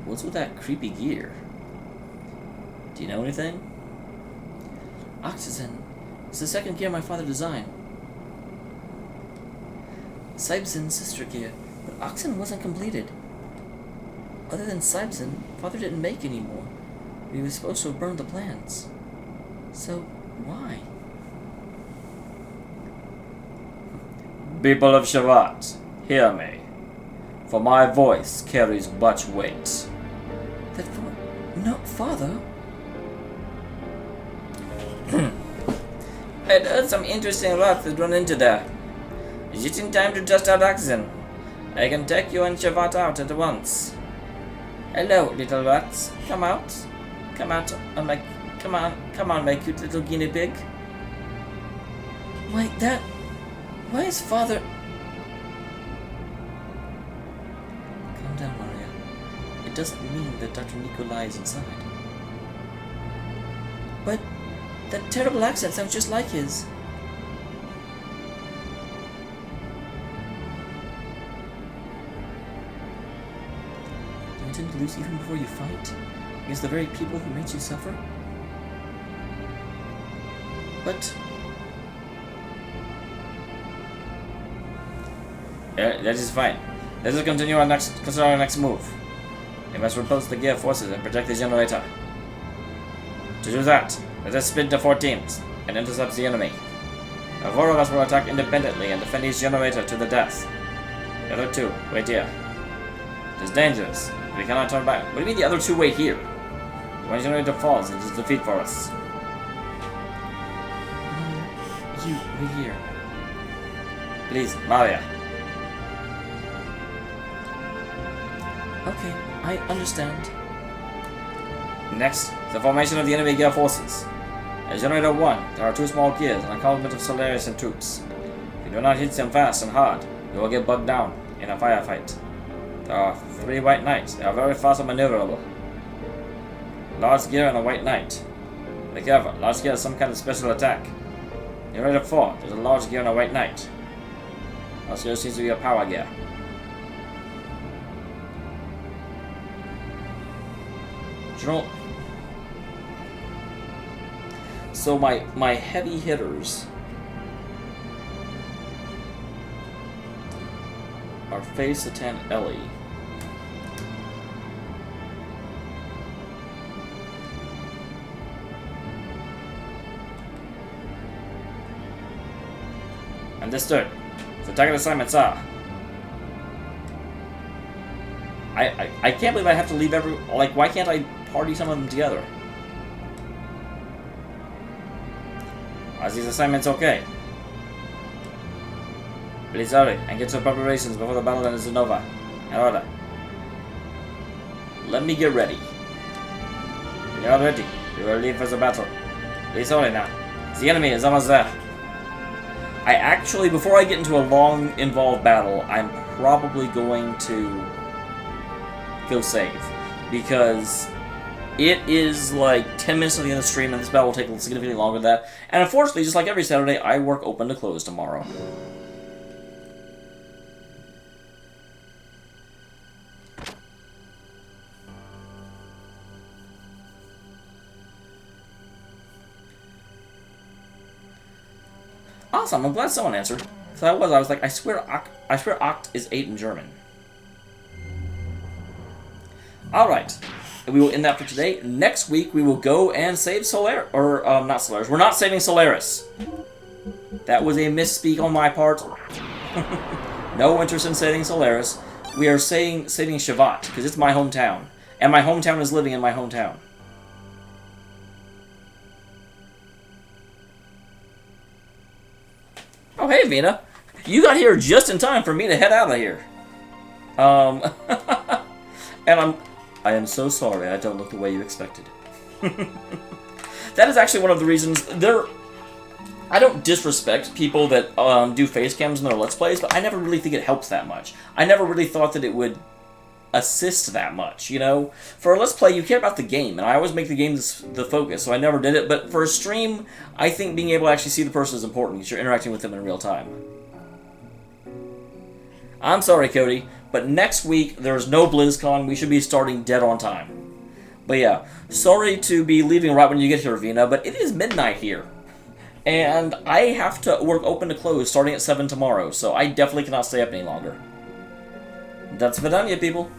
What's with that creepy gear? Do you know anything? Oxygen. It's the second gear my father designed. Saibzin's sister gear, but Oxen wasn't completed. Other than Saibzin, father didn't make any more. He was supposed to have burned the plans. So, why? People of Shevat, hear me, for my voice carries much weight. That no, father? I'd heard some interesting rats that run into there. Is it in time to test out oxygen? I can take you and Shevat out at once. Hello, little rats. Come out. Come out. Come on, my cute little guinea pig. Wait, why is father... Calm down, Maria. It doesn't mean that Dr. Nikolai is inside. But that terrible accent sounds just like his. Do you intend to lose even before you fight? Against the very people who made you suffer? But... that is fine. Let us continue consider our next move. We must repulse the gear forces and protect the generator. To do that, let us split into 4 teams and intercept the enemy. The 4 of us will attack independently and defend each generator to the death. The other 2 wait here. It is dangerous. We cannot turn back. What do you mean the other 2 wait here? One generator falls, it is defeat for us. You wait here. Please, Maria. Okay, I understand. Next, the formation of the enemy gear forces. At Generator 1, there are 2 small gears and a complement of Solaris and troops. If you do not hit them fast and hard, you will get bogged down in a firefight. There are 3 White Knights. They are very fast and maneuverable. Large gear and a White Knight. Be careful, large gear is some kind of special attack. Generator 4, there's a large gear and a White Knight. Large gear seems to be a power gear. General. So my heavy hitters are Faye, Satan, Ellie. Understood. The target assignments are. I can't believe I have to leave every. Like, why can't I party some of them together? Are these assignments okay? Please hurry and get your preparations before the battle in Zenova. In order. Let me get ready. We are ready. We will leave for the battle. Please hurry now. The enemy is almost there. I actually, before I get into a long, involved battle, I'm probably going to go save. Because it is like 10 minutes to the end of the stream, and this battle will take significantly longer than that. And unfortunately, just like every Saturday, I work open to close tomorrow. Awesome, I'm glad someone answered. So I was like, I swear Oct is 8 in German. Alright. We will end that for today. Next week, we will go and save Solaris. Or, not Solaris. We're not saving Solaris. That was a misspeak on my part. No interest in saving Solaris. We are saving Shevat, because it's my hometown. And my hometown is living in my hometown. Oh, hey, Vina. You got here just in time for me to head out of here. And I am so sorry I don't look the way you expected. That is actually one of the reasons I don't disrespect people that do face cams in their Let's Plays, but I never really think it helps that much. I never really thought that it would assist that much, you know? For a Let's Play, you care about the game, and I always make the game the focus, so I never did it. But for a stream, I think being able to actually see the person is important, because you're interacting with them in real time. I'm sorry, Cody, but next week, there's no BlizzCon. We should be starting dead on time. But yeah, sorry to be leaving right when you get here, Vina, but it is midnight here. And I have to work open to close starting at 7 tomorrow, so I definitely cannot stay up any longer. That's Vidania, people.